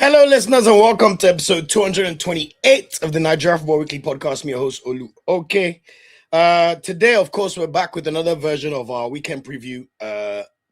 Hello, listeners, and welcome to episode 228 of the Nigerian Football Weekly podcast. I'm your host, Olu. Okay. Today, of course, we're back with another version of our weekend preview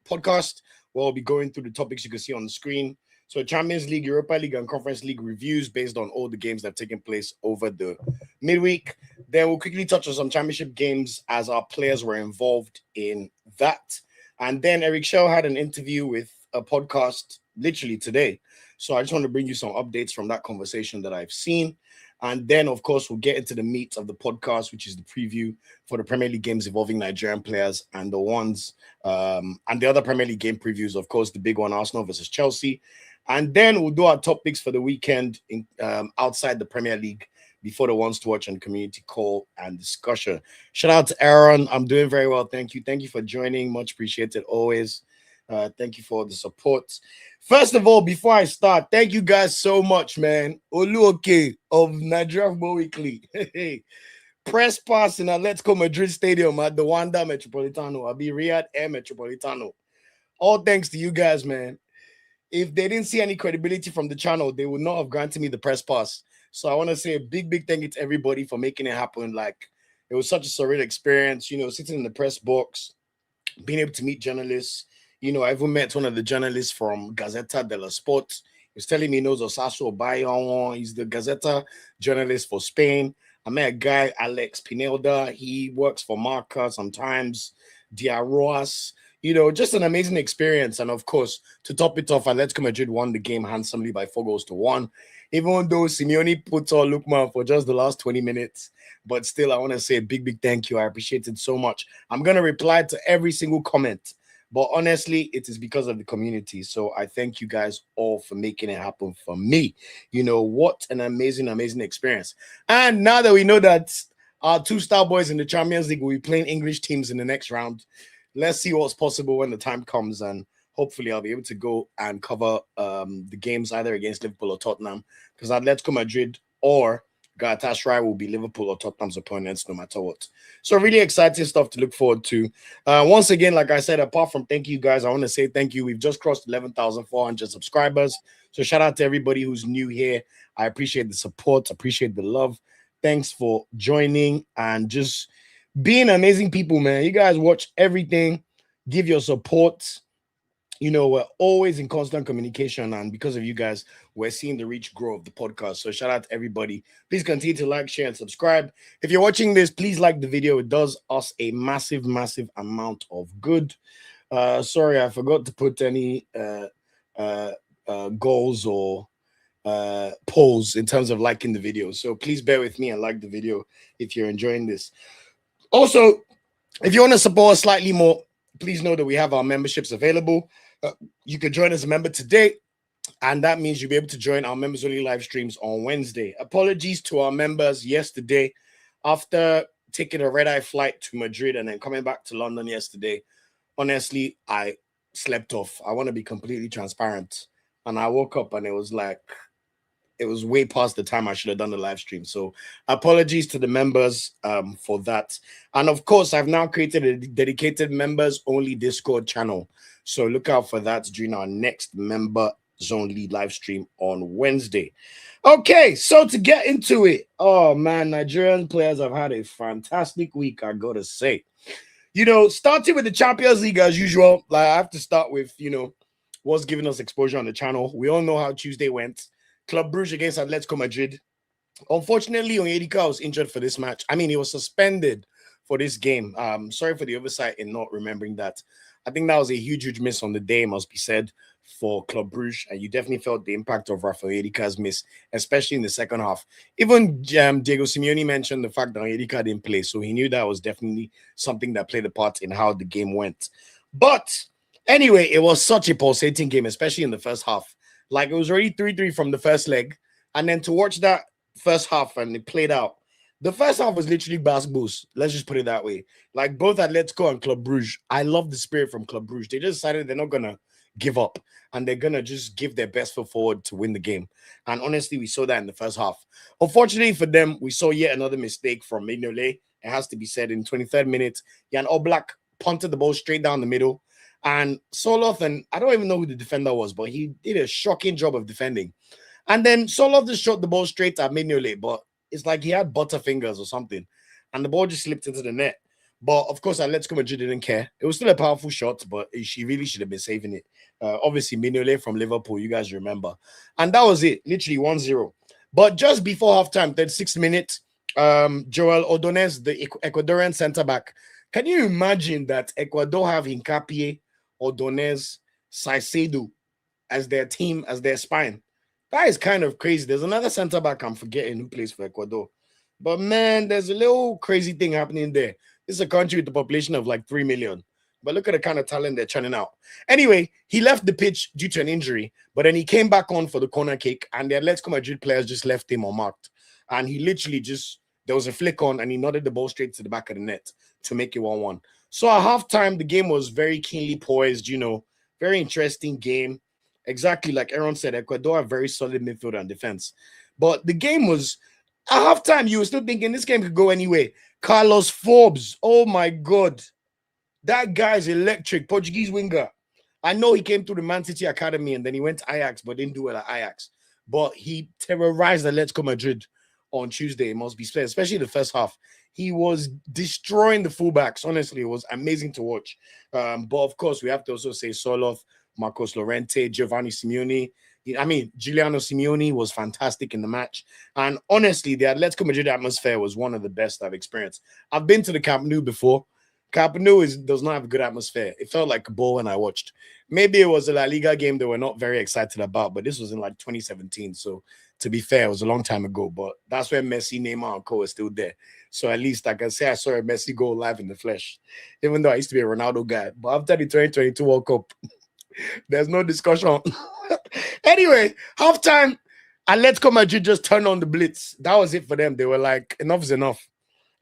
podcast, where we'll be going through the topics you can see on the screen. So, Champions League, Europa League, and Conference League reviews based on all the games that have taken place over the midweek. Then we'll quickly touch on some championship games as our players were involved in that. And then Eric Shell had an interview with a podcast literally today. So I just want to bring you some updates from that conversation that I've seen. And then, of course, we'll get into the meat of the podcast, which is the preview for the Premier League games involving Nigerian players and the ones and the other Premier League game previews, of course, the big one, Arsenal versus Chelsea. And then we'll do our top picks for the weekend outside the Premier League before the ones to watch and community call and discussion. Shout out to Aaron. I'm doing very well. Thank you. Thank you for joining. Much appreciated always. Thank you for the support. First of all, before I start, thank you guys so much, man. Oluoke of Nigerian Football Weekly. Press pass in Atletico Madrid Stadium at the Wanda Metropolitano. I'll be Riyadh Air Metropolitano. All thanks to you guys, man. If they didn't see any credibility from the channel, they would not have granted me the press pass. So I want to say a big thank you to everybody for making it happen. Like, it was such a surreal experience, sitting in the press box, being able to meet journalists. I even met one of the journalists from Gazzetta dello Sport. He was telling me he knows Osaso Bayon. He's the Gazzetta journalist for Spain. I met a guy, Alex Pinelda. He works for Marca sometimes. Diarroas. Just an amazing experience. And of course, to top it off, Atletico Madrid won the game handsomely by 4-1. Even though Simeone put on Lookman for just the last 20 minutes. But still, I want to say a big thank you. I appreciate it so much. I'm going to reply to every single comment. But honestly, it is because of the community. So I thank you guys all for making it happen for me. What an amazing experience. And now that we know that our two star boys in the Champions League will be playing English teams in the next round, let's see what's possible when the time comes. And hopefully I'll be able to go and cover the games either against Liverpool or Tottenham. Because Atletico Madrid or Galatasaray will be Liverpool or Tottenham's opponents no matter what. So really exciting stuff to look forward to. Once again, like I said, apart from thank you guys, I want to say thank you. We've just crossed 11,400 subscribers. So shout out to everybody who's new here. I appreciate the support, appreciate the love. Thanks for joining and just being amazing people, man. You guys watch everything, give your support. We're always in constant communication, and because of you guys, we're seeing the reach grow of the podcast. So shout out to everybody. Please continue to like, share, and subscribe. If you're watching this, please like the video. It does us a massive amount of good. Sorry, I forgot to put any goals or polls in terms of liking the video. So please bear with me and like the video if you're enjoying this. Also, if you want to support us slightly more, please know that we have our memberships available. You can join as a member today, and that means you'll be able to join our members-only live streams on Wednesday. Apologies to our members yesterday. After taking a red-eye flight to Madrid and then coming back to London yesterday, honestly, I slept off. I want to be completely transparent. And I woke up and it was way past the time I should have done the live stream. So apologies to the members for that. And of course, I've now created a dedicated members-only Discord channel. So look out for that during our next members-only live stream on Wednesday. Okay, so to get into it, oh man, Nigerian players have had a fantastic week, I gotta say. Starting with the Champions League as usual, I have to start with, what's giving us exposure on the channel. We all know how Tuesday went. Club Brugge against Atletico Madrid. Unfortunately, Onyeka was injured for this match. I mean, he was suspended for this game. Sorry for the oversight in not remembering that. I think that was a huge miss on the day, must be said, for Club Brugge. And you definitely felt the impact of Rafael Onyeka's miss, especially in the second half. Even Diego Simeone mentioned the fact that Onyeka didn't play, so he knew that was definitely something that played a part in how the game went. But anyway, it was such a pulsating game, especially in the first half. It was already 3-3 from the first leg. And then to watch that first half and it played out, the first half was literally basketballs. Let's just put it that way. Both Atletico and Club Brugge, I love the spirit from Club Brugge. They just decided they're not going to give up. And they're going to just give their best foot forward to win the game. And honestly, we saw that in the first half. Unfortunately for them, we saw yet another mistake from Mignolet. It has to be said, in 23rd minute, Jan Oblak punted the ball straight down the middle. And Soloth, and I don't even know who the defender was, but he did a shocking job of defending. And then Soloth just shot the ball straight at Mignolet, but it's like he had butterfingers or something, and the ball just slipped into the net. But of course, Atletico Madrid didn't care. It was still a powerful shot, but she really should have been saving it. Obviously, Mignolet from Liverpool, you guys remember. And that was it, literally 1-0. But just before halftime, 36 minutes, Joel Ordonez, the Ecuadorian centre back. Can you imagine that Ecuador have Hincapié, Ordonez, Saicedo as their team, as their spine? That is kind of crazy. There's another centre back I'm forgetting who plays for Ecuador. But man, there's a little crazy thing happening there. This is a country with a population of like 3 million. But look at the kind of talent they're churning out. Anyway, he left the pitch due to an injury, but then he came back on for the corner kick, and the Atletico Madrid players just left him unmarked. And he literally just, there was a flick on, and he nodded the ball straight to the back of the net to make it 1-1. So at halftime, the game was very keenly poised, very interesting game. Exactly like Aaron said, Ecuador are very solid midfield and defense. But the game was, at halftime, you were still thinking this game could go anyway. Carlos Forbes, oh my God. That guy's electric, Portuguese winger. I know he came through the Man City Academy and then he went to Ajax, but didn't do well at Ajax. But he terrorized Atletico Madrid on Tuesday, it must be said, especially the first half. He was destroying the fullbacks. Honestly, it was amazing to watch. But of course, we have to also say Soloth, Marcos Llorente, Giovanni Simeone. Giuliano Simeone was fantastic in the match. And honestly, the Atletico Madrid atmosphere was one of the best I've experienced. I've been to the Camp Nou before. Camp Nou does not have a good atmosphere. It felt like a ball when I watched. Maybe it was a La Liga game they were not very excited about, but this was in like 2017. So to be fair, it was a long time ago. But that's where Messi, Neymar, and Co are still there. So at least I can say I saw a Messi goal live in the flesh, even though I used to be a Ronaldo guy. But after the 2022 World Cup, there's no discussion. Anyway, halftime, Atletico Madrid just turned on the blitz. That was it for them. They were like, enough is enough.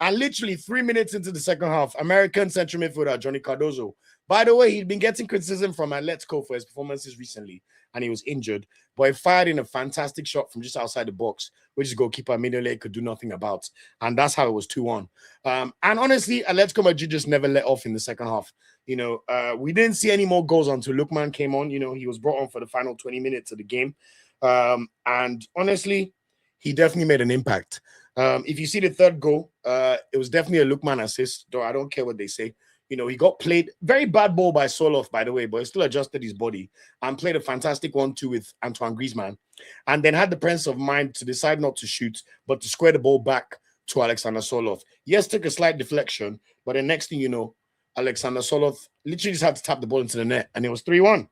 And literally 3 minutes into the second half, American central midfielder Johnny Cardozo. By the way, he'd been getting criticism from Atletico for his performances recently, and he was injured. But he fired in a fantastic shot from just outside the box, which his goalkeeper Mignolet could do nothing about. And that's how it was 2-1. And honestly, Atletico Madrid just never let off in the second half. We didn't see any more goals until Lookman came on. He was brought on for the final 20 minutes of the game. And honestly, he definitely made an impact. If you see the third goal, it was definitely a Lookman assist, though I don't care what they say. He got played, very bad ball by Soloth, by the way, but he still adjusted his body and played a fantastic 1-2 with Antoine Griezmann, and then had the presence of mind to decide not to shoot, but to square the ball back to Alexander Soloth. Yes, took a slight deflection, but the next thing you know, Alexander Soloth literally just had to tap the ball into the net, and it was 3-1.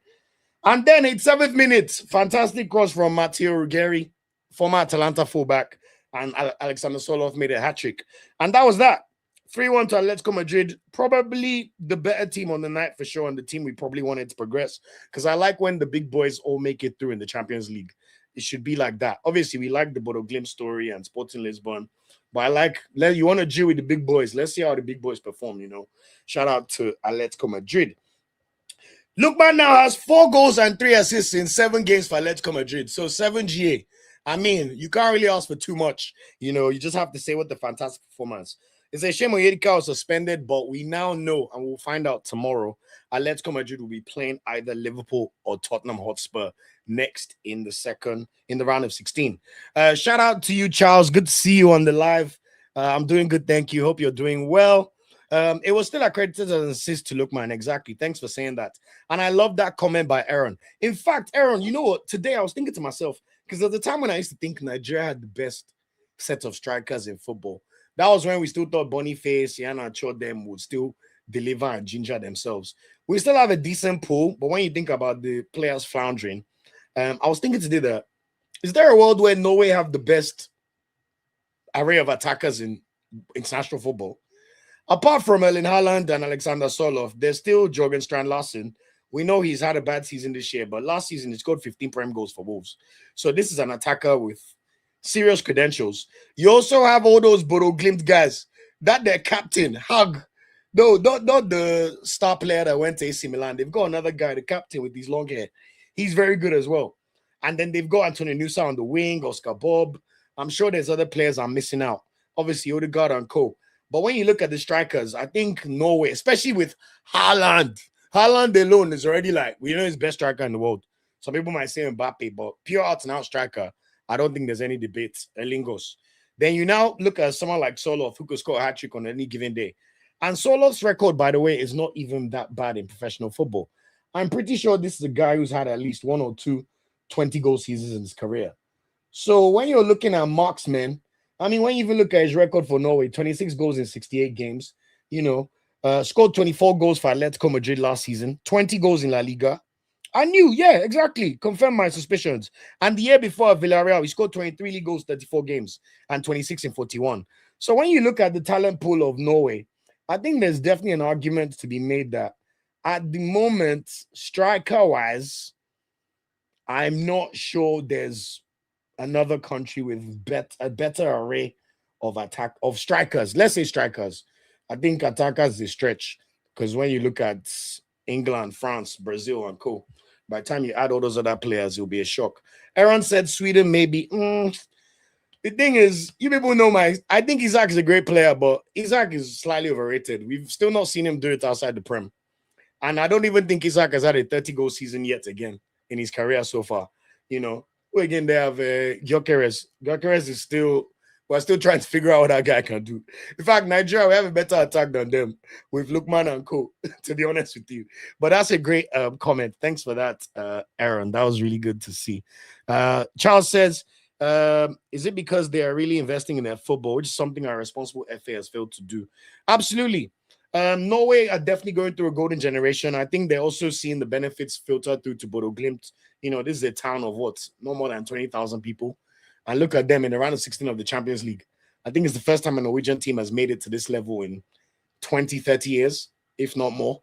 And then 87th minute, fantastic cross from Matteo Ruggeri, former Atalanta fullback, and Alexander Soloth made a hat-trick. And that was that. 3-1 to Atletico Madrid. Probably the better team on the night for sure, and the team we probably wanted to progress. Because I like when the big boys all make it through in the Champions League. It should be like that. Obviously, we like the Bodo Glimt story and Sporting Lisbon. But I like, you want to deal with the big boys. Let's see how the big boys perform, Shout out to Atletico Madrid. Lookman now has 4 goals and 3 assists in 7 games for Atletico Madrid. So 7 GA. You can't really ask for too much. You just have to say what the fantastic performance. It's a shame Onyeka was suspended, but we now know, and we'll find out tomorrow, Atletico Madrid will be playing either Liverpool or Tottenham Hotspur next in the round of 16. Shout out to you, Charles. Good to see you on the live. I'm doing good, thank you. Hope you're doing well. It was still accredited as an assist to Lookman. Exactly. Thanks for saying that. And I love that comment by Aaron. In fact, Aaron, you know what? Today I was thinking to myself, because at the time when I used to think Nigeria had the best set of strikers in football, that was when we still thought Boniface, Yana, Chodem would still deliver and ginger themselves. We still have a decent pool, but when you think about the players floundering, I was thinking today that, is there a world where Norway have the best array of attackers in international football? Apart from Erling Haaland and Alexander Soloth, there's still Jørgen Strand Larsen. We know he's had a bad season this year, but last season he scored 15 prem goals for Wolves. So this is an attacker with serious credentials. You also have all those Bodo Glimt guys. That their captain, Hug. No, not the star player that went to AC Milan. They've got another guy, the captain with his long hair. He's very good as well. And then they've got Antonio Nusa on the wing, Oscar Bob. I'm sure there's other players I'm missing out. Obviously, Odegaard and Co. But when you look at the strikers, I think Norway, especially with Haaland, Haaland alone is already like, we know he's best striker in the world. Some people might say Mbappe, but pure out and out striker, I don't think there's any debate. Lingos. Then you now look at someone like Soloff, who could score a hat-trick on any given day. And Soloff's record, by the way, is not even that bad in professional football. I'm pretty sure this is a guy who's had at least one or two 20-goal seasons in his career. So when you're looking at marksmen, I mean, when you even look at his record for Norway, 26 goals in 68 games, scored 24 goals for Atletico Madrid last season, 20 goals in La Liga. I knew, yeah, exactly. Confirmed my suspicions. And the year before at Villarreal, he scored 23 league goals, 34 games, and 26 in 41. So when you look at the talent pool of Norway, I think there's definitely an argument to be made that at the moment, striker-wise, I'm not sure there's another country with a better array of strikers. Let's say strikers. I think attackers is a stretch because when you look at England, France, Brazil, and co, by the time you add all those other players, it'll be a shock. Aaron said Sweden maybe. The thing is, you people know I think Isaac is a great player, but Isaac is slightly overrated. We've still not seen him do it outside the Prem. And I don't even think Isaac has had a 30-goal season yet again in his career so far. Again, they have Gyökeres. Gyökeres is we're still trying to figure out what that guy can do. In fact, Nigeria, we have a better attack than them with Lookman and co, to be honest with you. But that's a great comment. Thanks for that, Aaron. That was really good to see. Charles says, is it because they are really investing in their football, which is something our responsible FA has failed to do? Absolutely. Norway are definitely going through a golden generation. I think they're also seeing the benefits filter through to Bodo Glimt. This is a town of no more than 20,000 people. And look at them in the round of 16 of the Champions League. I think it's the first time a Norwegian team has made it to this level in 20, 30 years, if not more.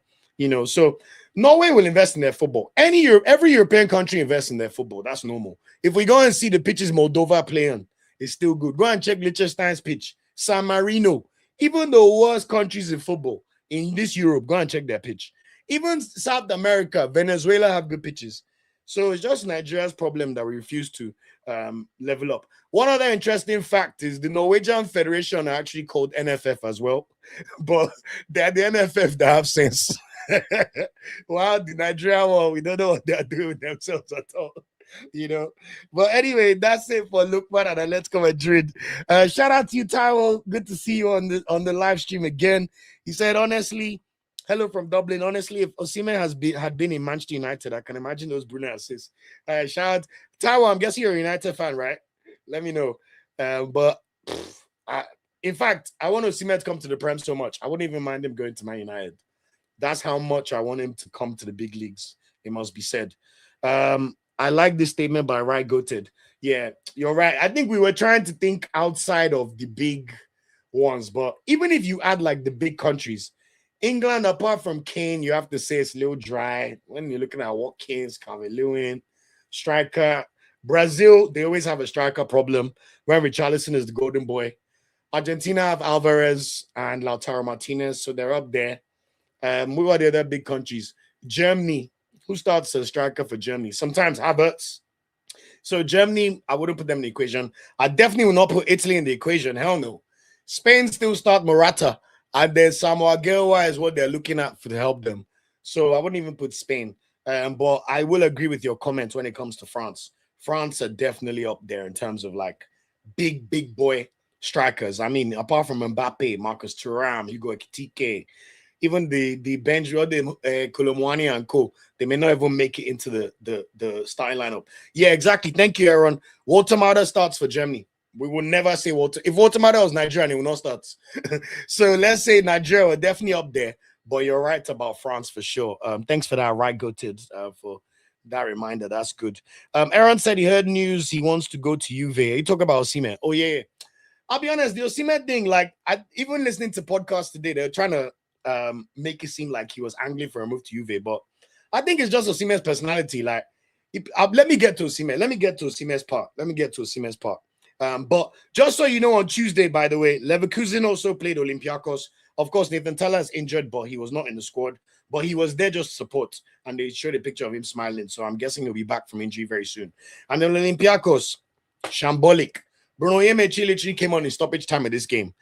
So Norway will invest in their football. Every European country invests in their football. That's normal. If we go and see the pitches Moldova playing, it's still good. Go and check Liechtenstein's pitch, San Marino. Even the worst countries in football in this Europe, go and check their pitch. Even South America, Venezuela have good pitches. So it's just Nigeria's problem that we refuse to level up. One other interesting fact is the Norwegian Federation are actually called NFF as well, but they're the NFF that have sense. Wow, the Nigerian one, we don't know what they're doing with themselves at all. But anyway, that's it for Lookman and Atletico Madrid. Shout out to you, Taiwo. Good to see you on the live stream again. He said, honestly, hello from Dublin. Honestly, if Osimhen had been in Manchester United, I can imagine those brilliant assists. Shout out Taiwo. I'm guessing you're a United fan, right? Let me know. In fact, I want Osimhen to come to the Prem so much. I wouldn't even mind him going to Man United. That's how much I want him to come to the big leagues. It must be said. I like this statement by Right Goated. Yeah, you're right. I think we were trying to think outside of the big ones, but even if you add like the big countries, England, apart from Kane, you have to say it's a little dry. When you're looking at Watkins, Calvert-Lewin, striker. Brazil, they always have a striker problem. When Richarlison is the golden boy. Argentina have Alvarez and Lautaro Martinez, so they're up there. Who are the other big countries? Germany. Who starts as a striker for Germany? Sometimes Havertz. So Germany, I wouldn't put them in the equation. I definitely will not put Italy in the equation. Hell no. Spain still start Morata. And then Samuel Aguero is what they're looking at to help them. So I wouldn't even put Spain. But I will agree with your comments when it comes to France. France are definitely up there in terms of like big boy strikers. I mean, apart from Mbappe, Marcus Thuram, Hugo Ekitike, even the bench, Kolomwani and co, they may not even make it into the starting lineup. Yeah, exactly. Thank you, Aaron. Walter Mada starts for Germany. We will never say Walter. If Walter Mada was Nigerian, he will not start. So let's say Nigeria are definitely up there. But you're right about France for sure. Thanks for that, Right Goated, for that reminder. That's good. Aaron said he heard news he wants to go to Juve. He talk about Osimhen. Oh, yeah. I'll be honest, the Osimhen thing, like, even listening to podcasts today, they're trying to make it seem like he was angling for a move to Juve, but I think it's just Osimhen's personality. Like, let me get to Osimhen. Let me get to Osimhen's part. But just so you know, on Tuesday, by the way, Leverkusen also played Olympiacos. Of course, Nathan Teller is injured, but he was not in the squad. But he was there just to support, and they showed a picture of him smiling. So I'm guessing he'll be back from injury very soon. And then Olympiacos, shambolic. Bruno Yemechi literally came on in stoppage time of this game.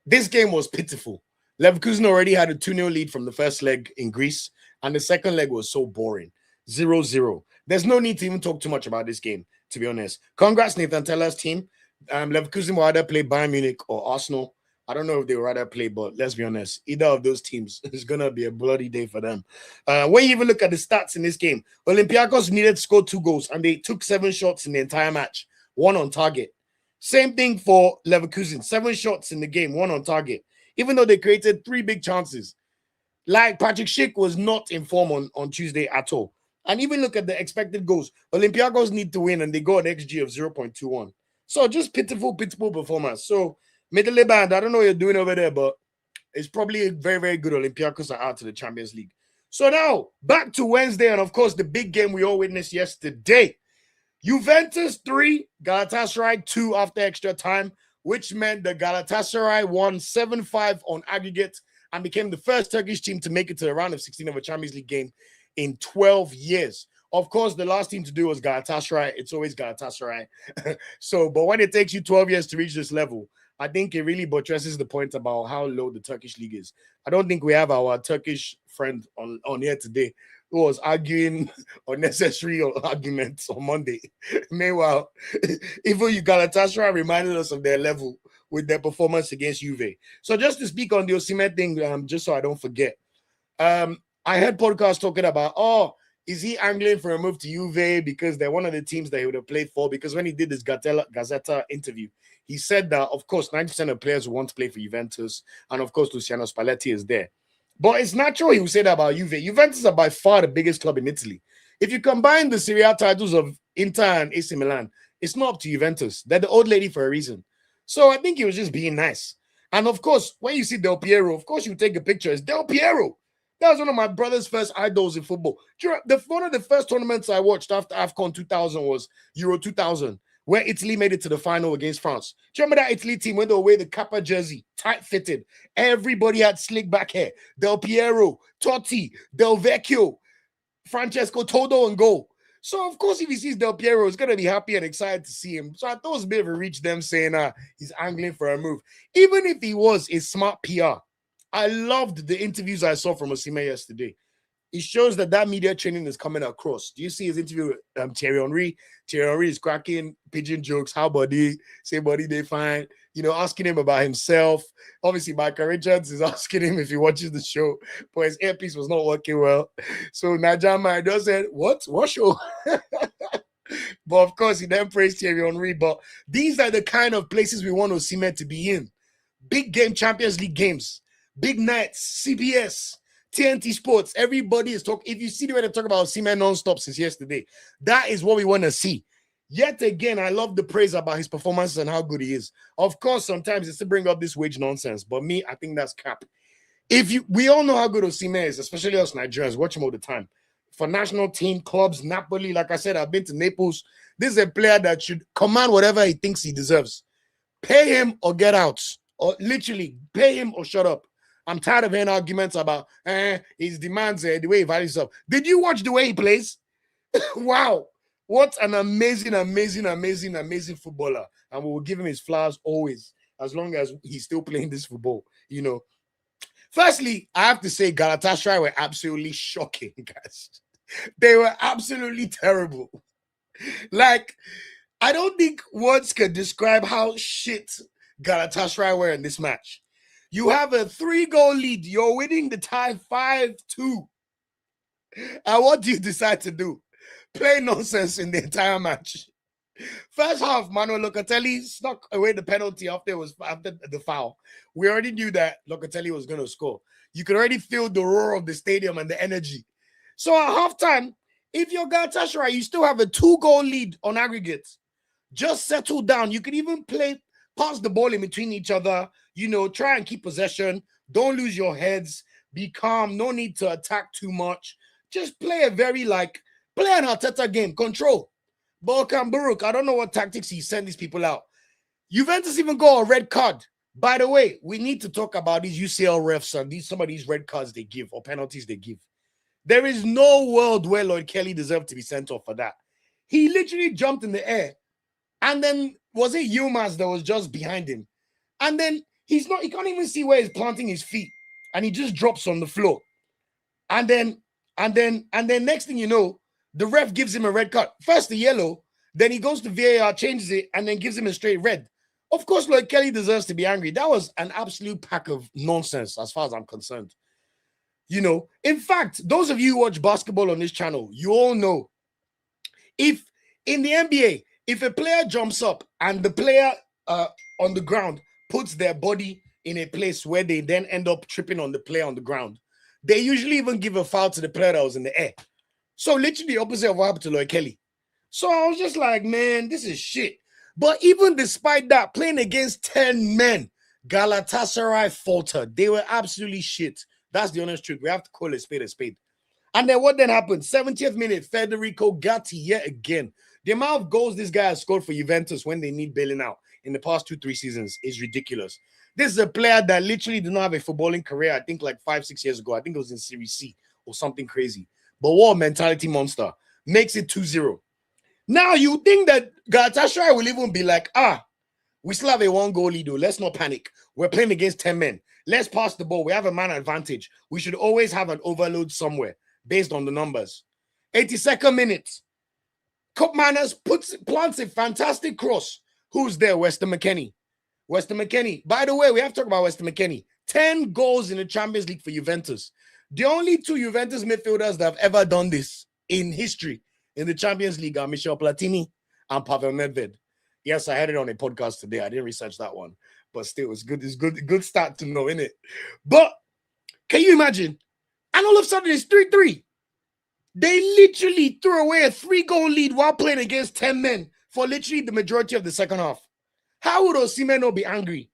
This game was pitiful. Leverkusen already had a 2-0 lead from the first leg in Greece, And the second leg was so boring. 0-0. There's no need to even talk too much about this game, to be honest. Congrats, Nathan Teller's team. Leverkusen will either play Bayern Munich or Arsenal. I don't know if they would rather play, but let's be honest, either of those teams is going to be a bloody day for them. When you even look at the stats in this game, Olympiacos needed to score 2 goals, and they took 7 shots in the entire match, 1 on target. Same thing for Leverkusen, 7 shots in the game, 1 on target, even though they created 3 big chances. Like Patrick Schick was not in form on Tuesday at all. And even look at the expected goals. Olympiacos need to win, and they got an XG of 0.21. So just pitiful performance. So middle band, I don't know what you're doing over there, but it's probably a very, very good. Olympiacos are out to the Champions League. So now, back to Wednesday, and of course, the big game we all witnessed yesterday. Juventus 3, Galatasaray 2 after extra time, which meant the Galatasaray won 7-5 on aggregate and became the first Turkish team to make it to the round of 16 of a Champions League game in 12 years. Of course, the last team to do was Galatasaray. It's always Galatasaray. But when it takes you 12 years to reach this level, I think it really buttresses the point about how low the Turkish league is. I don't think we have our Turkish friend on here today who was arguing unnecessary arguments on Monday. Meanwhile, even Galatasaray reminded us of their level with their performance against Juve. So just to speak on the Osimhen thing, just so I don't forget, I heard podcasts talking about, is he angling for a move to Juve because they're one of the teams that he would have played for? Because when he did this Gazzetta interview, he said that, of course, 90% of players who want to play for Juventus, and of course, Luciano Spalletti is there. But it's natural he would say that about Juve. Juventus are by far the biggest club in Italy. If you combine the Serie A titles of Inter and AC Milan, it's not up to Juventus. They're the old lady for a reason. So I think he was just being nice. And of course, when you see Del Piero, of course you take a picture. It's Del Piero. That was one of my brother's first idols in football. One of the first tournaments I watched after AFCON 2000 was Euro 2000, where Italy made it to the final against France. Do you remember that Italy team when they wore the Kappa jersey, tight-fitted? Everybody had slick back hair. Del Piero, Totti, Del Vecchio, Francesco Todo and goal. So, of course, if he sees Del Piero, he's going to be happy and excited to see him. So I thought it was a bit of a reach them saying he's angling for a move. Even if he was a smart PR, I loved the interviews I saw from Osimhen yesterday. It shows that media training is coming across. Do you see his interview with Thierry Henry? Thierry Henry is cracking pigeon jokes. How body? Say body they fine. Asking him about himself. Obviously, Michael Richards is asking him if he watches the show, but his earpiece was not working well. So Najama just said, what show? But of course, he then praised Thierry Henry. But these are the kind of places we want Osimhen to be in. Big game, Champions League games. Big nights, CBS, TNT Sports, everybody is talking. If you see the way they talk about Osimhen non-stop since yesterday, that is what we want to see. Yet again, I love the praise about his performances and how good he is. Of course, sometimes it's to bring up this wage nonsense, but me, I think that's cap. We all know how good Osimhen is, especially us Nigerians, watch him all the time. For national team, clubs, Napoli, like I said, I've been to Naples. This is a player that should command whatever he thinks he deserves. Pay him or get out. Or literally, pay him or shut up. I'm tired of hearing arguments about his demands, the way he values himself. Did you watch the way he plays? Wow. What an amazing footballer. And we will give him his flowers always, as long as he's still playing this football, Firstly, I have to say Galatasaray were absolutely shocking, guys. They were absolutely terrible. Like, I don't think words can describe how shit Galatasaray were in this match. You have a 3-goal lead. You're winning the tie 5-2. And what do you decide to do? Play nonsense in the entire match. First half, Manuel Locatelli snuck away the penalty after the foul. We already knew that Locatelli was going to score. You could already feel the roar of the stadium and the energy. So at halftime, if you're Galatasaray, you still have a 2-goal lead on aggregate. Just settle down. You can even pass the ball in between each other, try and keep possession. Don't lose your heads. Be calm. No need to attack too much. Just play an Arteta game. Control. Balkan Buruk, I don't know what tactics he sent these people out. Juventus even got a red card. By the way, we need to talk about these UCL refs and some of these red cards they give or penalties they give. There is no world where Lloyd Kelly deserved to be sent off for that. He literally jumped in the air. And then, was it Yilmaz that was just behind him? And then, he can't even see where he's planting his feet. And he just drops on the floor. And then, And then next thing you know, the ref gives him a red card. First the yellow, then he goes to VAR, changes it, and then gives him a straight red. Of course, Lloyd Kelly deserves to be angry. That was an absolute pack of nonsense as far as I'm concerned. You know, in fact, those of you who watch basketball on this channel, you all know, if in the NBA, if a player jumps up and the player on the ground puts their body in a place where they then end up tripping on the player on the ground, they usually even give a foul to the player that was in the air. So literally the opposite of what happened to Lloyd Kelly. So I was just like, man, this is shit. But even despite that, playing against 10 men, Galatasaray faltered. They were absolutely shit. That's the honest truth. We have to call a spade a spade. And then what then happened? 70th minute, Federico Gatti yet again. The amount of goals this guy has scored for Juventus when they need bailing out in the past 2-3 seasons is ridiculous. This is a player that literally did not have a footballing career, I think like 5-6 years ago. I think it was in Serie C or something crazy. But what a mentality monster. Makes it 2-0. Now you think that Galatasaray will even be like, we still have a 1-goal lead though. Let's not panic. We're playing against 10 men. Let's pass the ball. We have a man advantage. We should always have an overload somewhere based on the numbers. 82nd minute. Cup Manners plants a fantastic cross. Who's there? Weston McKennie. Weston McKennie. By the way, we have to talk about Weston McKennie. 10 goals in the Champions League for Juventus. The only 2 Juventus midfielders that have ever done this in history in the Champions League are Michel Platini and Pavel Nedved. Yes, I had it on a podcast today. I didn't research that one, but still, it's good. It's good start to know, innit? But can you imagine? And all of a sudden, it's 3-3. They literally threw away a 3-goal lead while playing against 10 men for literally the majority of the second half. How would Osimhen not be angry?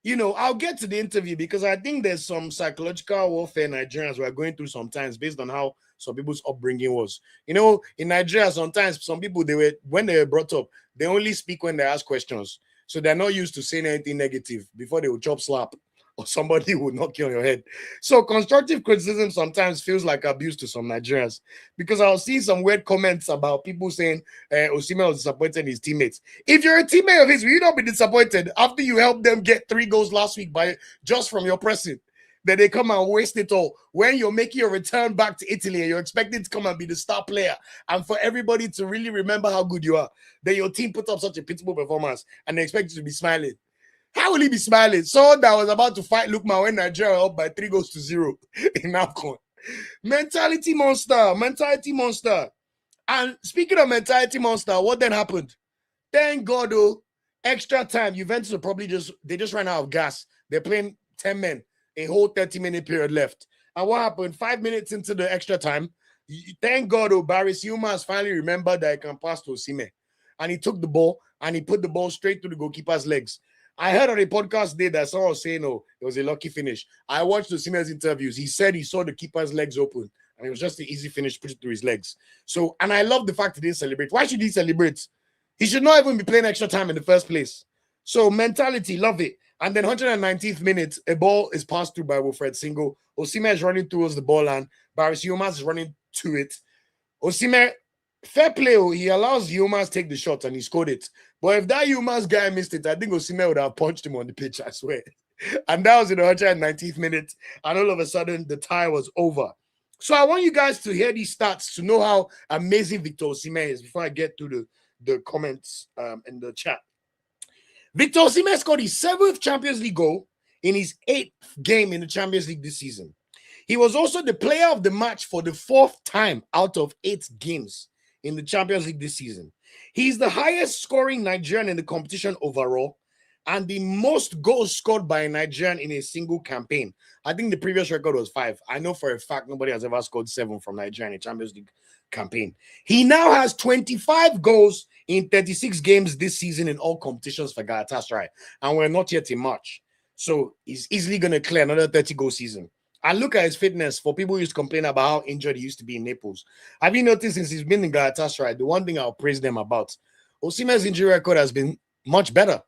You know, I'll get to the interview because I think there's some psychological warfare Nigerians were going through sometimes based on how some people's upbringing was. You know, in Nigeria, sometimes some people, when they were brought up, they only speak when they ask questions. So they're not used to saying anything negative before they will chop slap or somebody will knock you on your head. So constructive criticism sometimes feels like abuse to some Nigerians, because I'll see some weird comments about people saying Osimhen was disappointed in his teammates. If you're a teammate of his, will you not be disappointed after you helped them get 3 goals last week just from your pressing? Then they come and waste it all when you're making your return back to Italy and you're expected to come and be the star player and for everybody to really remember how good you are. Then your team put up such a pitiable performance and they expect you to be smiling. How will he be smiling? Someone that was about to fight Lookman when Nigeria were up by 3-0 in AFCON. Mentality monster. Mentality monster. And speaking of mentality monster, what then happened? Thank God, though, extra time. Juventus will probably just ran out of gas. They're playing 10 men, a whole 30-minute period left. And what happened? 5 minutes into the extra time, thank God, though, Bassey has finally remembered that he can pass to Osimhen. And he took the ball and he put the ball straight to the goalkeeper's legs. I heard on a podcast today that someone was saying, oh, it was a lucky finish. I watched Osimhen's interviews. He said he saw the keeper's legs open, and it was just an easy finish, put it through his legs. So, and I love the fact that he didn't celebrate. Why should he celebrate? He should not even be playing extra time in the first place. So, mentality, love it. And then 119th minute, a ball is passed through by Wilfred Singo. Osimhen is running towards the ball, and Baris Yilmaz is running to it. Osimhen, fair play, he allows Yilmaz take the shot, and he scored it. But if that Yilmaz guy missed it, I think Osimhen would have punched him on the pitch, I swear. And that was in the 119th minute. And all of a sudden, the tie was over. So I want you guys to hear these stats to know how amazing Victor Osimhen is before I get to the comments in the chat. Victor Osimhen scored his 7th Champions League goal in his 8th game in the Champions League this season. He was also the player of the match for the 4th time out of 8 games in the Champions League this season. He's the highest scoring Nigerian in the competition overall and the most goals scored by a Nigerian in a single campaign. I think the previous record was 5. I know for a fact nobody has ever scored 7 from Nigeria in a Champions League campaign. He now has 25 goals in 36 games this season in all competitions for Galatasaray, and we're not yet in March. So he's easily going to clear another 30-goal season. And look at his fitness. For people who used to complain about how injured he used to be in Naples, have you noticed since he's been in Galatasaray, the one thing I'll praise them about, Osimhen's injury record has been much better.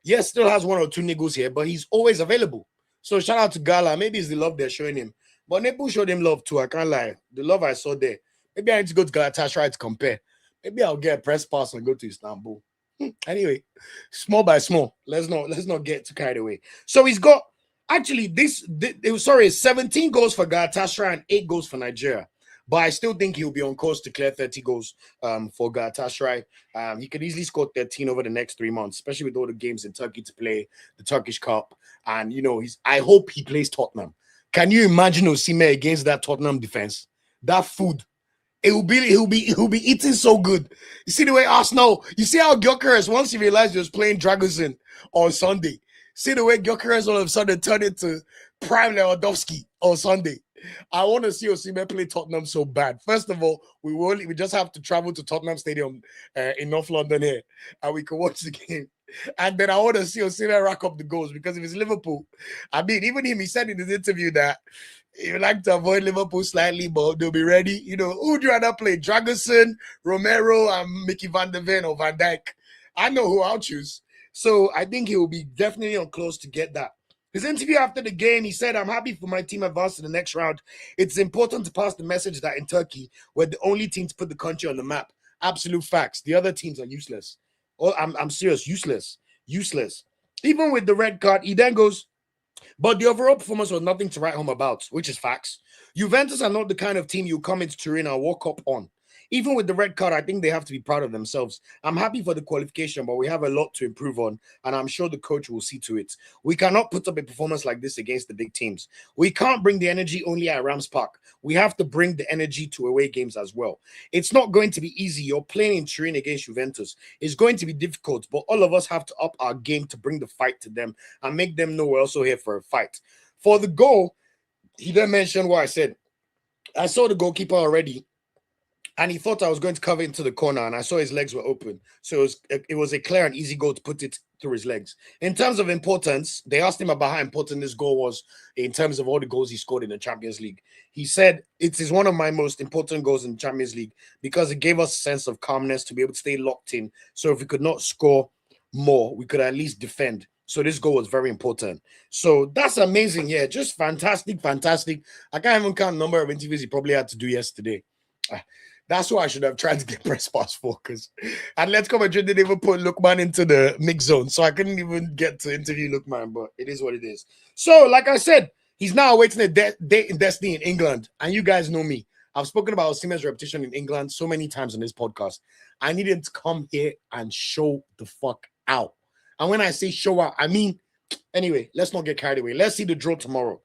Yes, still has 1 or 2 niggles here, but he's always available. So shout out to Gala. Maybe it's the love they're showing him. But Naples showed him love too. I can't lie. The love I saw there. Maybe I need to go to Galatasaray to compare. Maybe I'll get a press pass and go to Istanbul. Anyway, small by small. Let's not get too carried away. So he's got actually 17 goals for Galatasaray and 8 goals for Nigeria. but I still think he'll be on course to clear 30 goals for Galatasaray. He could easily score 13 over the next 3 months, especially with all the games in Turkey to play, the Turkish Cup. And, I hope he plays Tottenham. Can you imagine Osimhen against that Tottenham defense? That food. He'll be eating so good. You see the way Arsenal, you see how Gyökeres, once he realized he was playing Dragosin on Sunday, see the way Gyökeres all of a sudden turned into prime Lewandowski on Sunday. I want to see Osimhen play Tottenham so bad. First of all, we just have to travel to Tottenham Stadium in North London here, and we can watch the game. And then I want to see Osimhen rack up the goals, because if it's Liverpool, I mean, even him, he said in his interview that he would like to avoid Liverpool slightly, but they'll be ready. Who would you rather play? Dragosin, Romero, and Mickey van der Ven or Van Dijk? I know who I'll choose. So I think he will be definitely on close to get that. His interview after the game, he said, "I'm happy for my team advance to the next round. It's important to pass the message that in Turkey, we're the only team to put the country on the map. Absolute facts. The other teams are useless." Oh, I'm serious. Useless. Even with the red card, he then goes, "But the overall performance was nothing to write home about," which is facts. Juventus are not the kind of team you come into Turin and walk up on. Even with the red card, I think they have to be proud of themselves. I'm happy for the qualification, but we have a lot to improve on, and I'm sure the coach will see to it. We cannot put up a performance like this against the big teams. We can't bring the energy only at Rams Park. We have to bring the energy to away games as well. It's not going to be easy. You're playing in Turin against Juventus. It's going to be difficult, but all of us have to up our game to bring the fight to them and make them know we're also here for a fight." For the goal, he then mentioned what I said. I saw the goalkeeper already, and he thought I was going to cover into the corner, and I saw his legs were open. So it was a clear and easy goal to put it through his legs. In terms of importance, they asked him about how important this goal was in terms of all the goals he scored in the Champions League. He said, "It is one of my most important goals in the Champions League because it gave us a sense of calmness to be able to stay locked in. So if we could not score more, we could at least defend. So this goal was very important." So that's amazing. Yeah, just fantastic. I can't even count the number of interviews he probably had to do yesterday. That's what I should have tried to get press pass for, because Atletico Madrid didn't even put Lookman into the mix zone, so I couldn't even get to interview Lookman, but it is what it is. So, like I said, he's now awaiting a date in destiny in England, and you guys know me. I've spoken about Osimhen's reputation in England so many times on this podcast. I need him to come here and show the fuck out. And when I say show out, I mean, anyway, let's not get carried away. Let's see the draw tomorrow.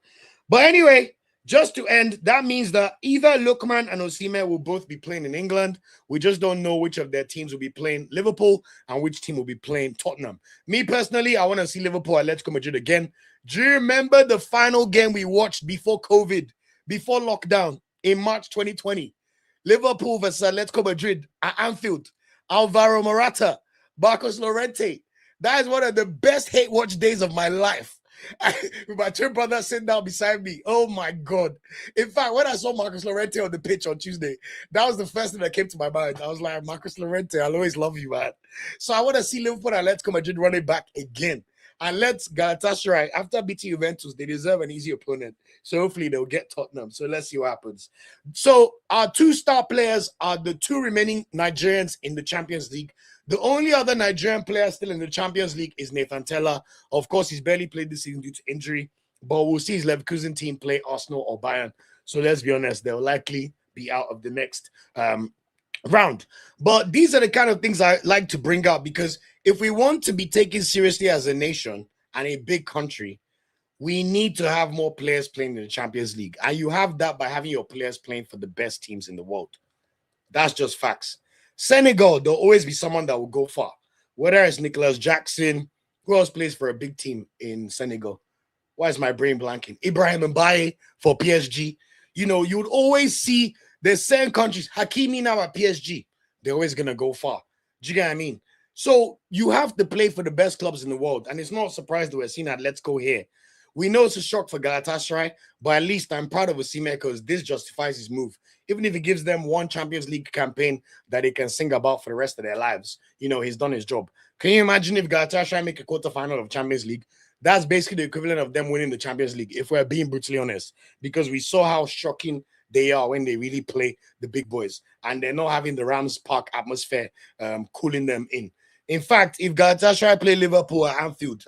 But anyway, just to end, that means that either Lookman and Osimhen will both be playing in England. We just don't know which of their teams will be playing Liverpool and which team will be playing Tottenham. Me personally, I want to see Liverpool Atletico Madrid again. Do you remember the final game we watched before COVID, before lockdown in March 2020? Liverpool versus Atletico Madrid at Anfield. Alvaro Morata, Marcos Llorente. That is one of the best hate watch days of my life. With my twin brother sitting down beside me. Oh my God. In fact, when I saw Marcos Llorente on the pitch on Tuesday, that was the first thing that came to my mind. I was like, Marcos Llorente, I'll always love you, man. So I want to see Liverpool and Atletico Madrid running back again. And let's Galatasaray, after beating Juventus, they deserve an easy opponent. So hopefully they'll get Tottenham. So let's see what happens. So our two star players are the two remaining Nigerians in the Champions League. The only other Nigerian player still in the Champions League is Nathan Tella. Of course, he's barely played this season due to injury, but we'll see his Leverkusen team play Arsenal or Bayern. So let's be honest, they'll likely be out of the next round. But these are the kind of things I like to bring up, because if we want to be taken seriously as a nation and a big country, we need to have more players playing in the Champions League. And you have that by having your players playing for the best teams in the world. That's just facts. Senegal, there'll always be someone that will go far. Whether it's Nicholas Jackson, who else plays for a big team in Senegal? Why is my brain blanking? Ibrahim Mbaye for PSG. You know, you would always see the same countries. Hakimi now at PSG. They're always going to go far. Do you get what I mean? So you have to play for the best clubs in the world. And it's not a surprise that we're seeing that Let's Go here. We know it's a shock for Galatasaray, but at least I'm proud of Osimhen because this justifies his move. Even if he gives them one Champions League campaign that they can sing about for the rest of their lives, you know, he's done his job. Can you imagine if Galatasaray make a quarterfinal of Champions League? That's basically the equivalent of them winning the Champions League, if we're being brutally honest, because we saw how shocking they are when they really play the big boys, and they're not having the Rams Park atmosphere cooling them in. In fact, if Galatasaray play Liverpool at Anfield,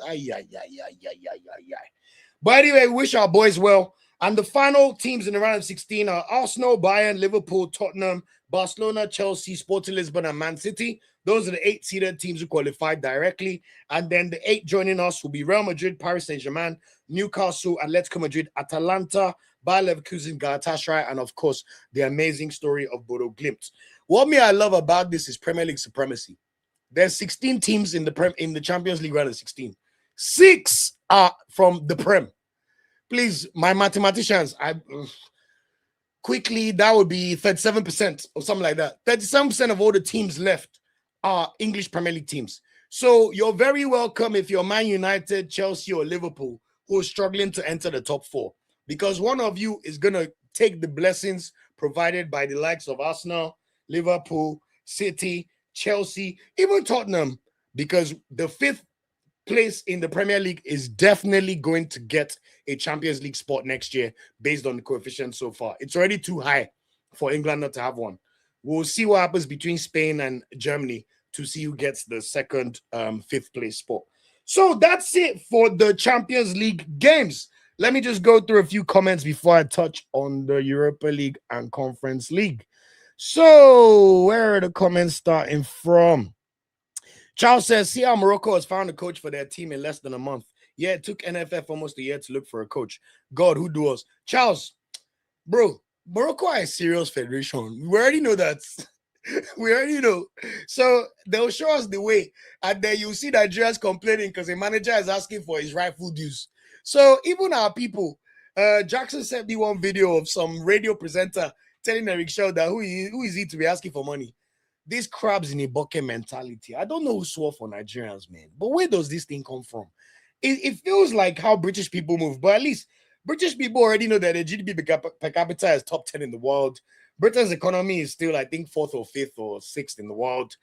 But anyway, we wish our boys well. And the final teams in the round of 16 are Arsenal, Bayern, Liverpool, Tottenham, Barcelona, Chelsea, Sporting Lisbon, and Man City. Those are the 8-seeded teams who qualified directly. And then the 8 joining us will be Real Madrid, Paris Saint-Germain, Newcastle, Atletico Madrid, Atalanta, Bayer Leverkusen, Galatasaray, and of course, the amazing story of Bodo Glimt. What I love about this is Premier League supremacy. There's 16 teams in the Champions League round of 16. 6 are from the Prem. Please, my mathematicians, quickly, that would be 37% or something like that. 37% of all the teams left are English Premier League teams. So you're very welcome if you're Man United, Chelsea, or Liverpool who are struggling to enter the top 4, because one of you is going to take the blessings provided by the likes of Arsenal, Liverpool, City, Chelsea, even Tottenham, because the 5th place in the Premier League is definitely going to get a Champions League spot next year based on the coefficient so far. It's already too high for England not to have one. We'll see what happens between Spain and Germany to see who gets the second 5th place spot. So that's it for the Champions League games. Let me just go through a few comments before I touch on the Europa League and Conference League. So where are the comments starting from? Charles says, see how Morocco has found a coach for their team in less than a month. Yeah, it took NFF almost a year to look for a coach. God, who do us? Charles, bro, Morocco are a serious federation. We already know that. We already know. So they'll show us the way. And then you'll see Nigerians complaining because the manager is asking for his rightful dues. So even our people, Jackson sent me one video of some radio presenter telling Eric Shaw that who is he to be asking for money? These crabs in a bucket mentality. I don't know who swore for Nigerians, man. But where does this thing come from? It feels like how British people move. But at least British people already know that the GDP per capita is top 10 in the world. Britain's economy is still, I think, 4th or 5th or 6th in the world.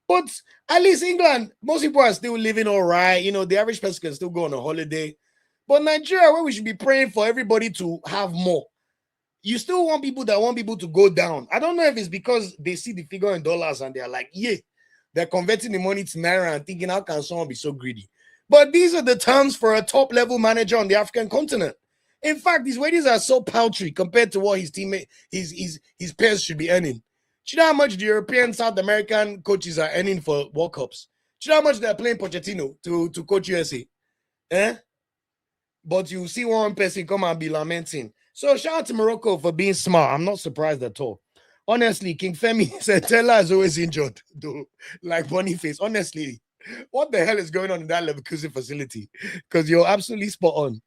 But at least England, most people are still living all right. You know, the average person can still go on a holiday. But Nigeria, where we should be praying for everybody to have more, you still want people to go down. I don't know if it's because they see the figure in dollars and they're like, yeah, they're converting the money to Naira and thinking, how can someone be so greedy? But these are the terms for a top-level manager on the African continent. In fact, his wages are so paltry compared to what his peers should be earning. Do you know how much the European, South American coaches are earning for World Cups? Do you know how much they're paying Pochettino to coach USA? But you see one person come and be lamenting. So shout out to Morocco for being smart. I'm not surprised at all. Honestly, King Femi said Teller is always injured, though, like Boniface. Honestly, what the hell is going on in that Leverkusen facility? Because you're absolutely spot on.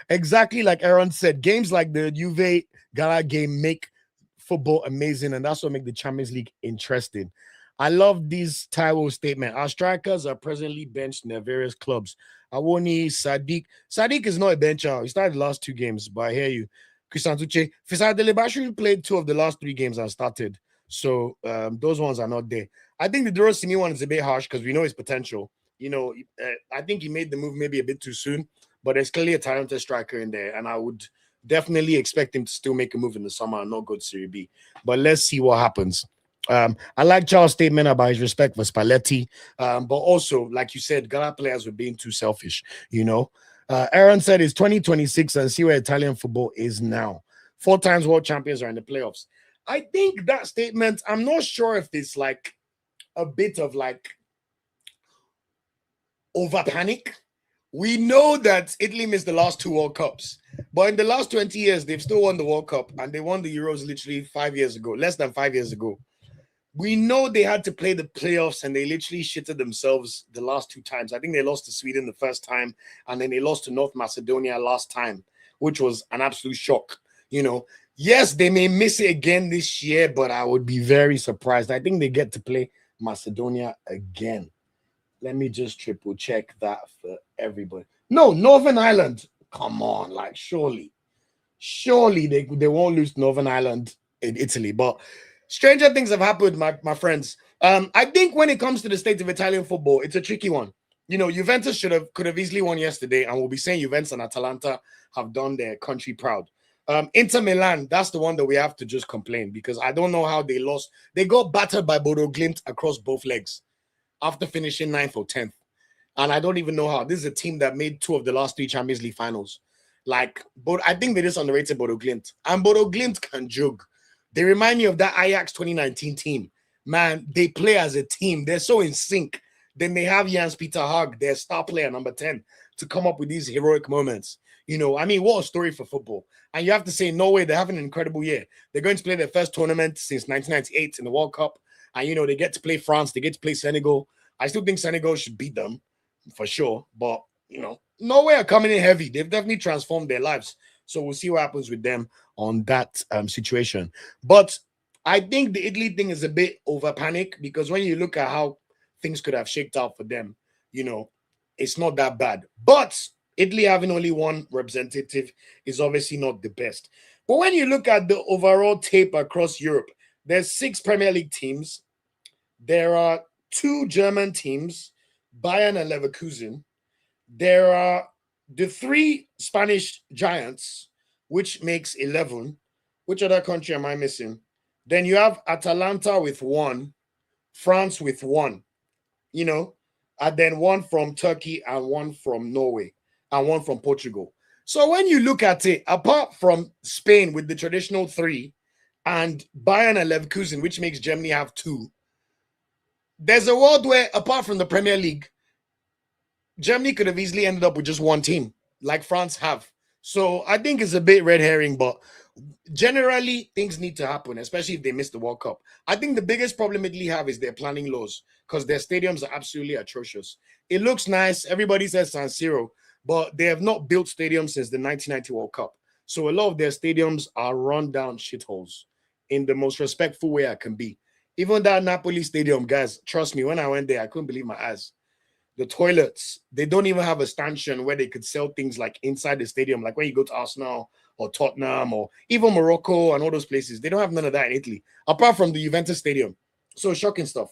Exactly like Aaron said, games like the Juve Gala game make football amazing, and that's what makes the Champions League interesting. I love this Taiwo statement. Our strikers are presently benched in their various clubs. Awoniyi, Sadiq. Sadiq is not a bencher. He started the last 2 games, but I hear you. Christantus, Fisad Delebashu played 2 of the last 3 games and started. So those ones are not there. I think the Dorosimi one is a bit harsh because we know his potential. You know, I think he made the move maybe a bit too soon, but there's clearly a talented striker in there, and I would definitely expect him to still make a move in the summer and not go to Serie B. But let's see what happens. I like Charles' statement about his respect for Spalletti, but also, like you said, Gala players were being too selfish, you know. Aaron said it's 2026 and see where Italian football is now. 4 times world champions are in the playoffs. I think that statement, I'm not sure if it's like a bit of like over panic. We know that Italy missed the last 2 World Cups, but in the last 20 years, they've still won the World Cup, and they won the Euros literally 5 years ago, less than 5 years ago. We know they had to play the playoffs, and they literally shitted themselves the last 2 times. I think they lost to Sweden the first time, and then they lost to North Macedonia last time, which was an absolute shock. You know, yes, they may miss it again this year, but I would be very surprised. I think they get to play Macedonia again. Let me just triple check that for everybody. No, Northern Ireland. Come on, like surely they won't lose to Northern Ireland in Italy. But stranger things have happened, my friends. I think when it comes to the state of Italian football, it's a tricky one. You know, Juventus could have easily won yesterday, and we'll be saying Juventus and Atalanta have done their country proud. Inter Milan, that's the one that we have to just complain because I don't know how they lost. They got battered by Bodo Glimt across both legs after finishing 9th or 10th. And I don't even know how. This is a team that made 2 of the last 3 Champions League finals. Like, but I think they just underrated Bodo Glimt. And Bodo Glimt can jug. They remind me of that Ajax 2019 team. Man, they play as a team. They're so in sync. Then they have Jens Peter Hag, their star player, number 10, to come up with these heroic moments. I mean, what a story for football. And you have to say, Norway, they're having an incredible year. They're going to play their first tournament since 1998 in the World Cup. And, they get to play France. They get to play Senegal. I still think Senegal should beat them for sure. But, Norway are coming in heavy. They've definitely transformed their lives. So we'll see what happens with them on that situation. But I think the Italy thing is a bit over panic, because when you look at how things could have shaked out for them, it's not that bad. But Italy having only one representative is obviously not the best. But when you look at the overall tape across Europe, there's 6 Premier League teams. There are 2 German teams, Bayern and Leverkusen. There are the 3 Spanish giants, which makes 11. Which other country am I missing? Then you have Atalanta with 1, France with 1, and then 1 from Turkey and 1 from Norway and 1 from Portugal. So when you look at it, apart from Spain with the traditional 3 and Bayern and Leverkusen, which makes Germany have 2, there's a world where, apart from the Premier League, Germany could have easily ended up with just 1 team, like France have. So I think it's a bit red herring, but generally things need to happen, especially if they miss the World Cup. I think the biggest problem Italy have is their planning laws, because their stadiums are absolutely atrocious. It looks nice. Everybody says San Siro, but they have not built stadiums since the 1990 World Cup. So a lot of their stadiums are run down shitholes in the most respectful way I can be. Even that Napoli stadium, guys, trust me, when I went there, I couldn't believe my eyes. The toilets, they don't even have a stanchion where they could sell things like inside the stadium, like when you go to Arsenal or Tottenham or even Morocco and all those places. They don't have none of that in Italy, apart from the Juventus stadium. So shocking stuff.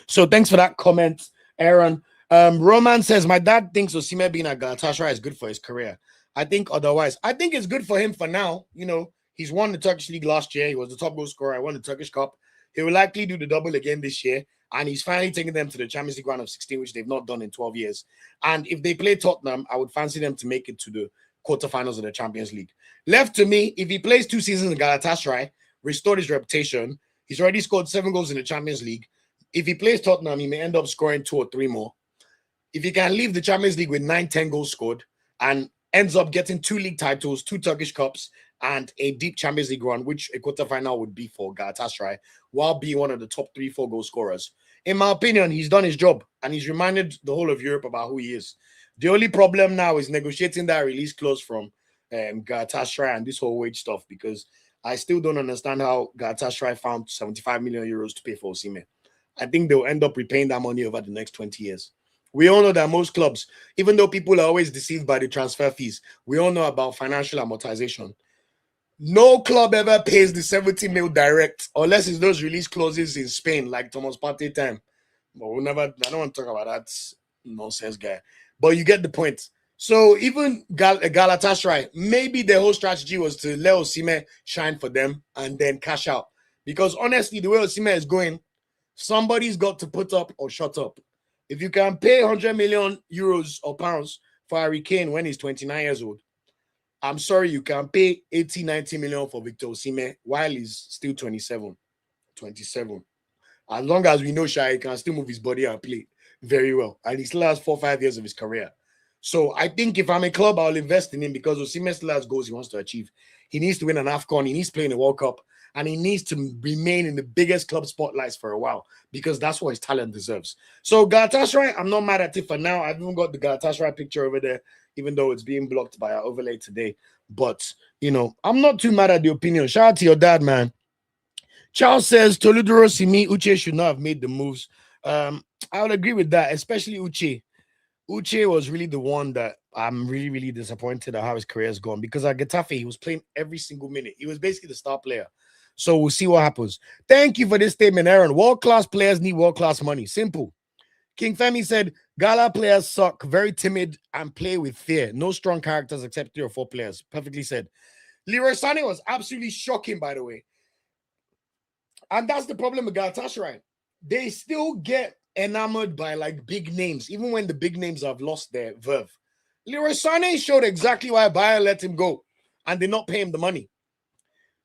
So thanks for that comment, Aaron. Roman says, my dad thinks Osimhen being at Galatasaray is good for his career. I think otherwise. I think it's good for him for now. He's won the Turkish league last year. He was the top goal scorer. I won the Turkish Cup. He will likely do the double again this year. And he's finally taking them to the Champions League round of 16, which they've not done in 12 years. And if they play Tottenham, I would fancy them to make it to the quarterfinals of the Champions League. Left to me, if he plays 2 seasons in Galatasaray, restored his reputation, he's already scored 7 goals in the Champions League. If he plays Tottenham, he may end up scoring 2 or 3 more. If he can leave the Champions League with 9-10 goals scored and ends up getting 2 league titles, 2 Turkish Cups, and a deep Champions League run, which a quarterfinal would be for Galatasaray, while being one of the top 3-4 goal scorers. In my opinion, he's done his job, and he's reminded the whole of Europe about who he is. The only problem now is negotiating that release clause from Galatasaray and this whole wage stuff, because I still don't understand how Galatasaray found 75 million euros to pay for Osimhen. I think they'll end up repaying that money over the next 20 years. We all know that most clubs, even though people are always deceived by the transfer fees, we all know about financial amortization. No club ever pays the 70 mil direct, unless it's those release clauses in Spain, like Thomas Partey time. But I don't want to talk about that nonsense guy. But you get the point. So even Galatasaray, maybe their whole strategy was to let Osimhen shine for them and then cash out. Because honestly, the way Osimhen is going, somebody's got to put up or shut up. If you can pay 100 million euros or pounds for Harry Kane when he's 29 years old, I'm sorry, you can pay 80, 90 million for Victor Osimhen while he's still 27. As long as we know Shai can still move his body and play very well. And he still has 4 or 5 years of his career. So I think if I'm a club, I'll invest in him, because Osimhen still has goals he wants to achieve. He needs to win an AFCON. He needs to play in the World Cup. And he needs to remain in the biggest club spotlights for a while, because that's what his talent deserves. So Galatasaray, I'm not mad at it for now. I've even got the Galatasaray picture over there, even though it's being blocked by our overlay today. But, I'm not too mad at the opinion. Shout out to your dad, man. Charles says, Tolu Simi, Uche should not have made the moves. I would agree with that, especially Uche. Uche was really the one that I'm really, really disappointed at how his career has gone, because at Getafe, he was playing every single minute. He was basically the star player. So we'll see what happens. Thank you for this statement, Aaron. World-class players need world-class money. Simple. King Femi said, Gala players suck, very timid, and play with fear. No strong characters except 3 or 4 players. Perfectly said. Leroy Sané was absolutely shocking, by the way. And that's the problem with Galatasaray. They still get enamored by big names, even when the big names have lost their verve. Leroy Sané showed exactly why Bayern let him go and did not pay him the money.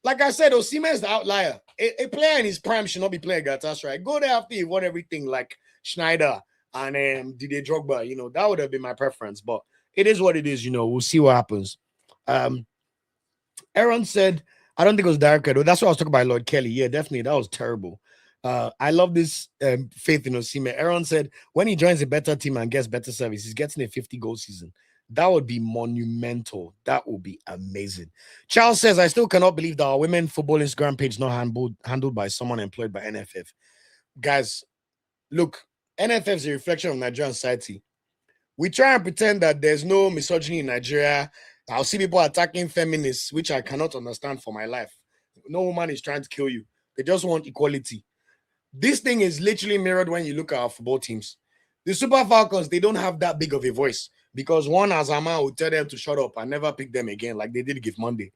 Like I said, Osimhen is the outlier. A player in his prime should not be playing Galatasaray. Go there after he won everything like Schneider and Didier Drogba. That would have been my preference. But it is what it is. We'll see what happens. Aaron said, I don't think it was directed. That's what I was talking about, Lord Kelly. Yeah, definitely. That was terrible. I love this faith in Osimhen. Aaron said, when he joins a better team and gets better service, he's getting a 50-goal season. That would be monumental. That would be amazing. Charles says, I still cannot believe that our women football Instagram page not handled by someone employed by NFF. Guys, look, NFF is a reflection of Nigerian society. We try and pretend that there's no misogyny in Nigeria. I'll see people attacking feminists, which I cannot understand for my life. No woman is trying to kill you. They just want equality. This thing is literally mirrored when you look at our football teams. The Super Falcons, they don't have that big of a voice because one Azama will tell them to shut up and never pick them again like they did Give Monday.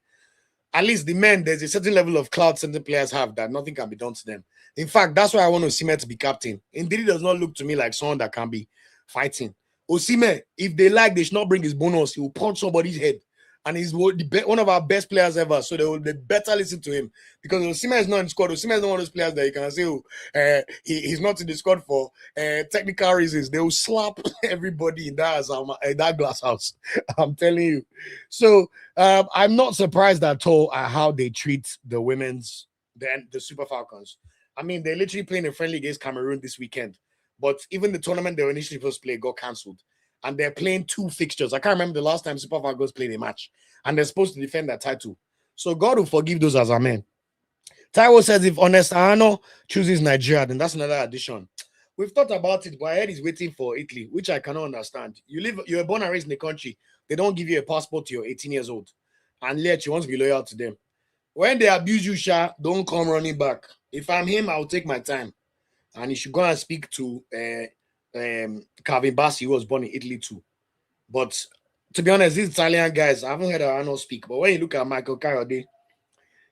At least the men, there's a certain level of clout certain players have that nothing can be done to them. In fact, that's why I want Osimhen to be captain. Indeed, it does not look to me like someone that can be fighting. Osimhen, if they like, they should not bring his bonus. He will punch somebody's head. And he's one of our best players ever. So they will better listen to him. Because Osimhen is not in the squad. Osimhen is not one of those players that you can say, he's not in the squad for technical reasons. They will slap everybody in that glass house. I'm telling you. So I'm not surprised at all at how they treat the women's, the Super Falcons. I mean, they're literally playing a friendly against Cameroon this weekend. But even the tournament they were initially supposed to play got cancelled. And they're playing 2 fixtures. I can't remember the last time Super Falcons played a match. And they're supposed to defend that title. So God will forgive those as amen. Taiwo says if Honest Arno chooses Nigeria, then that's another addition. We've thought about it, but I heard he's waiting for Italy, which I cannot understand. You're born and raised in the country. They don't give you a passport till you're 18 years old. And yet you want to be loyal to them. When they abuse you, Sha, don't come running back. If I'm him, I'll take my time. And you should go and speak to Calvin Bassey, who was born in Italy too. But to be honest, these Italian guys, I haven't heard Arno speak. But when you look at Michael Kayode,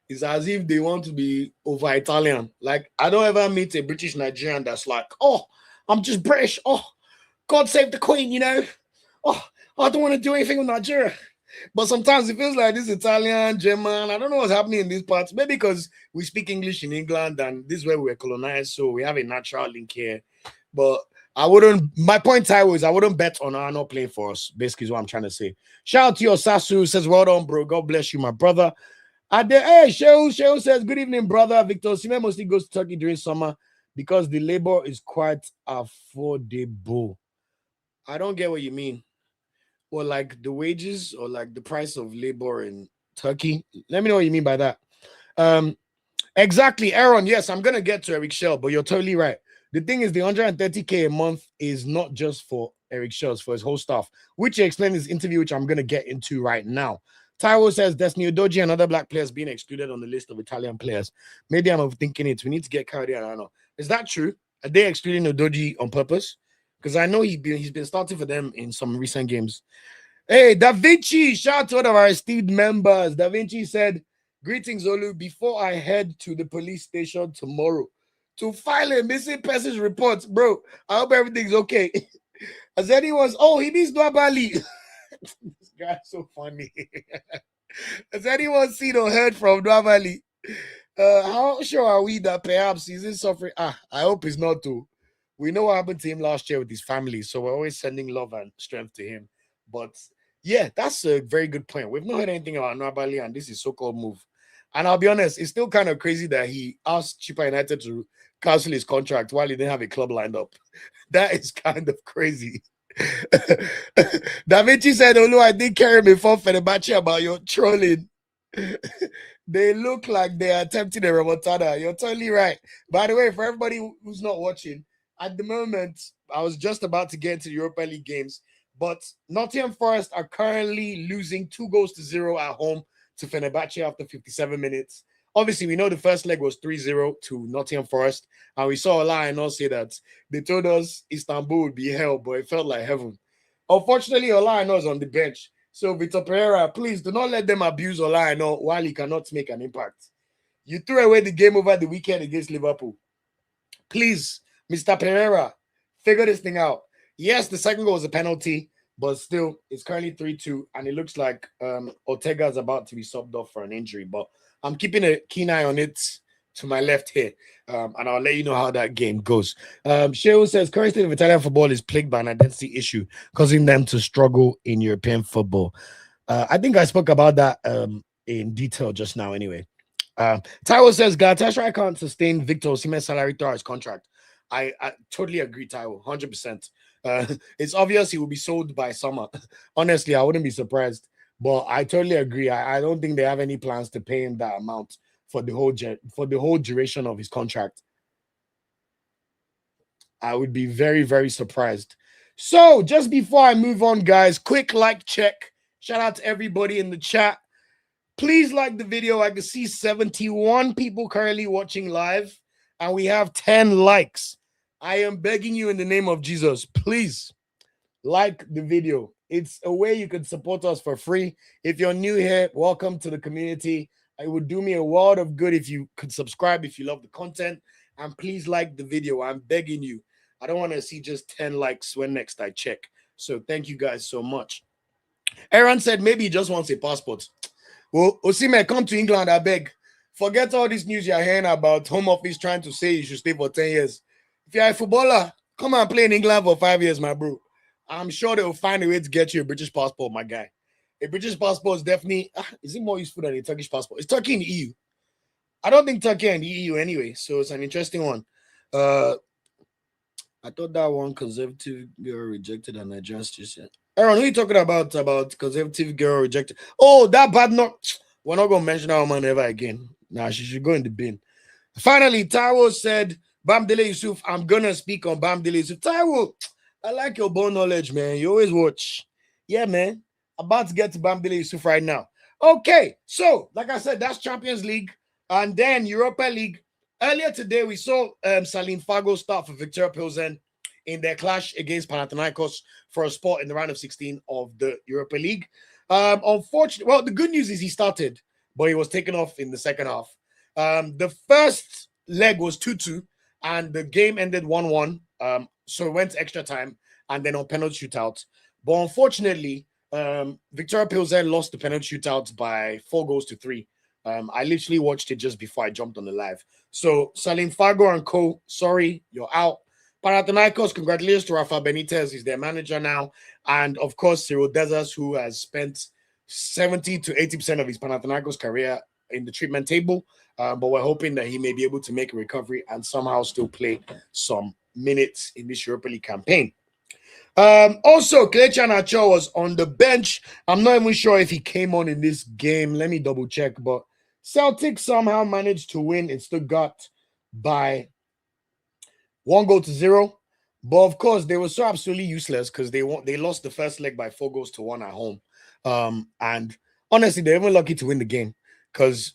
it's as if they want to be over Italian. Like, I don't ever meet a British Nigerian that's like, oh, I'm just British. Oh, God save the Queen, Oh, I don't want to do anything with Nigeria. But sometimes it feels like this Italian, German, I don't know what's happening in these parts. Maybe because we speak English in England and this is where we were colonized, so we have a natural link here. But my point, Taiwo, is I wouldn't bet on Arno playing for us, basically is what I'm trying to say. Shout out to your Sasu, says, well done, bro. God bless you, my brother. Hey, Sheo says, good evening, brother. Victor Osimhen mostly goes to Turkey during summer because the labor is quite affordable. I don't get what you mean. Or like the wages or like the price of labor in Turkey. Let me know what you mean by that. Exactly, Aaron. Yes, I'm going to get to Eric Shell, but you're totally right. The thing is, the 130K a month is not just for Eric Shell, it's for his whole staff, which he explained in his interview, which I'm going to get into right now. Taiwo says, Destiny Udoji and other black players being excluded on the list of Italian players. Maybe I'm overthinking it. We need to get carried out. I don't know. Is that true? Are they excluding Udoji on purpose? Because I know he's been starting for them in some recent games. Hey, Da Vinci, shout out to one of our esteemed members. Da Vinci said, greetings, Olu. Before I head to the police station tomorrow to file a missing persons report, bro, I hope everything's okay. Has anyone's... Oh, he needs Nwabali. This guy's so funny. Has anyone seen or heard from Nwabali? How sure are we that perhaps he's in suffering? I hope he's not too. We know what happened to him last year with his family, so we're always sending love and strength to him. But yeah, that's a very good point. We've not heard anything about Nwabali and this is so-called move. And I'll be honest, it's still kind of crazy that he asked Chippa United to cancel his contract while he didn't have a club lined up. That is kind of crazy. Da Vinci said, Olu, I did carry him before Fenerbahce about your trolling. They look like they are attempting a remontada. You're totally right. By the way, for everybody who's not watching, at the moment, I was just about to get into the Europa League games, but Nottingham Forest are currently losing 2-0 at home to Fenerbahce after 57 minutes. Obviously, we know the first leg was 3-0 to Nottingham Forest, and we saw Ola Aina say that they told us Istanbul would be hell, but it felt like heaven. Unfortunately, Ola Aina is on the bench. So, Victor Pereira, please do not let them abuse Ola Aina while he cannot make an impact. You threw away the game over the weekend against Liverpool. Please, Mr. Pereira, figure this thing out. Yes, the second goal was a penalty, but still, it's currently 3-2, and it looks like Ortega is about to be subbed off for an injury. But I'm keeping a keen eye on it to my left here, and I'll let you know how that game goes. Sheo says, current state of Italian football is plagued by an identity issue, causing them to struggle in European football. I think I spoke about that in detail just now anyway. Taiwo says, Galatasaray can't sustain Victor Osimhen's salary throughout his contract. I totally agree, Taiwo, 100%. It's obvious he will be sold by summer. Honestly, I wouldn't be surprised, but I totally agree. I don't think they have any plans to pay him that amount for the whole duration of his contract. I would be very, very surprised. So just before I move on, guys, quick like check. Shout out to everybody in the chat. Please like the video. I can see 71 people currently watching live, and we have 10 likes. I am begging you in the name of Jesus, please like the video. It's a way you can support us for free. If you're new here, welcome to the community. It would do me a world of good if you could subscribe if you love the content, and please like the video. I'm begging you. I don't want to see just 10 likes when next I check. So thank you guys so much. Aaron said maybe he just wants a passport. Well, Osimhen, come to England, I beg. Forget all this news you're hearing about Home Office trying to say you should stay for 10 years. If you're a footballer, come and play in England for 5 years, my bro. I'm sure they'll find a way to get you a British passport, my guy. A British passport is definitely, is it more useful than a Turkish passport? It's Turkey in the EU. I don't think Turkey in the EU anyway, so it's an interesting one. I thought that one conservative girl rejected a Nigerian student. Aaron, who are you talking about conservative girl rejected? Oh, that bad not. We're not going to mention that woman ever again. Nah, she should go in the bin. Finally, Taiwo said, Bamidele Yusuf, I'm going to speak on Bamidele Yusuf. Taiwo, I like your ball knowledge, man. You always watch. Yeah, man. About to get to Bamidele Yusuf right now. Okay, so, like I said, that's Champions League. And then Europa League. Earlier today, we saw Salim Fago start for Victor Pilsen in their clash against Panathinaikos for a spot in the round of 16 of the Europa League. Unfortunately, well, the good news is he started, but he was taken off in the second half. The first leg was 2-2, and the game ended 1-1. So it went to extra time, and then on penalty shootout. But unfortunately, Victoria Pilsen lost the penalty shootout by 4-3. I literally watched it just before I jumped on the live. So Salim Fago and co, sorry, you're out. Panathinaikos, congratulations to Rafa Benitez. He's their manager now. And of course, Cyril Dezas, who has spent 70 to 80% of his Panathinaikos career in the treatment table. But we're hoping that he may be able to make a recovery and somehow still play some minutes in this Europa League campaign. Also, Kelechi Iheanacho was on the bench. I'm not even sure if he came on in this game. Let me double check. But Celtic somehow managed to win in Stuttgart by 1-0. But of course, they were so absolutely useless because they lost the first leg by 4-1 at home. And honestly, they're even lucky to win the game because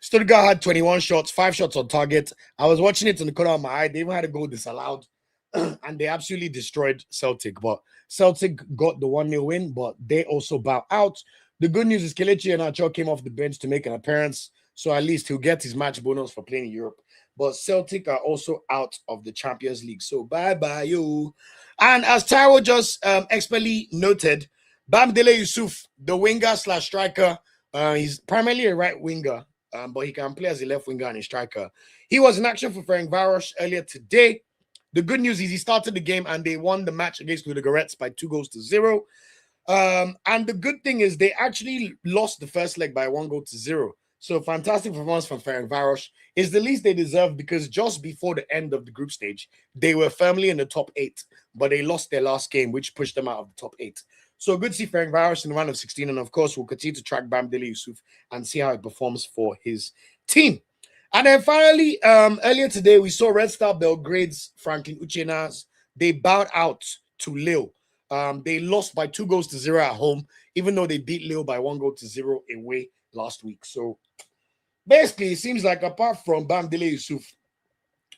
Stuttgart had 21 shots, 5 shots on target. I was watching it in the corner of my eye. They even had a goal disallowed. And they absolutely destroyed Celtic. But Celtic got the 1-0 win, but they also bow out. The good news is Kelechi Iheanacho came off the bench to make an appearance, so at least he'll get his match bonus for playing in Europe. But Celtic are also out of the Champions League, so bye-bye, you. And as Taiwo just expertly noted, Bamidele Yusuf, the winger/striker, he's primarily a right winger, but he can play as a left winger and a striker. He was in action for Ferencváros earlier today. The good news is he started the game and they won the match against Ludogorets by 2-0. And the good thing is they actually lost the first leg by 1-0. So fantastic performance from Ferencváros. Is the least they deserve because just before the end of the group stage, they were firmly in the top 8, but they lost their last game, which pushed them out of the top 8. So good to see Ferencváros in the round of 16. And of course, we'll continue to track Bamidele Yusuf and see how it performs for his team. And then finally, earlier today, we saw Red Star Belgrade's Franklin Uche. They bowed out to Lille. They lost by 2-0 at home, even though they beat Lille by 1-0 away last week. So basically, it seems like apart from Bamidele Yusuf,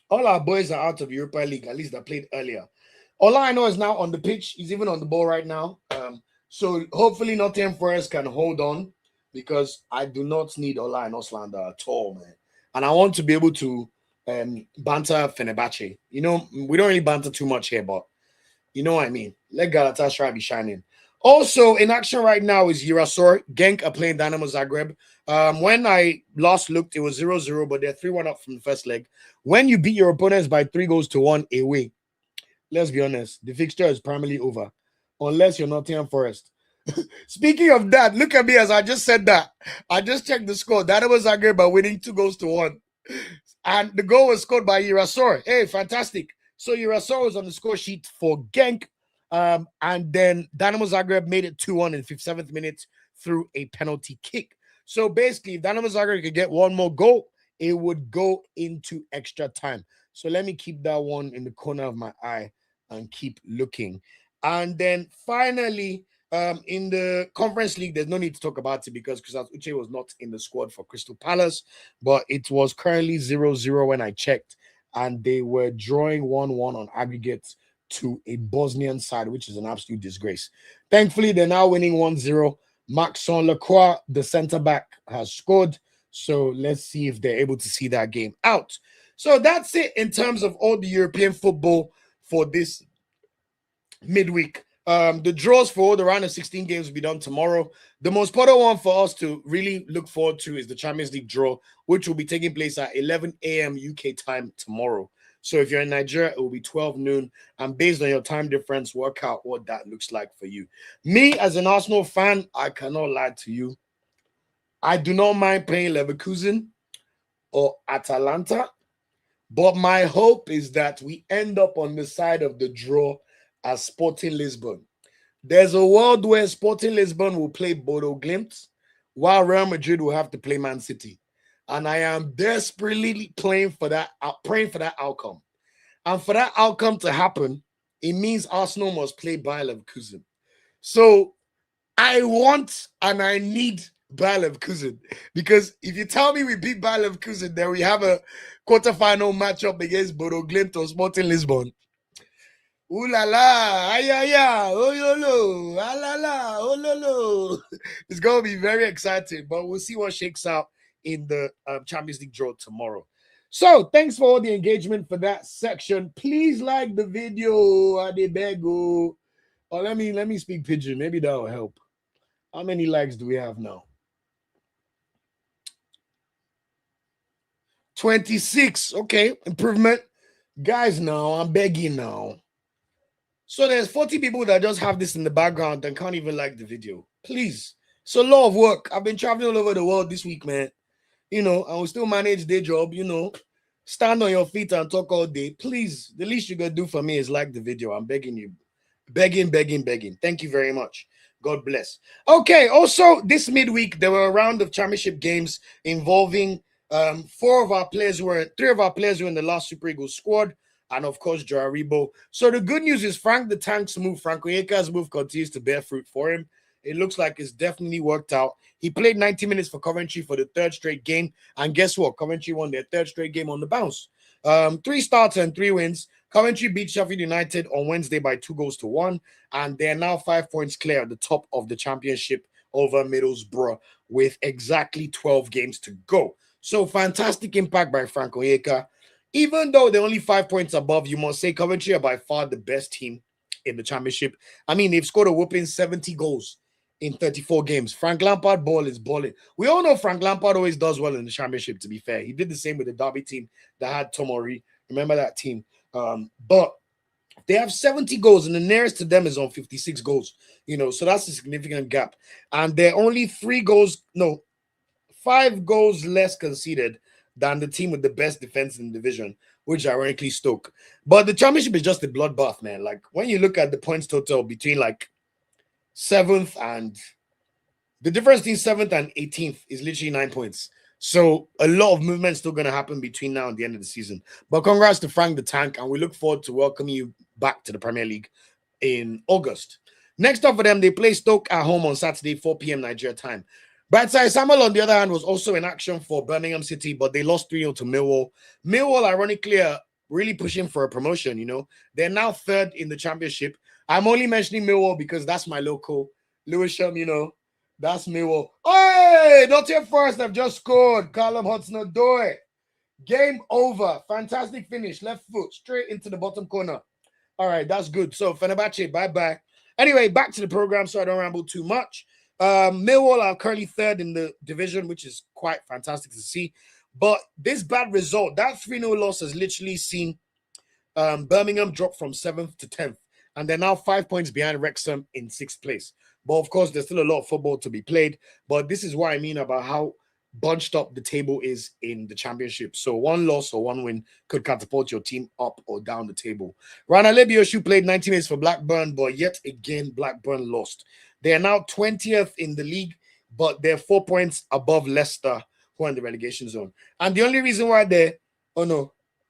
all our boys are out of Europa League, at least that played earlier. All I know is now on the pitch. He's even on the ball right now. So hopefully Nottingham Forest can hold on because I do not need Ola and slander at all, man. And I want to be able to banter Fenerbahce. You know, we don't really banter too much here, but You know what I mean? Let Galatasaray be shining. Also, in action right now is Girasor. Genk are playing Dynamo Zagreb. When I last looked, it was 0-0, but they're 3-1 up from the first leg. When you beat your opponents by 3-1 away, let's be honest, the fixture is primarily over. Unless you're Nottingham Forest. Speaking of that, look at me as I just said that. I just checked the score. Dynamo Zagreb are winning 2-1. And the goal was scored by Girasor. Hey, fantastic. So Girasor was on the score sheet for Genk. And then Dynamo Zagreb made it 2-1 in 57th minute through a penalty kick. So basically, if Dynamo Zagreb could get one more goal, it would go into extra time. So let me keep that one in the corner of my eye and keep looking. And then finally, in the Conference League, there's no need to talk about it because Uche was not in the squad for Crystal Palace, but it was currently 0-0 when I checked, and they were drawing 1-1 on aggregate to a Bosnian side, which is an absolute disgrace. Thankfully, they're now winning 1-0. Maxon Lacroix, the centre-back, has scored. So let's see if they're able to see that game out. So that's it in terms of all the European football for this midweek. The draws for all the round of 16 games will be done tomorrow. The most important one for us to really look forward to is the Champions League draw, which will be taking place at 11 a.m. UK time tomorrow. So if you're in Nigeria, it will be 12 noon. And based on your time difference, work out what that looks like for you. Me, as an Arsenal fan, I cannot lie to you. I do not mind playing Leverkusen or Atalanta. But my hope is that we end up on the side of the draw as Sporting Lisbon. There's a world where Sporting Lisbon will play Bodo Glimt, while Real Madrid will have to play Man City. And I am desperately praying for that outcome. And for that outcome to happen, it means Arsenal must play Bayer Leverkusen. So I want and I need Bayer Leverkusen, because if you tell me we beat Bayer Leverkusen, then we have a quarterfinal matchup against Bodo Glimt or Sporting Lisbon. Ooh la la, ay ay ay, oh lo lo, ah la la, oh lo lo. It's going to be very exciting, but we'll see what shakes out in the Champions League draw tomorrow. So thanks for all the engagement for that section. Please like the video, Adebego. Or let me speak pidgin. Maybe that will help. How many likes do we have now? 26. Okay, improvement. Guys, now, I'm begging now. So there's 40 people that just have this in the background and can't even like the video. Please. It's a lot of work. I've been traveling all over the world this week, man. You know, I will still manage day job, you know. Stand on your feet and talk all day. Please, the least you can do for me is like the video. I'm begging you. Begging. Thank you very much. God bless. Okay, also this midweek, there were a round of championship games involving three of our players were in the last Super Eagles squad, and of course, Joaribo. So the good news is Frank the Tank's move, Frank Onyeka's move continues to bear fruit for him. It looks like it's definitely worked out. He played 90 minutes for Coventry for the third straight game, and guess what? Coventry won their third straight game on the bounce. 3 starts and 3 wins. Coventry beat Sheffield United on Wednesday by 2-1, and they're now 5 points clear at the top of the championship over Middlesbrough with exactly 12 games to go. So fantastic impact by Frank Onyeka. Even though they're only 5 points above, you must say Coventry are by far the best team in the championship. I mean, they've scored a whooping 70 goals in 34 games. Frank Lampard ball is balling. We all know Frank Lampard always does well in the championship, to be fair. He did the same with the Derby team that had Tomori. Remember that team? But they have 70 goals, and the nearest to them is on 56 goals. You know, so that's a significant gap. And they're only 5 goals less conceded than the team with the best defense in the division, which ironically Stoke. But the championship is just a bloodbath, man. Like, when you look at the points total between, like, 7th and... The difference between 7th and 18th is literally 9 points. So a lot of movement still going to happen between now and the end of the season. But congrats to Frank the Tank, and we look forward to welcoming you back to the Premier League in August. Next up for them, they play Stoke at home on Saturday, 4 p.m. Nigeria time. Bright Osayi-Samuel, on the other hand, was also in action for Birmingham City, but they lost 3-0 to Millwall. Millwall, ironically, are really pushing for a promotion, you know. They're now 3rd in the championship. I'm only mentioning Millwall because that's my local. Lewisham, you know. That's Millwall. Hey, Nottingham Forest have just scored. Callum Hudson-Odoi. Game over. Fantastic finish. Left foot straight into the bottom corner. All right, that's good. So Fenerbahce, bye-bye. Anyway, back to the program so I don't ramble too much. Millwall are currently third in the division, which is quite fantastic to see. But this bad result, that 3-0 loss has literally seen Birmingham dropped from 7th to 10th, and they're now 5 points behind Wrexham in 6th place. But of course, there's still a lot of football to be played. But this is what I mean about how bunched up the table is in the championship. So one loss or one win could catapult your team up or down the table. Alebiosu played 90 minutes for Blackburn, but yet again, Blackburn lost. They are now 20th in the league, but they're 4 points above Leicester, who are in the relegation zone. And the only reason why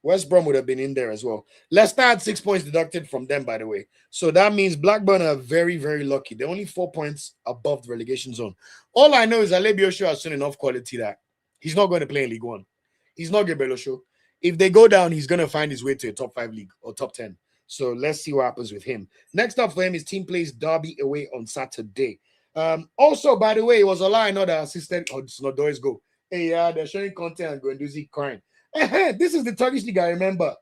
West Brom would have been in there as well. Leicester had 6 points deducted from them, by the way. So that means Blackburn are very, very lucky. They're only 4 points above the relegation zone. All I know is Alebiosu has shown enough quality that he's not going to play in League One. He's not Gabriel Osho. If they go down, he's going to find his way to a top 5 league or top 10. So let's see what happens with him. Next up for him, his team plays Derby away on Saturday. Also, by the way, it was a lie. I know that assistant. Oh, it's not always go. Hey, yeah, they're showing content and going to see crying. This is the Turkish league, I remember.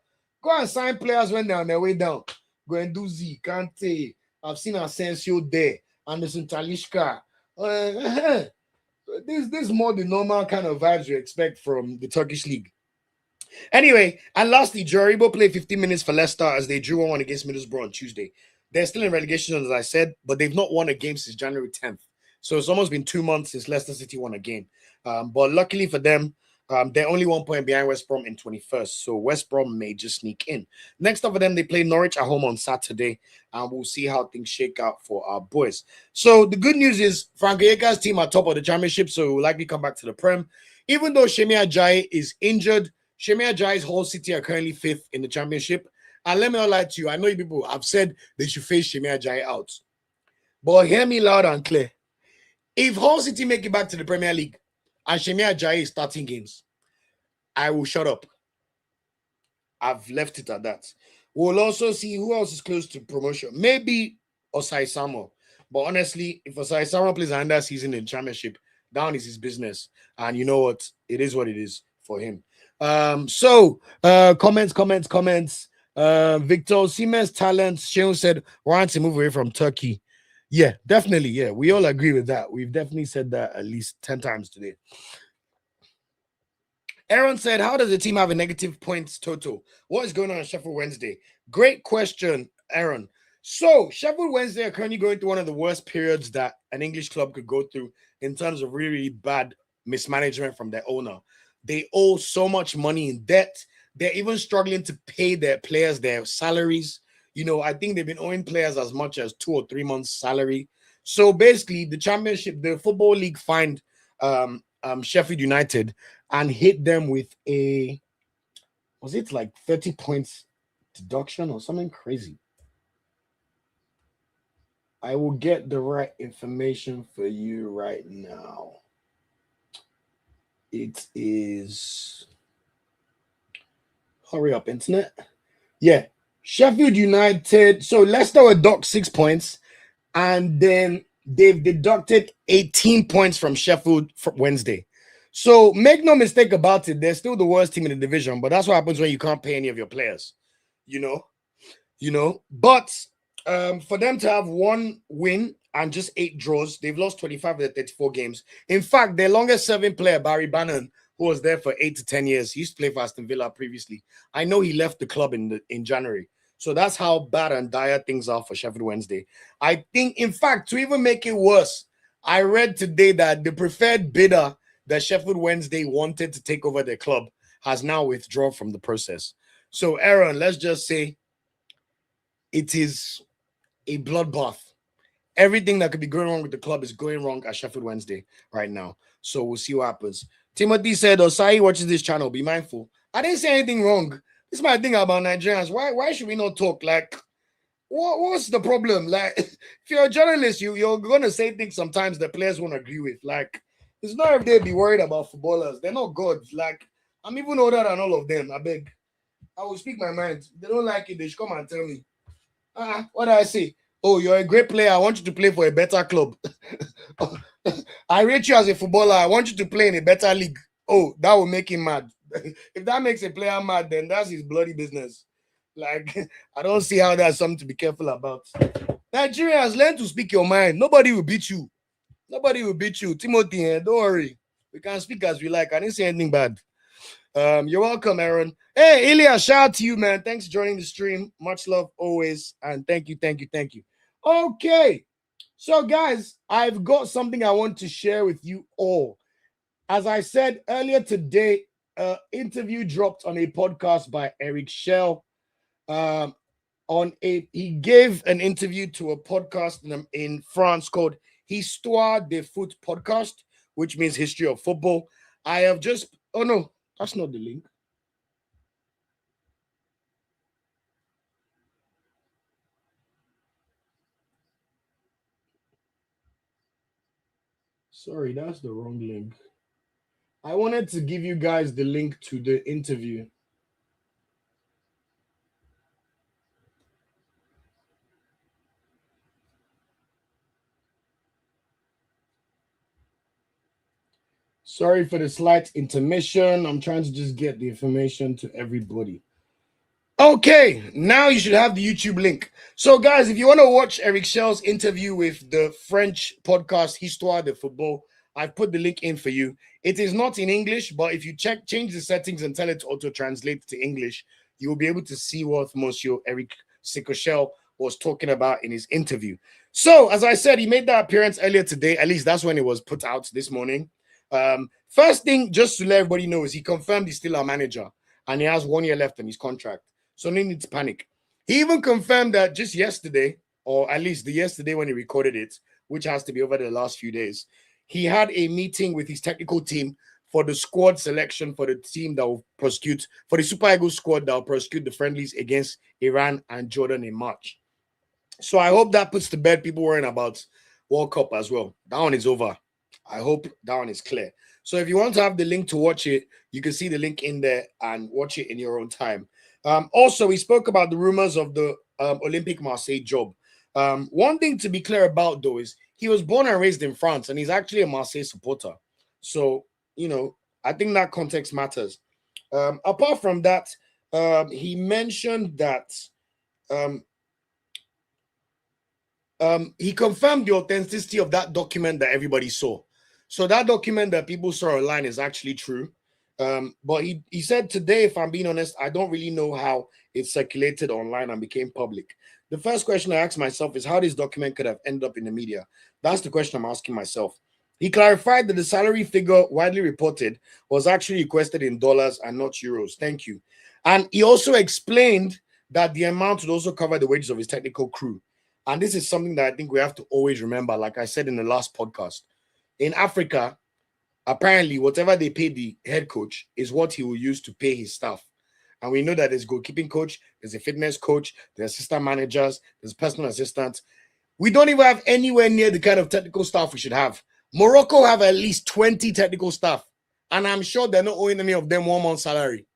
Go and sign players when they're on their way down. Guendouzi, Kante. I've seen Asensio there. Anderson Talisca. This is more the normal kind of vibes you expect from the Turkish league. Anyway, and lastly, Joribo played 15 minutes for Leicester as they drew 1-1 against Middlesbrough on Tuesday. They're still in relegation, as I said, but they've not won a game since January 10th. So it's almost been 2 months since Leicester City won a game. But luckily for them, they're only 1 point behind West Brom in 21st, so West Brom may just sneak in. Next up for them, they play Norwich at home on Saturday, and we'll see how things shake out for our boys. So the good news is Frank Onyeka's team are top of the championship, so we'll likely come back to the Prem. Even though Semi Ajayi is injured, Semi Ajayi's Hull City are currently 5th in the championship. And let me not lie to you, I know you people have said they should face Semi Ajayi out. But hear me loud and clear. If Hull City make it back to the Premier League, and Semi Ajayi is starting games, I will shut up. I've left it at that. We'll also see who else is close to promotion. Maybe Osayi-Samuel. But honestly, if Osayi-Samuel plays another season in Championship, down is his business. And you know what? It is what it is for him. Comments. Victor Osimhen's talents. Sheon said, want to move away from Turkey. Yeah, definitely. Yeah, we all agree with that. We've definitely said that at least 10 times today. Aaron said, how does the team have a negative points total? What is going on Sheffield Wednesday? Great question, Aaron. So, Sheffield Wednesday are currently going through one of the worst periods that an English club could go through in terms of really, really bad mismanagement from their owner. They owe so much money in debt. They're even struggling to pay their players their salaries. You know, I think they've been owing players as much as 2 or 3 months' salary. So basically, the championship, the Football League fined Sheffield United and hit them with a, was it like 30 points deduction or something crazy? I will get the right information for you right now. It is, hurry up, internet. Yeah, Sheffield United. So Leicester were docked 6 points, and then they've deducted 18 points from Sheffield for Wednesday. So make no mistake about it, they're still the worst team in the division, but that's what happens when you can't pay any of your players, you know. But for them to have 1 win and just 8 draws, they've lost 25 of their 34 games. In fact, their longest serving player, Barry Bannon, who was there for 8 to 10 years, he used to play for Aston Villa previously. I know he left the club in January. So that's how bad and dire things are for Sheffield Wednesday. I think, in fact, to even make it worse, I read today that the preferred bidder that Sheffield Wednesday wanted to take over their club has now withdrawn from the process. So, Aaron, let's just say it is a bloodbath. Everything that could be going wrong with the club is going wrong at Sheffield Wednesday right now. So we'll see what happens. Timothy said, Osayi watches this channel. Be mindful. I didn't say anything wrong. This is my thing about Nigerians. Why should we not talk? Like, what's the problem? Like, if you're a journalist, you're going to say things sometimes that players won't agree with. Like, it's not if they be worried about footballers. They're not gods. Like, I'm even older than all of them. I beg. I will speak my mind. If they don't like it, they should come and tell me. What do I say? Oh, you're a great player. I want you to play for a better club. I rate you as a footballer. I want you to play in a better league. Oh, that will make him mad. If that makes a player mad, then that's his bloody business. Like, I don't see how that's something to be careful about. Nigerians, learn to speak your mind. Nobody will beat you. Nobody will beat you. Timothy, don't worry. We can speak as we like. I didn't say anything bad. You're welcome, Aaron. Hey, Ilya, shout out to you, man. Thanks for joining the stream. Much love always. And thank you. Okay. So, guys, I've got something I want to share with you all. As I said earlier today, interview dropped on a podcast by Eric Schell. He gave an interview to a podcast in France called Histoire de Foot Podcast, which means history of football. I have just, oh no, that's not the link. Sorry, that's the wrong link. I wanted to give you guys the link to the interview. Sorry for the slight intermission. I'm trying to just get the information to everybody. Okay, now you should have the YouTube link. So, guys, if you want to watch Eric Schell's interview with the French podcast Histoire de Football, I've put the link in for you. It is not in English, but if you change the settings and tell it to auto-translate to English, you will be able to see what Monsieur Eric Schell was talking about in his interview. So, as I said, he made that appearance earlier today. At least that's when it was put out this morning. First thing, just to let everybody know, is he confirmed he's still our manager and he has 1 year left on his contract. So no need to panic. He even confirmed that just yesterday, or at least the yesterday when he recorded it, which has to be over the last few days, he had a meeting with his technical team for the squad selection for the team that will prosecute, for the Super Eagles squad that will prosecute the friendlies against Iran and Jordan in March. So I hope that puts to bed people worrying about World Cup as well. That one is over. I hope that one is clear. So if you want to have the link to watch it, you can see the link in there and watch it in your own time. Also, we spoke about the rumors of the Olympique Marseille job. One thing to be clear about, though, is he was born and raised in France, and he's actually a Marseille supporter. So, I think that context matters. Apart from that, he mentioned that he confirmed the authenticity of that document that everybody saw. So that document that people saw online is actually true. But he said today, if I'm being honest, I don't really know how it circulated online and became public. The first question I asked myself is how this document could have ended up in the media. That's the question I'm asking myself. He clarified that the salary figure widely reported was actually requested in dollars and not euros. Thank you. And he also explained that the amount would also cover the wages of his technical crew. And this is something that I think we have to always remember, like I said in the last podcast. In Africa, apparently, whatever they pay the head coach is what he will use to pay his staff. And we know that there's a goalkeeping coach, there's a fitness coach, there's assistant managers, there's personal assistants. We don't even have anywhere near the kind of technical staff we should have. Morocco have at least 20 technical staff. And I'm sure they're not owing any of them 1 month's salary.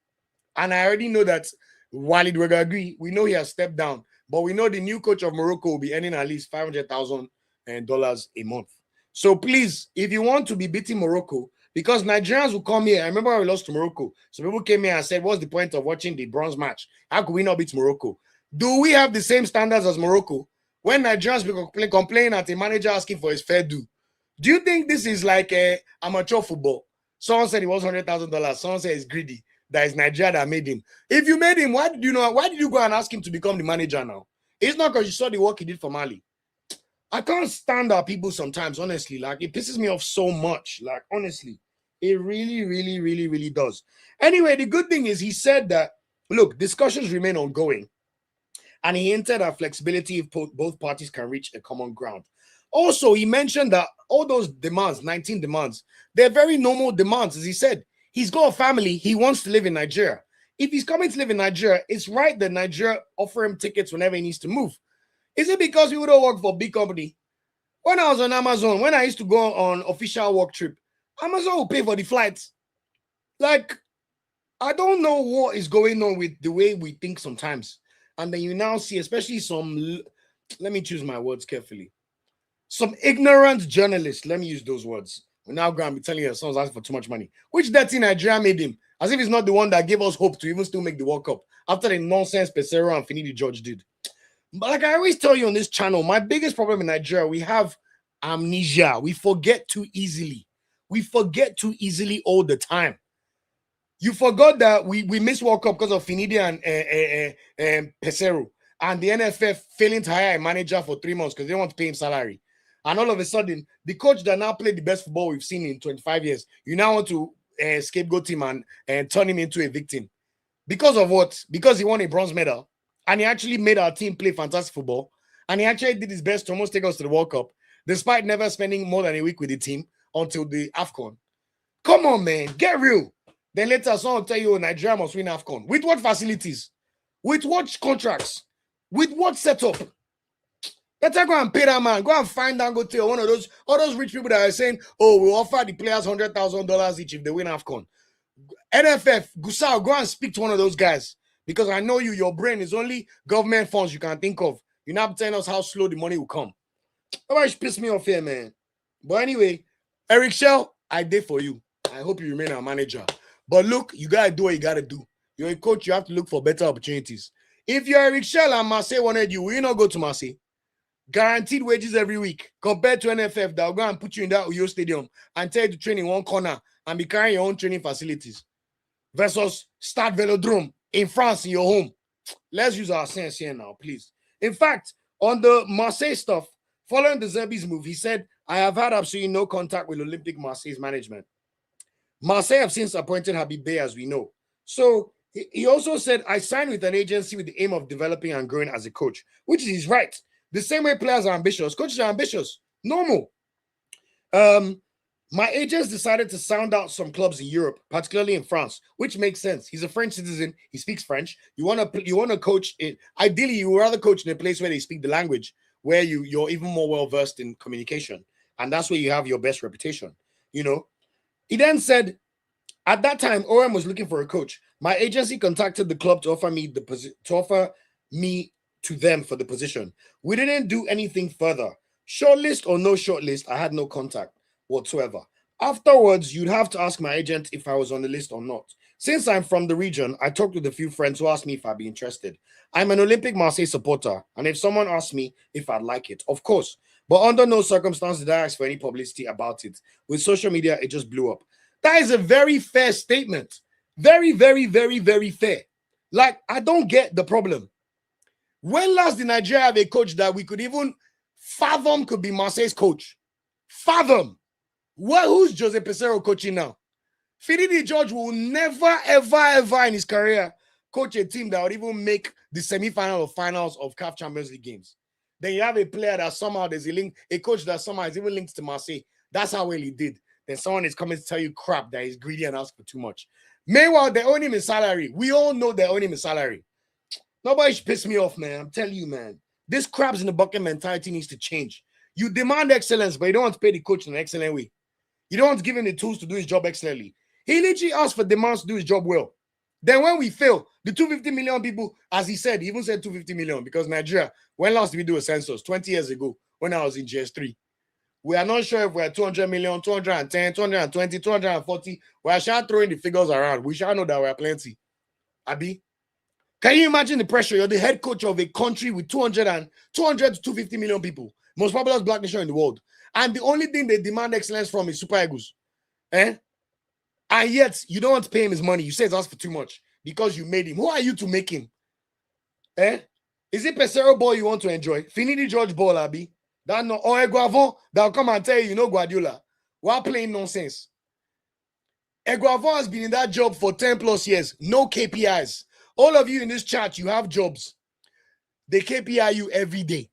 And I already know that Walid Regragui, we know he has stepped down. But we know the new coach of Morocco will be earning at least $500,000 a month. So please, if you want to be beating Morocco, because Nigerians will come here. I remember when we lost to Morocco. So people came here and said, what's the point of watching the bronze match? How could we not beat Morocco? Do we have the same standards as Morocco? When Nigerians complain at a manager asking for his fair due, do you think this is like amateur football? Someone said it was $100,000. Someone said it's greedy. That is Nigeria that made him. If you made him, why did you go and ask him to become the manager now? It's not because you saw the work he did for Mali. I can't stand our people sometimes, honestly. Like, it pisses me off so much. Like, honestly, it really, really, really, really does. Anyway, the good thing is he said that, look, discussions remain ongoing. And he hinted at flexibility if both parties can reach a common ground. Also, he mentioned that all those demands, 19 demands, they're very normal demands. As he said, he's got a family. He wants to live in Nigeria. If he's coming to live in Nigeria, it's right that Nigeria offer him tickets whenever he needs to move. Is it because people don't work for a big company? When I was on Amazon, when I used to go on official work trip, Amazon will pay for the flights. Like, I don't know what is going on with the way we think sometimes. And then you now see, especially some, let me choose my words carefully, some ignorant journalists, let me use those words, will now go and be telling you someone's asking for too much money. Which dirty Nigeria made him? As if he's not the one that gave us hope to even still make the World Cup. after the nonsense Pesero and Finidi George did. But like I always tell you on this channel, my biggest problem in Nigeria, we have amnesia. We forget too easily. We forget too easily all the time. You forgot that we missed World Cup because of Finidi and Pesero, and the NFF failing to hire a manager for 3 months because they want to pay him salary. And all of a sudden, the coach that now played the best football we've seen in 25 years, you now want to scapegoat him and turn him into a victim. Because of what? Because he won a bronze medal. And he actually made our team play fantastic football. And he actually did his best to almost take us to the World Cup, despite never spending more than a week with the team until the AFCON. Come on, man. Get real. Then later, someone will tell you, Nigeria must win AFCON. With what facilities? With what contracts? With what setup? Better go and pay that man. Go and find Dangote or one of those, all those rich people that are saying, oh, we'll offer the players $100,000 each if they win AFCON. NFF, Gusau, go and speak to one of those guys. Because I know your brain is only government funds you can think of. You're not telling us how slow the money will come. Nobody should piss me off here, man. But anyway, Eric Shell, I did for you. I hope you remain our manager. But look, you got to do what you got to do. You're a coach, you have to look for better opportunities. If you're Eric Shell and Marseille wanted you, will you not go to Marseille? Guaranteed wages every week compared to NFF that will go and put you in that Uyo stadium and tell you to train in one corner and be carrying your own training facilities. Versus Stade Velodrome in France, in your home. Let's use our sense here now, please. In fact, on the Marseille stuff, following the Zerbi's move, he said, I have had absolutely no contact with Olympic Marseille's management. Marseille have since appointed Habib Bey, as we know. So he also said, I signed with an agency with the aim of developing and growing as a coach, which is right. The same way players are ambitious, coaches are ambitious. Normal. My agents decided to sound out some clubs in Europe, particularly in France, which makes sense. He's a French citizen. He speaks French. You want to coach it. Ideally, you would rather coach in a place where they speak the language, where you're even more well versed in communication, and that's where you have your best reputation. You know. He then said, at that time, OM was looking for a coach. My agency contacted the club to offer me to them for the position. We didn't do anything further. Shortlist or no shortlist, I had no contact whatsoever. Afterwards, you'd have to ask my agent if I was on the list or not. Since I'm from the region, I talked with a few friends who asked me if I'd be interested. I'm an Olympic Marseille supporter, and if someone asked me if I'd like it, of course. But under no circumstance did I ask for any publicity about it. With social media, it just blew up. That is a very fair statement. Very, very, very, very fair. Like, I don't get the problem. When last did Nigeria have a coach that we could even fathom could be Marseille's coach? Fathom. Well, who's Jose Pesero coaching now? Finidi George will never, ever, ever in his career coach a team that would even make the semi-final or finals of CAF Champions League games. Then you have a player that somehow there's a coach that somehow is even linked to Marseille. That's how well he did. Then someone is coming to tell you crap that he's greedy and asks for too much. Meanwhile, they own him in salary. We all know they own him in salary. Nobody should piss me off, man. I'm telling you, man. This crabs in the bucket mentality needs to change. You demand excellence, but you don't want to pay the coach in an excellent way. You don't want to give him the tools to do his job excellently. He literally asked for demands to do his job well. Then when we fail, the 250 million people, as he said, he even said 250 million because Nigeria, when last did we do a census? 20 years ago, when I was in GS3. We are not sure if we're 200 million, 210, 220, 240. We are shall throwing the figures around. We shall know that we are plenty. Abi, can you imagine the pressure? You're the head coach of a country with 200 to 250 million people. Most populous black nation in the world. And the only thing they demand excellence from is Super Eagles. And yet, you don't want to pay him his money. You say it's asked for too much because you made him. Who are you to make him? Is it Pesero ball you want to enjoy? Finidi George ball, Abi? That no, or Eguavon that will come and tell you, Guardiola. While playing nonsense. Eguavon has been in that job for 10 plus years. No KPIs. All of you in this chat, you have jobs. They KPI you every day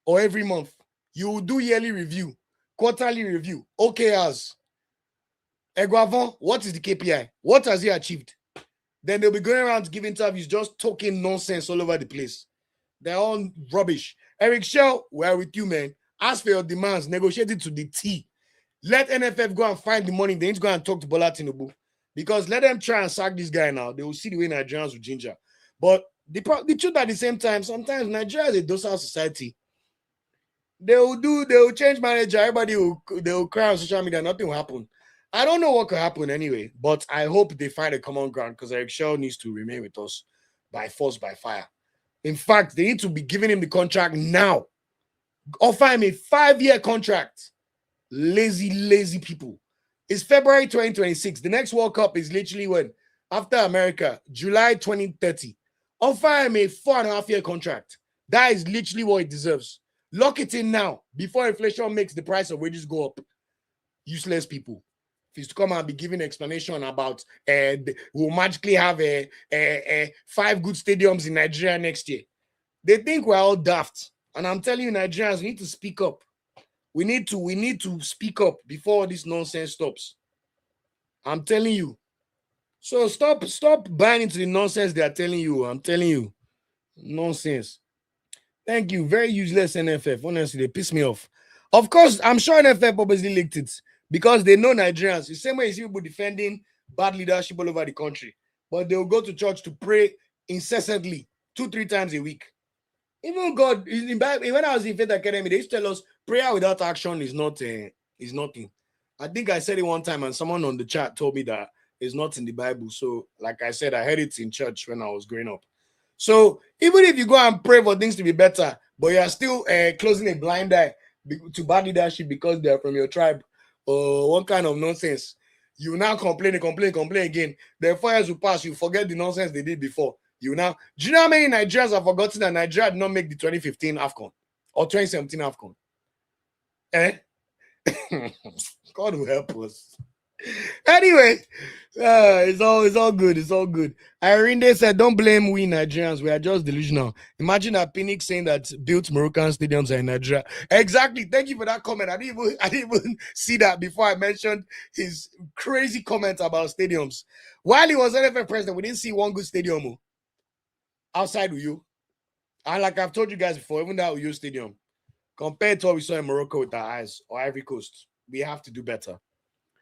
or every month. You will do yearly review, quarterly review, OKRs. Eguavon, what is the KPI? What has he achieved? Then they'll be going around to give interviews, just talking nonsense all over the place. They're all rubbish. Eric Shell, we're with you, man. Ask for your demands, negotiate it to the T. Let NFF go and find the money. They need to go and talk to Bola Tinubu. Because let them try and sack this guy now. They will see the way Nigerians will ginger. But the truth at the same time, sometimes Nigeria is a docile society. They will change manager. Everybody they will cry on social media. Nothing will happen. I don't know what could happen anyway, but I hope they find a common ground because Eric Shell needs to remain with us. by force, by fire. In fact, they need to be giving him the contract now. Offer him a 5-year contract. Lazy people. It's February 2026. The next World Cup is literally when? After America, July 2030. Offer him a 4.5-year contract. That is literally what he deserves. Lock it in now before inflation makes the price of wages go up. Useless people. If he's to come and be giving explanation about we'll magically have 5 good stadiums in Nigeria next year. They think we're all daft. And I'm telling you, Nigerians, we need to speak up. We need to speak up before this nonsense stops. I'm telling you. So stop buying into the nonsense they are telling you. I'm telling you. Nonsense. Thank you. Very useless NFF. Honestly, they piss me off. Of course, I'm sure NFF obviously leaked it because they know Nigerians. The same way you see people defending bad leadership all over the country. But they'll go to church to pray incessantly 2-3 times a week. Even God, when I was in Faith Academy, they used to tell us prayer without action is nothing. I think I said it one time and someone on the chat told me that it's not in the Bible. So, like I said, I heard it in church when I was growing up. So, even if you go and pray for things to be better, but you are still closing a blind eye to bad leadership because they are from your tribe or one kind of nonsense, you now complain again. The 4 years will pass, you forget the nonsense they did before. Do you know how many Nigerians have forgotten that Nigeria did not make the 2015 AFCON or 2017 AFCON? God will help us. Anyway, it's all good. It's all good. Irene said, "Don't blame we Nigerians. We are just delusional." Imagine a Pinnick saying that built Moroccan stadiums are in Nigeria. Exactly. Thank you for that comment. I didn't even see that before I mentioned his crazy comment about stadiums. While he was NFF president, we didn't see one good stadium outside Uyo. And like I've told you guys before, even that Uyo stadium, compared to what we saw in Morocco with our eyes or Ivory Coast, we have to do better.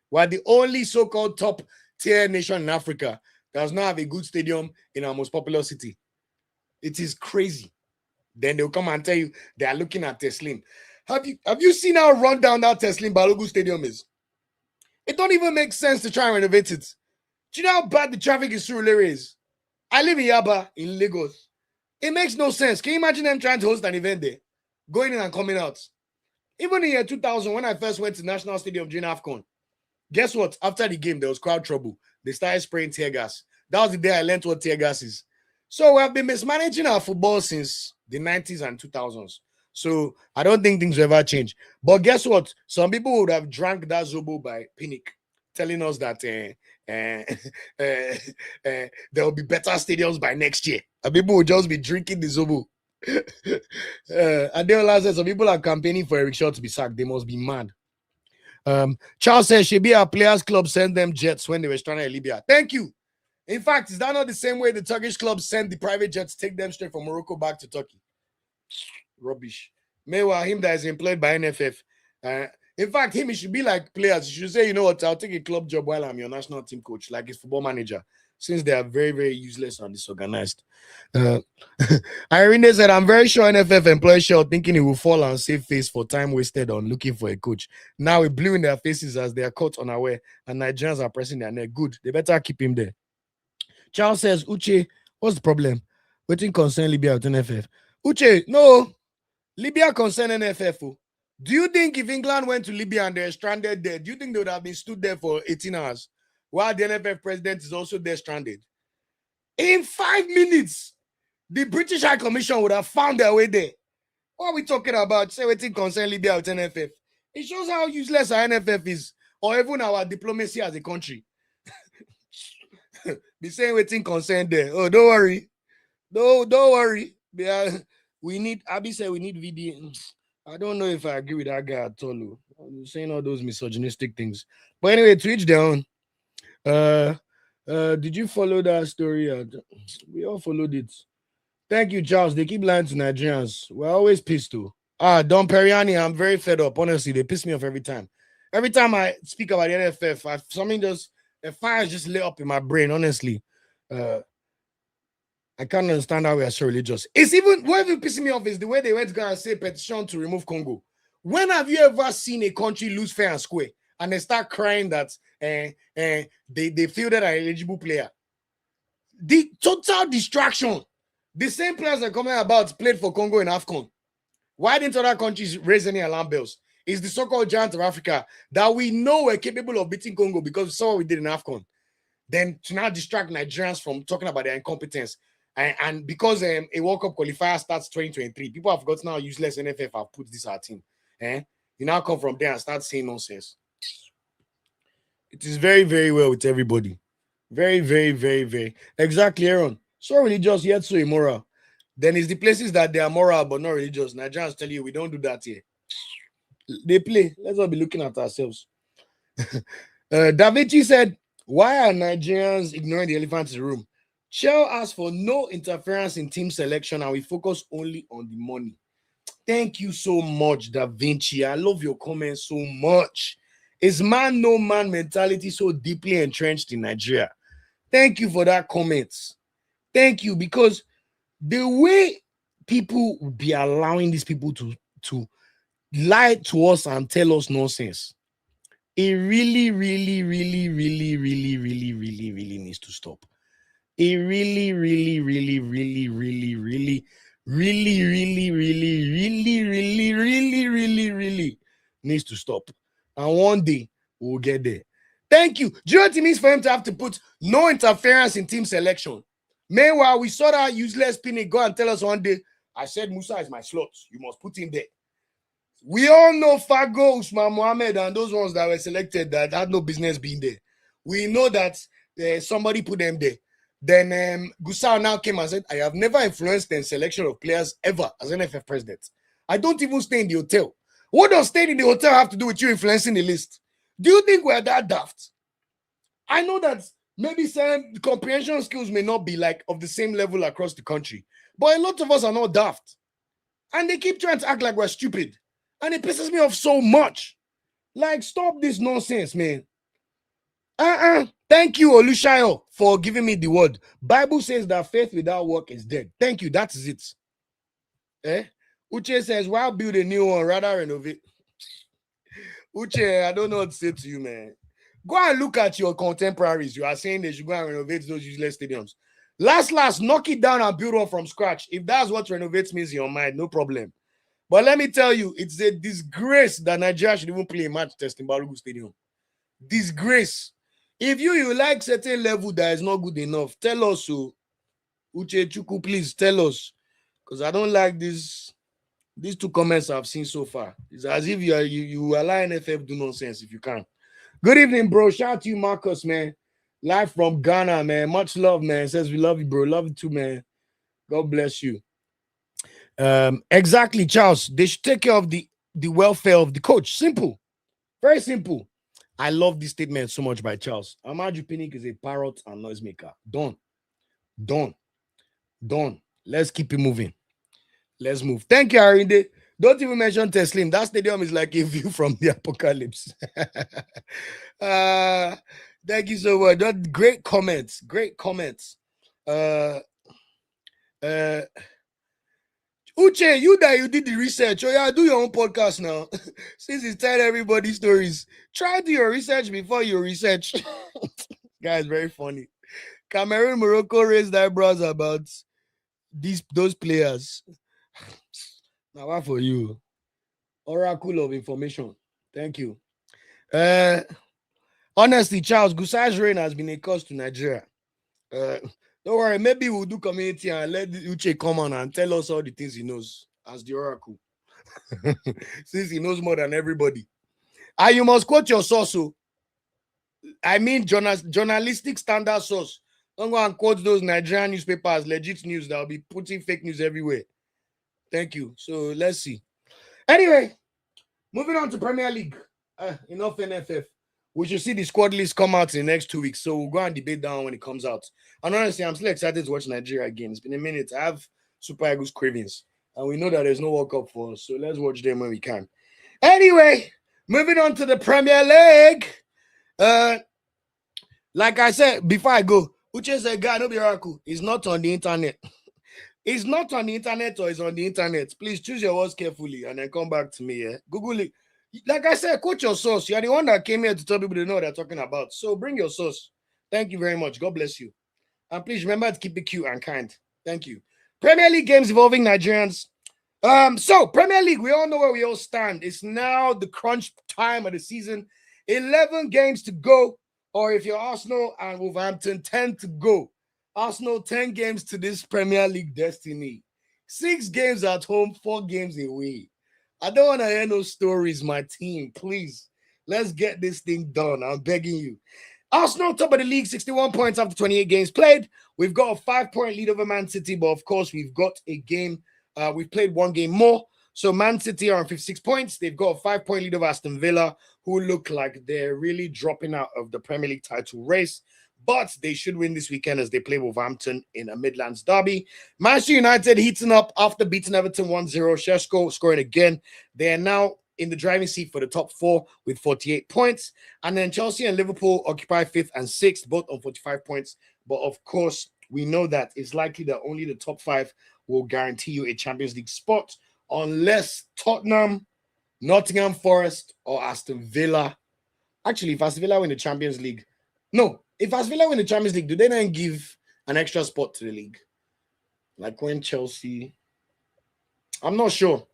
We're the only so-called top-tier nation in Africa that does not have a good stadium in our most popular city. It is crazy. Then they'll come and tell you they are looking at Teslim. Have you seen how run down that Teslim Balogun Stadium is? It don't even make sense to try and renovate it. Do you know how bad the traffic in Surulere is? I live in Yaba, in Lagos. It makes no sense. Can you imagine them trying to host an event there? Going in and coming out. Even in year 2000, when I first went to National Stadium during AFCON, guess what? After the game, there was crowd trouble. They started spraying tear gas. That was the day I learned what tear gas is. So we have been mismanaging our football since the 90s and 2000s. So I don't think things will ever change. But guess what? Some people would have drank that Zobo by Pinnick, telling us that there will be better stadiums by next year. And people will just be drinking the Zobo. Ademola says some people are campaigning for Eric Shaw to be sacked. They must be mad. Charles says, should be our players club send them jets when they were stranded in Libya. Thank you. In fact, is that not the same way the Turkish clubs send the private jets, take them straight from Morocco back to Turkey? Rubbish. Meanwhile, him that is employed by NFF. In fact, he should be like players. You should say, you know what, I'll take a club job while I'm your national team coach, like his football manager, since they are very, very useless and disorganized. Irene said, I'm very sure NFF employees Shaw thinking he will fall and save face for time wasted on looking for a coach. Now it blew in their faces as they are caught unaware and Nigerians are pressing their neck. Good. They better keep him there. Charles says, Uche, what's the problem? Waiting concern Libya with NFF. Uche, no. Libya concern NFF. Do you think if England went to Libya and they're stranded there, do you think they would have been stood there for 18 hours while the NFF president is also there stranded? In 5 minutes, the British High Commission would have found their way there. What are we talking about? Say waiting concern Libya with NFF. It shows how useless our NFF is, or even our diplomacy as a country. Be saying waiting concern there. Oh, don't worry. No, don't worry. We need, Abby said we need VD. I don't know if I agree with that guy at all. I'm saying all those misogynistic things. But anyway, to each their own. Did you follow that story? We all followed it. Thank you, Charles. They keep lying to Nigerians. We're always pissed too. Don Periani, I'm very fed up. Honestly, they piss me off every time. Every time I speak about the NFF, something just, the fires just lit up in my brain, honestly. I can't understand how we are so religious. It's even, what even pissing me off is the way they went to go and say petition to remove Congo. When have you ever seen a country lose fair and square and they start crying that they feel that an eligible player? The total distraction. The same players that are coming about played for Congo in AFCON. Why didn't other countries raise any alarm bells? It's the so-called giant of Africa that we know we're capable of beating Congo because we saw what we did in AFCON. Then to now distract Nigerians from talking about their incompetence. And because a World Cup qualifier starts 2023, people have forgotten how useless NFF have put this our team. You now come from there and start saying nonsense. It is very, very well with everybody. Very, very, very, very. Exactly, Aaron. So religious, yet so immoral. Then it's the places that they are moral but not religious. Nigerians tell you we don't do that here. They play. Let's not be looking at ourselves. Da Vinci said, why are Nigerians ignoring the elephant in the room? Shell asked for no interference in team selection and we focus only on the money. Thank you so much, Da Vinci. I love your comments so much. Is man no man mentality so deeply entrenched in Nigeria? Thank you for that comment. Thank you, because the way people will be allowing these people to lie to us and tell us nonsense, it really, really, really, really, really, really, really, really needs to stop. It really, really, really, really, really, really, really, really, really, really, really, really, really, really needs to stop. And one day we'll get there. Thank you. Do you know what it means for him to have to put no interference in team selection? Meanwhile, we saw that useless Pinnick go and tell us one day, I said Musa is my slot. You must put him there. We all know Fago, Usman Mohammed, and those ones that were selected that had no business being there. We know that somebody put them there. Then Gusau now came and said, I have never influenced the selection of players ever as NFF president. I don't even stay in the hotel. What does staying in the hotel have to do with you influencing the list? Do you think we're that daft? I know that maybe some comprehension skills may not be like of the same level across the country, but a lot of us are not daft. And they keep trying to act like we're stupid. And it pisses me off so much. Like, stop this nonsense, man. Thank you, Olushayo, for giving me the word. Bible says that faith without work is dead. Thank you. That is it. Uche says, why build a new one, rather renovate? Uche, I don't know what to say to you, man. Go and look at your contemporaries. You are saying they should go and renovate those useless stadiums. Last, knock it down and build one from scratch. If that's what renovate means in your mind, no problem. But let me tell you, it's a disgrace that Nigeria should even play a match test in Balogun Stadium. Disgrace. If you like certain level that is not good enough, tell us so. Uche Chuku, please tell us. Because I don't like these two comments I've seen so far. It's as if you allow NFF do nonsense if you can. Good evening, bro. Shout out to you, Marcus, man. Live from Ghana, man. Much love, man. Says we love you, bro. Love you too, man. God bless you. Exactly, Charles. They should take care of the welfare of the coach. Simple. Very simple. I love this statement so much by Charles. Amaju Pinnick is a parrot and noisemaker. Done. Let's keep it moving. Let's move. Thank you, Arinde. Don't even mention Teslim. That stadium is like a view from the apocalypse. Thank you so much. Great comments. Uche, you did the research. Oh yeah, do your own podcast now. Since you tell everybody stories, try do your research before you research. Guys, very funny. Cameroon, Morocco raised eyebrows about those players. Now, what for you? Oracle of information. Thank you. Honestly, Charles, Gusai's reign has been a cost to Nigeria. Don't worry, maybe we'll do community and let Uche come on and tell us all the things he knows as the Oracle. Since he knows more than everybody. And you must quote your source. So, I mean, journalistic standard source. Don't go and quote those Nigerian newspapers, legit news that will be putting fake news everywhere. Thank you. So let's see. Anyway, moving on to Premier League. Enough NFF. We should see the squad list come out in the next 2 weeks. So we'll go and debate that when it comes out. And honestly, I'm still excited to watch Nigeria again. It's been a minute. I have Super Eagles cravings. And we know that there's no World Cup for us. So let's watch them when we can. Anyway, moving on to the Premier League. Like I said, before I go, Uche said, guy, no be oracle. It's not on the internet. It's not on the internet or it's on the internet. Please choose your words carefully and then come back to me. Yeah? Google it. Like I said, quote your source. You're the one that came here to tell people to know what they're talking about. So bring your source. Thank you very much. God bless you. And please remember to keep it cute and kind. Thank you. Premier League games involving Nigerians. So Premier League, we all know where we all stand. It's now the crunch time of the season. 11 games to go. Or if you're Arsenal and Wolverhampton, 10 to go. Arsenal, 10 games to this Premier League destiny. 6 games at home, 4 games away. I don't want to hear no stories, my team. Please, let's get this thing done. I'm begging you. Arsenal, top of the league, 61 points after 28 games played. We've got a 5-point lead over Man City, but of course, we've got a game. We've played 1 game more. So Man City are on 56 points. They've got a 5-point lead over Aston Villa, who look like they're really dropping out of the Premier League title race. But they should win this weekend as they play Wolverhampton in a Midlands derby. Manchester United heating up after beating Everton 1-0. Šeško scoring again. They are now in the driving seat for the top 4 with 48 points. And then Chelsea and Liverpool occupy 5th and 6th, both on 45 points. But of course, we know that it's likely that only the top 5 will guarantee you a Champions League spot unless Tottenham, Nottingham Forest, or Aston Villa. Actually, if Aston Villa win the Champions League, no. If Aston Villa win the Champions League, do they then give an extra spot to the league? Like when Chelsea... I'm not sure.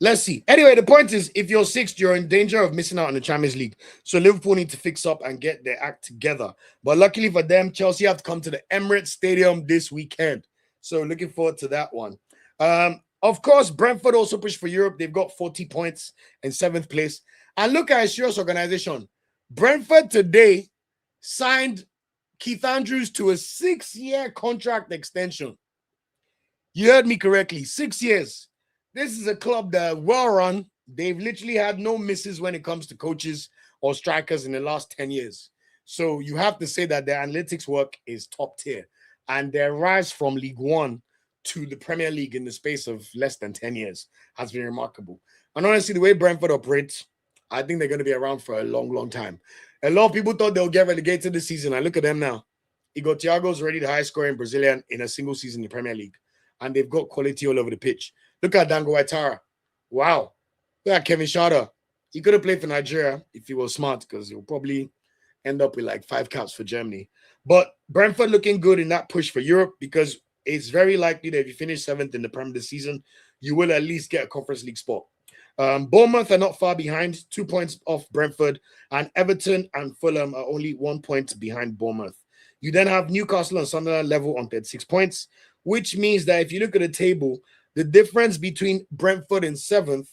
Let's see. Anyway, the point is, if you're 6th, you're in danger of missing out on the Champions League. So Liverpool need to fix up and get their act together. But luckily for them, Chelsea have to come to the Emirates Stadium this weekend. So looking forward to that one. Of course, Brentford also pushed for Europe. They've got 40 points in 7th place. And look at a serious organization. Brentford today signed Keith Andrews to a 6-year contract extension. You heard me correctly, 6 years. This is a club that well run. They've literally had no misses when it comes to coaches or strikers in the last 10 years. So you have to say that their analytics work is top tier. And their rise from League One to the Premier League in the space of less than 10 years has been remarkable. And honestly, the way Brentford operates, I think they're going to be around for a long, long time. A lot of people thought they'll get relegated this season. And look at them now. Igor Thiago's already the highest scoring Brazilian in a single season in the Premier League. And they've got quality all over the pitch. Look at Dango Waitara. Wow. Look at Kevin Schade. He could have played for Nigeria if he was smart because he'll probably end up with like 5 caps for Germany. But Brentford looking good in that push for Europe because it's very likely that if you finish 7th in the Premier this season, you will at least get a Conference League spot. Bournemouth are not far behind, 2 points off Brentford, and Everton and Fulham are only 1 point behind Bournemouth. You then have Newcastle and Sunderland level on 36 points, which means that if you look at the table, the difference between Brentford in 7th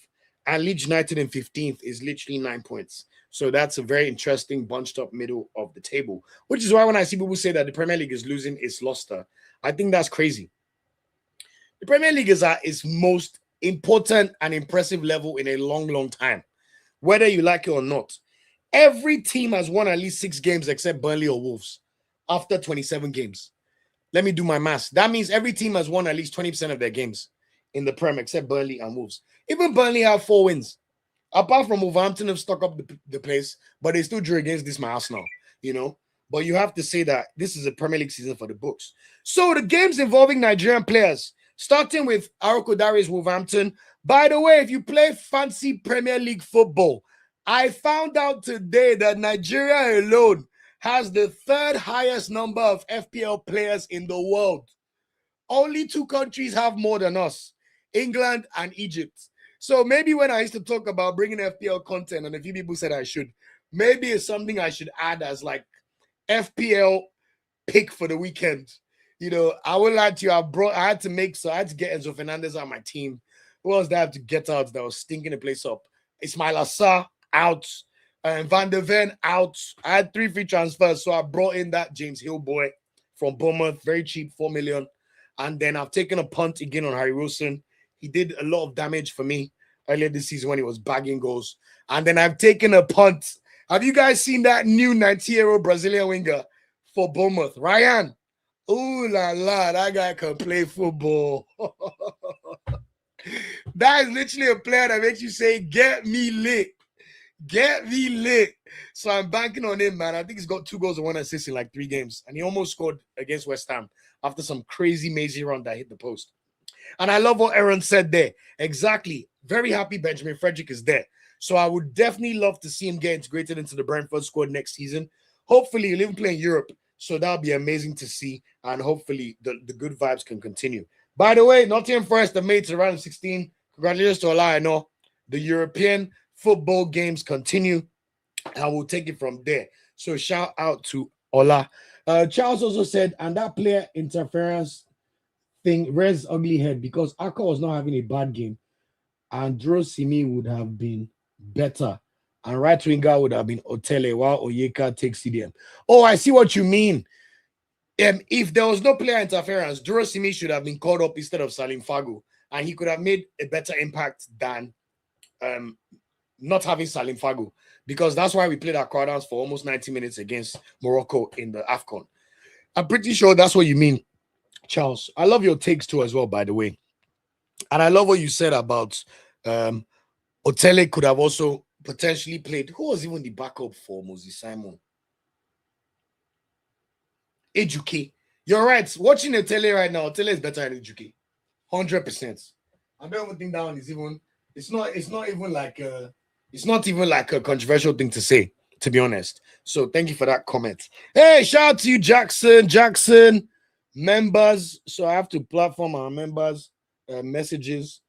and Leeds United in 15th is literally 9 points. So that's a very interesting bunched up middle of the table, which is why when I see people say that the Premier League is losing its luster, I think that's crazy. The Premier League is at its most important and impressive level in a long, long time, whether you like it or not. Every team has won at least 6 games except Burnley or Wolves after 27 games. Let me do my maths. That means every team has won at least 20% of their games in the Prem except Burnley and Wolves. Even Burnley have 4 wins. Apart from Wolverhampton have stuck up the place, but they still drew against this my Arsenal, you know. But you have to say that this is a Premier League season for the books. So the games involving Nigerian players, starting with Arokodare's Wolverhampton. By the way, if you play fancy Premier League football, I found out today that Nigeria alone has the 3rd highest number of FPL players in the world. Only 2 countries have more than us, England and Egypt. So maybe when I used to talk about bringing FPL content, and a few people said I should, maybe it's something I should add as like FPL pick for the weekend. You know, I would like to, I had to get Enzo Fernandez on my team. Who else did I have to get out that was stinking the place up? Ismail Assar out, and Van der Ven out. I had 3 free transfers, so I brought in that James Hill boy from Bournemouth, very cheap, 4 million. And then I've taken a punt again on Harry Wilson. He did a lot of damage for me earlier this season when he was bagging goals. And then I've taken a punt. Have you guys seen that new 90-year-old Brazilian winger for Bournemouth? Ryan. Ooh la la, that guy can play football. That is literally a player that makes you say, get me lit. Get me lit. So I'm banking on him, man. I think he's got 2 goals and 1 assist in like 3 games. And he almost scored against West Ham after some crazy, mazy run that hit the post. And I love what Aaron said there. Exactly. Very happy Benjamin Frederick is there. So I would definitely love to see him get integrated into the Brentford squad next season. Hopefully, he'll even play in Europe So that'll be amazing to see. And hopefully the good vibes can continue. By the way, Nottingham Forest have made it to round of 16. Congratulations to Ola. I know the European football games continue. And we'll take it from there. So shout out to Ola. Charles also said, and that player interference thing raised ugly head because Aka was not having a bad game. And Drosimi would have been better. And right winger would have been Otele while Onyeka takes CDM. Oh, I see what you mean. If there was no player interference, Drosimi should have been called up instead of Salim Fago. And he could have made a better impact than not having Salim Fago. Because that's why we played our crowdhouse for almost 90 minutes against Morocco in the AFCON. I'm pretty sure that's what you mean, Charles. I love your takes too as well, by the way. And I love what you said about Otele could have also potentially played. Who was even the backup for Moses Simon? Ejuke. You're right. Watching Otele right now, Otele is better than Ejuke. 100%. I don't even think that one is even. It's not even like a controversial thing to say, to be honest. So thank you for that comment. Hey, shout out to you, Jackson members. So I have to platform our members messages.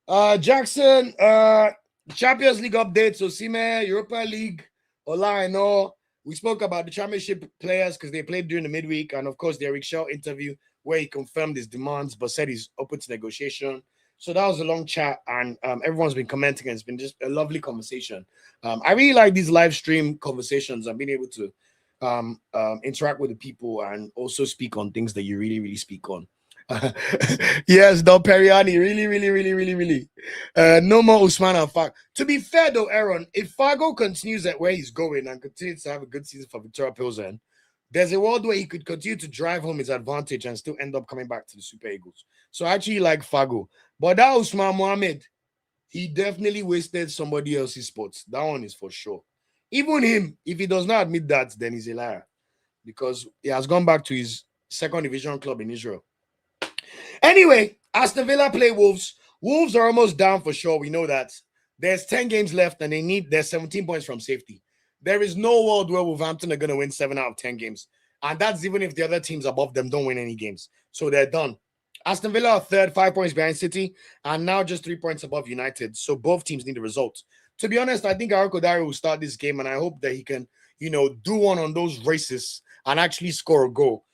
Jackson, Champions League updates, Osimhen, Europa League, Ola, I know. We spoke about the championship players because they played during the midweek, and of course the Eric Shaw interview where he confirmed his demands but said he's open to negotiation. So that was a long chat, and everyone's been commenting, and it's been just a lovely conversation. I really like these live stream conversations and being able to interact with the people and also speak on things that you really, really speak on. Yes, Don Periani, really. No more Usman and Fag. To be fair, though, Aaron, if Fago continues at where he's going and continues to have a good season for Victoria Pilsen, there's a world where he could continue to drive home his advantage and still end up coming back to the Super Eagles. So I actually like Fago. But that Usman Mohammed, he definitely wasted somebody else's spots. That one is for sure. Even him, if he does not admit that, then he's a liar. Because he has gone back to his second division club in Israel. Anyway, Aston Villa play Wolves. Wolves are almost down for sure. We know that. There's 10 games left and there's 17 points from safety. There is no world where Wolverhampton are going to win 7 out of 10 games. And that's even if the other teams above them don't win any games. So they're done. Aston Villa are third, 5 points behind City, and now just 3 points above United. So both teams need a result. To be honest, I think Arokodare will start this game, and I hope that he can, do one on those races and actually score a goal.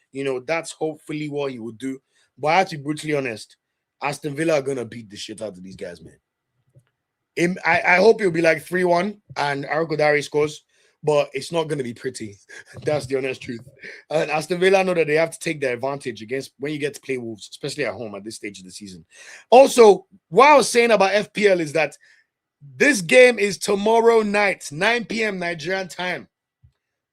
That's hopefully what he would do. But I have to be brutally honest, Aston Villa are going to beat the shit out of these guys, man. I hope it'll be like 3-1 and Arokodare scores, but it's not going to be pretty. That's the honest truth. And Aston Villa know that they have to take their advantage against when you get to play Wolves, especially at home at this stage of the season. Also, what I was saying about FPL is that this game is tomorrow night, 9 p.m. Nigerian time.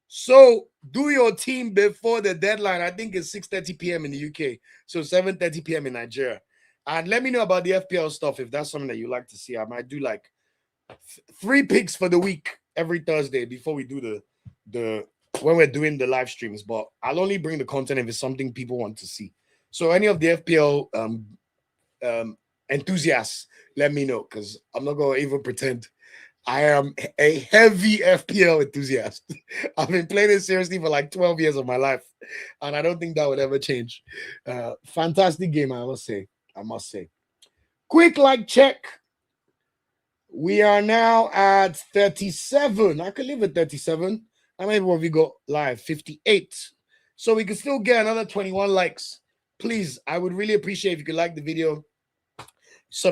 So do your team before the deadline. I think it's 6:30 p.m. in the UK, so 7:30 p.m. in Nigeria. And let me know about the FPL stuff if that's something that you like to see. I might do like 3 picks for the week every Thursday before we do when we're doing the live streams. But I'll only bring the content if it's something people want to see. So any of the FPL enthusiasts, let me know because I'm not gonna even pretend I am a heavy FPL enthusiast. I've been playing it seriously for like 12 years of my life, and I don't think that would ever change. Fantastic game, I must say. Quick like check. We are now at 37. I could leave at 37. How many have we got live? 58. So we could still get another 21 likes. Please, I would really appreciate if you could like the video.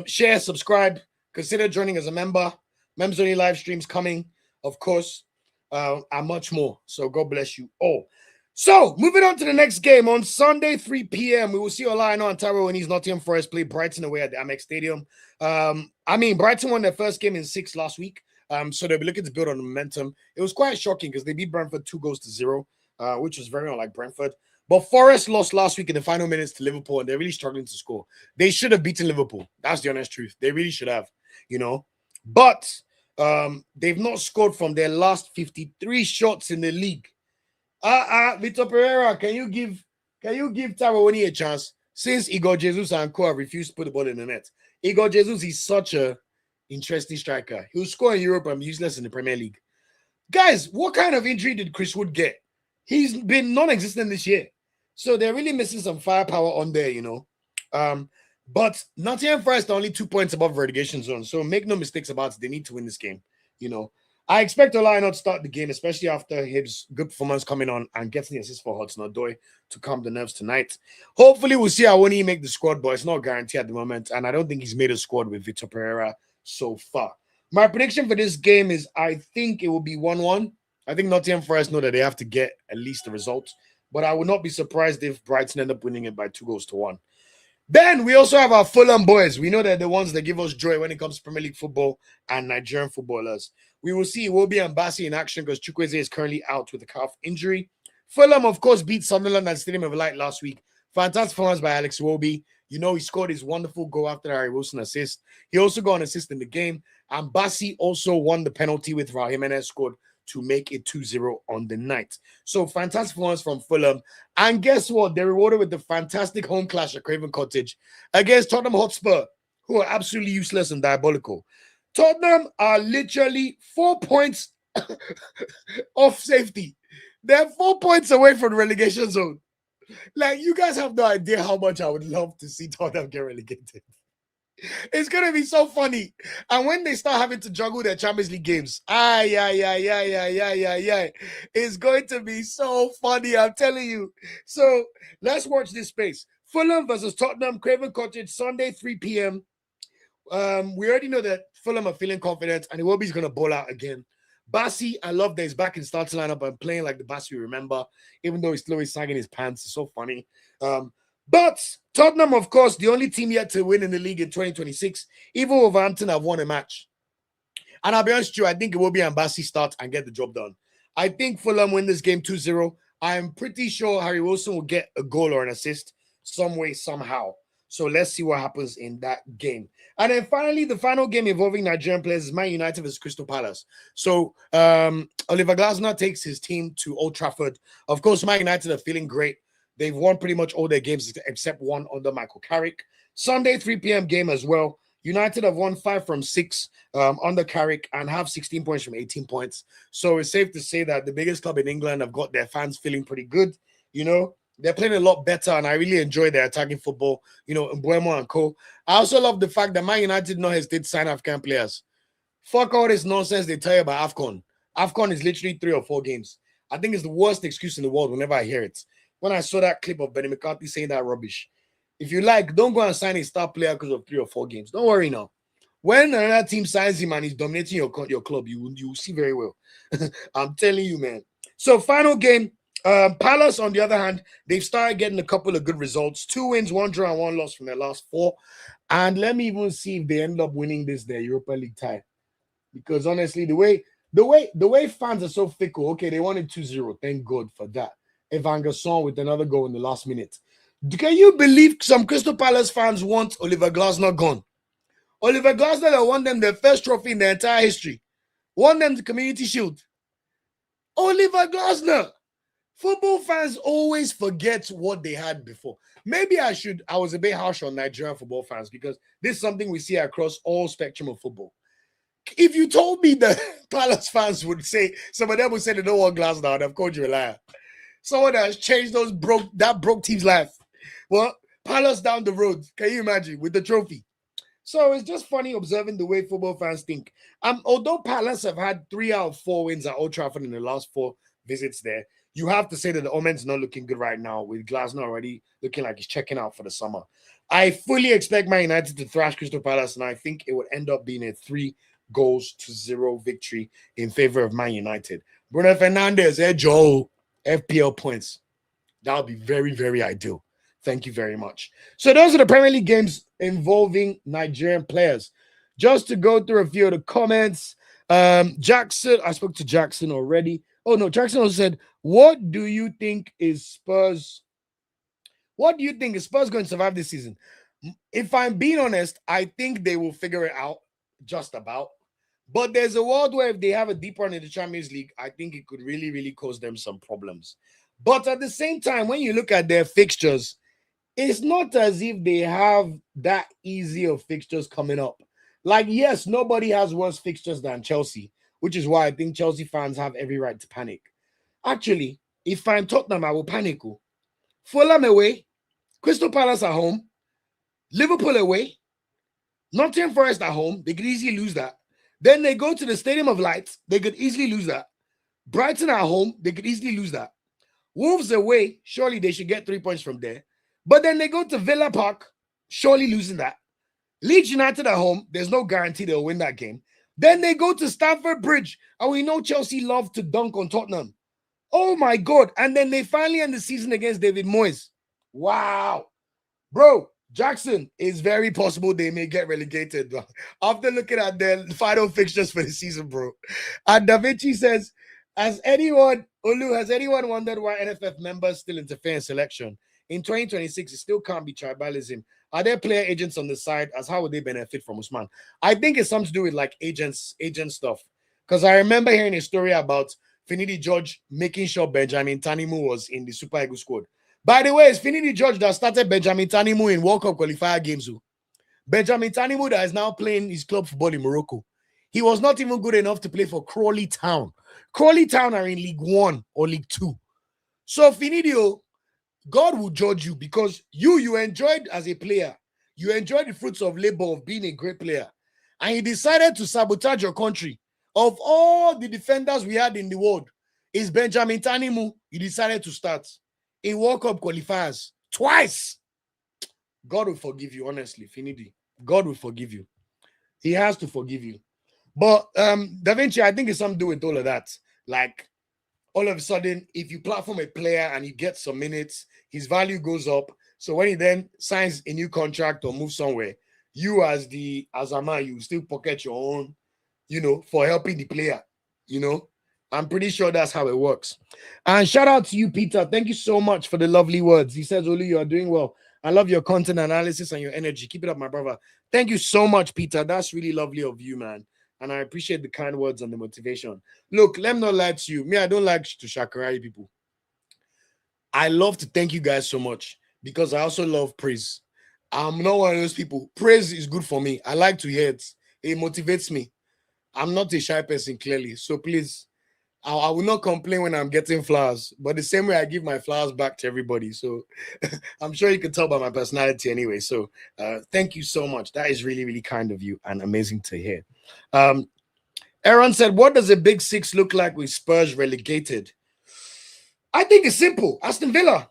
Share, subscribe. Consider joining as a member. Members only live streams coming, of course, and much more. So God bless you all. So moving on to the next game on Sunday, 3 p.m. We will see Aina and Taiwo when he's Nottingham Forest play Brighton away at the Amex Stadium. Brighton won their first game in 6 last week. So they'll be looking to build on the momentum. It was quite shocking because they beat Brentford 2-0, which was very unlike Brentford. But Forest lost last week in the final minutes to Liverpool, and they're really struggling to score. They should have beaten Liverpool. That's the honest truth. They really should have, But they've not scored from their last 53 shots in the league. Victor Pereira, can you give Taiwo a chance? Since Igor Jesus and Co have refused to put the ball in the net. Igor Jesus is such a interesting striker. He'll score in Europe and be useless in the Premier League. Guys, what kind of injury did Chris Wood get? He's been non-existent this year. So they're really missing some firepower on there, But Nottingham Forest are only 2 points above relegation zone. So make no mistakes about it. They need to win this game. I expect Ola not to start the game, especially after his good performance coming on and getting the assist for Hudson-Odoi to calm the nerves tonight. Hopefully, we'll see Awoniyi make the squad, but it's not guaranteed at the moment. And I don't think he's made a squad with Victor Pereira so far. My prediction for this game is I think it will be 1-1. I think Nottingham Forest know that they have to get at least a result. But I would not be surprised if Brighton end up winning it by 2-1. Then we also have our Fulham boys. We know they're the ones that give us joy when it comes to Premier League football and Nigerian footballers. We will see Iwobi and Bassey in action because Chukwueze is currently out with a calf injury. Fulham, of course, beat Sunderland at Stadium of Light last week. Fantastic performance by Alex Iwobi. He scored his wonderful goal after Harry Wilson assist. He also got an assist in the game. And Bassey also won the penalty with Raul Jimenez scored to make it 2-0 on the night. So fantastic performance from Fulham. And guess what? They're rewarded with the fantastic home clash at Craven Cottage against Tottenham Hotspur, who are absolutely useless and diabolical. Tottenham are literally 4 points off safety. They're 4 points away from the relegation zone. Like, you guys have no idea how much I would love to see Tottenham get relegated. It's going to be so funny. And when they start having to juggle their Champions League games, it's going to be so funny, I'm telling you. So let's watch this space. Fulham versus Tottenham, Craven Cottage, Sunday, 3 p.m. We already know that Fulham are feeling confident and Iwobi's going to ball out again. Bassey, I love that he's back in starting lineup and playing like the Bassey we remember, even though he's slowly sagging his pants. It's so funny. But Tottenham, of course, the only team yet to win in the league in 2026. Even Wolverhampton have won a match. And I'll be honest with you, I think Iwobi and Bassey start and get the job done. I think Fulham win this game 2-0. I'm pretty sure Harry Wilson will get a goal or an assist some way, somehow. So let's see what happens in that game. And then finally, the final game involving Nigerian players is Man United versus Crystal Palace. So Oliver Glasner takes his team to Old Trafford. Of course, Man United are feeling great. They've won pretty much all their games except one under Michael Carrick. Sunday, 3 p.m. game as well. United have won 5 from 6 under Carrick and have 16 points from 18 points. So it's safe to say that the biggest club in England have got their fans feeling pretty good. They're playing a lot better, and I really enjoy their attacking football, Mbuemo and co. I also love the fact that Man United no hesitate to sign African players. Fuck all this nonsense they tell you about AFCON. AFCON is literally 3 or 4 games. I think it's the worst excuse in the world whenever I hear it. When I saw that clip of Benny McCarthy saying that rubbish. If you like, don't go and sign a star player because of 3 or 4 games. Don't worry now. When another team signs him and he's dominating your club, you will see very well. I'm telling you, man. So final game. Palace, on the other hand, they've started getting a couple of good results. 2 wins, 1 draw, and 1 loss from their last 4. And let me even see if they end up winning their Europa League tie. Because honestly, the way fans are so fickle, okay, they wanted 2-0. Thank God for that. Evan Gerson with another goal in the last minute. Can you believe some Crystal Palace fans want Oliver Glasner gone? Oliver Glasner that won them their first trophy in their entire history. Won them the Community Shield. Oliver Glasner. Football fans always forget what they had before. Maybe I was a bit harsh on Nigerian football fans because this is something we see across all spectrum of football. If you told me that Palace fans would say, some of them would say they don't want Glasner, I'd have called you a liar. Someone that has changed that broke team's life. Well, Palace down the road, can you imagine, with the trophy? So it's just funny observing the way football fans think. Although Palace have had 3 out of 4 wins at Old Trafford in the last 4 visits there, you have to say that the omen's not looking good right now with Glasner already looking like he's checking out for the summer. I fully expect Man United to thrash Crystal Palace, and I think it would end up being a 3-0 victory in favor of Man United. Bruno Fernandes, Joe. FPL points. That would be very, very ideal. Thank you very much. So those are the Premier League games involving Nigerian players. Just to go through a few of the comments. Jackson, I spoke to Jackson already. Oh, no, Jackson also said, what do you think is Spurs going to survive this season? If I'm being honest, I think they will figure it out just about. But there's a world where if they have a deep run in the Champions League, I think it could really, really cause them some problems. But at the same time, when you look at their fixtures, it's not as if they have that easy of fixtures coming up. Like, yes, nobody has worse fixtures than Chelsea, which is why I think Chelsea fans have every right to panic. Actually, If I'm Tottenham, I will panic. Fulham away, Crystal Palace at home, Liverpool away, Nottingham Forest at home. They could easily lose that. Then they go to the Stadium of Light. They could easily lose that. Brighton at home. They could easily lose that. Wolves away. Surely they should get 3 points from there. But then they go to Villa Park. Surely losing that. Leeds United at home. There's no guarantee they'll win that game. Then they go to Stamford Bridge. And we know Chelsea love to dunk on Tottenham. Oh my God. And then they finally end the season against David Moyes. Wow. Bro, Jackson, it's very possible they may get relegated after looking at their final fixtures for the season, bro. And Da Vinci says, has anyone wondered why NFF members still interfere in selection? In 2026, it still can't be tribalism. Are there player agents on the side? As how would they benefit from Usman? I think it's something to do with like agent stuff. Because I remember hearing a story about Finidi George making sure Benjamin Tanimu was in the Super Eagles squad. By the way, it's Finidi George that started Benjamin Tanimu in World Cup qualifier games. Benjamin Tanimu that is now playing his club football in Morocco. He was not even good enough to play for Crawley Town. Crawley Town are in League 1 or League 2. So Finidi, God will judge you because you enjoyed as a player. You enjoyed the fruits of labor of being a great player. And you decided to sabotage your country. Of all the defenders we had in the world, is Benjamin Tanimu you decided to start in World Cup qualifiers twice. God will forgive you, honestly, Finidi. God will forgive you. He has to forgive you. But Da Vinci, I think it's something to do with all of that. Like, all of a sudden, if you platform a player and you get some minutes, his value goes up. So when he then signs a new contract or moves somewhere, you as a man, you still pocket your own, for helping the player, I'm pretty sure that's how it works. And shout out to you, Peter. Thank you so much for the lovely words. He says, Olu, you are doing well. I love your content analysis and your energy. Keep it up, my brother. Thank you so much, Peter. That's really lovely of you, man. And I appreciate the kind words and the motivation. Look, let me not lie to you. Me, I don't like to shakarari people. I love to thank you guys so much because I also love praise. I'm not one of those people. Praise is good for me. I like to hear it. It motivates me. I'm not a shy person, clearly. So please, I will not complain when I'm getting flowers, but the same way I give my flowers back to everybody. So I'm sure you can tell by my personality anyway. So thank you so much. That is really, really kind of you and amazing to hear. Aaron said, what does a big six look like with Spurs relegated? I think it's simple. Aston Villa.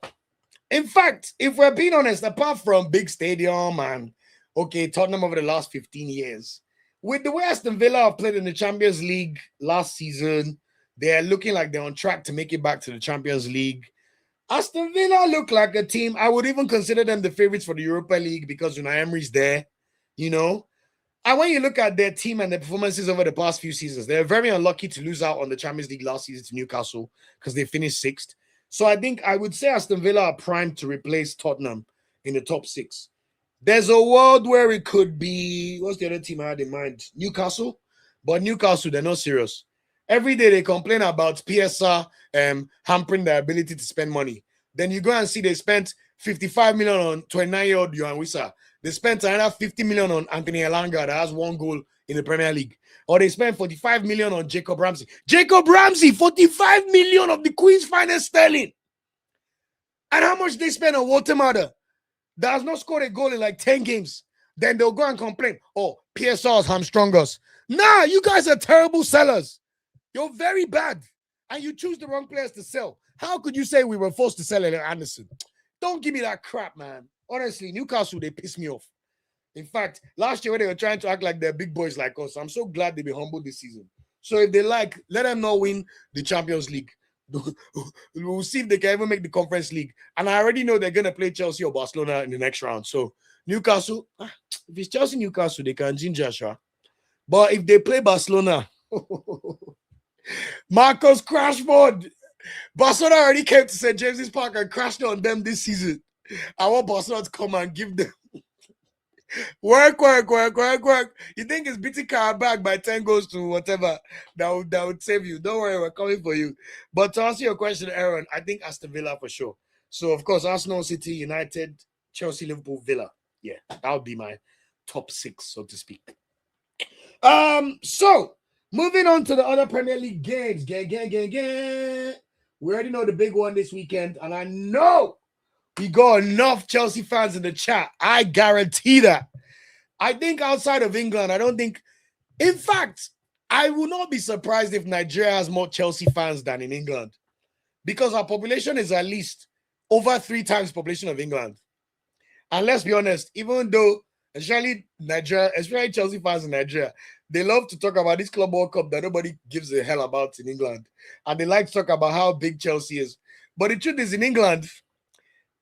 In fact, if we're being honest, apart from big stadium and, Tottenham over the last 15 years, with the way Aston Villa have played in the Champions League last season, they're looking like they're on track to make it back to the Champions League. Aston Villa look like a team. I would even consider them the favorites for the Europa League because Unai Emery's there, And when you look at their team and their performances over the past few seasons, they're very unlucky to lose out on the Champions League last season to Newcastle because they finished sixth. So I think I would say Aston Villa are primed to replace Tottenham in the top six. There's a world where it could be, what's the other team I had in mind? Newcastle. But Newcastle, they're not serious. Every day they complain about PSR hampering their ability to spend money. Then you go and see they spent 55 million on 29-year-old Yohan Wissa. They spent another 50 million on Anthony Elanga that has 1 goal in the Premier League. Or they spent 45 million on Jacob Ramsey. Jacob Ramsey, 45 million of the Queen's finest sterling. And how much they spend on Walter Mada that has not scored a goal in like 10 games. Then they'll go and complain, PSR's hamstrung us. Nah, you guys are terrible sellers. You're very bad. And you choose the wrong players to sell. How could you say we were forced to sell Elliot Anderson? Don't give me that crap, man. Honestly, Newcastle, they piss me off. In fact, last year when they were trying to act like they're big boys like us, I'm so glad they be humbled this season. So if they like, let them not win the Champions League. We'll see if they can even make the Conference League. And I already know they're going to play Chelsea or Barcelona in the next round. So Newcastle, if it's Chelsea, Newcastle, they can ginger, sure. But if they play Barcelona, Marcus Crashford, Barcelona already came to St. James's Park and crashed on them this season. I want Barcelona to come and give them work. You think it's beating Karabakh by 10 goals to whatever that would save you. Don't worry, we're coming for you. But to answer your question, Aaron, I think Aston Villa for sure. So, of course, Arsenal, City, United, Chelsea, Liverpool, Villa. Yeah, that would be my top 6, so to speak. So moving on to the other Premier League games. We already know the big one this weekend, and I know we got enough Chelsea fans in the chat. I guarantee that. I think outside of England, I don't think. In fact, I will not be surprised if Nigeria has more Chelsea fans than in England, because our population is at least over 3 times the population of England. And let's be honest, even though especially Nigeria, especially Chelsea fans in Nigeria, they love to talk about this Club World Cup that nobody gives a hell about in England. And they like to talk about how big Chelsea is. But the truth is, in England,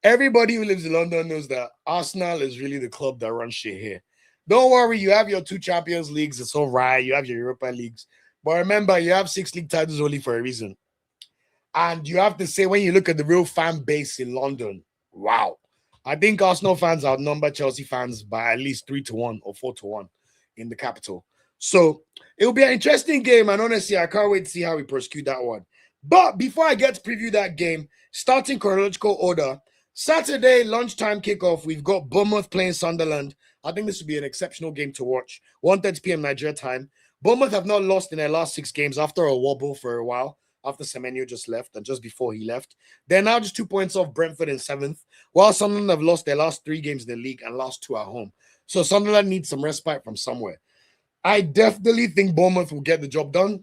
everybody who lives in London knows that Arsenal is really the club that runs shit here. Don't worry, you have your 2 Champions Leagues, it's all right. You have your Europa Leagues. But remember, you have 6 league titles only for a reason. And you have to say, when you look at the real fan base in London, wow. I think Arsenal fans outnumber Chelsea fans by at least 3-1 or 4-1 in the capital. So it'll be an interesting game. And honestly, I can't wait to see how we prosecute that one. But before I get to preview that game, starting chronological order, Saturday lunchtime kickoff, we've got Bournemouth playing Sunderland. I think this will be an exceptional game to watch. 1:30 p.m. Nigeria time. Bournemouth have not lost in their last 6 games after a wobble for a while, after Semenyo just left and just before he left. They're now just 2 points off Brentford in 7th, while Sunderland have lost their last 3 games in the league and last 2 at home. So Sunderland needs some respite from somewhere. I definitely think Bournemouth will get the job done,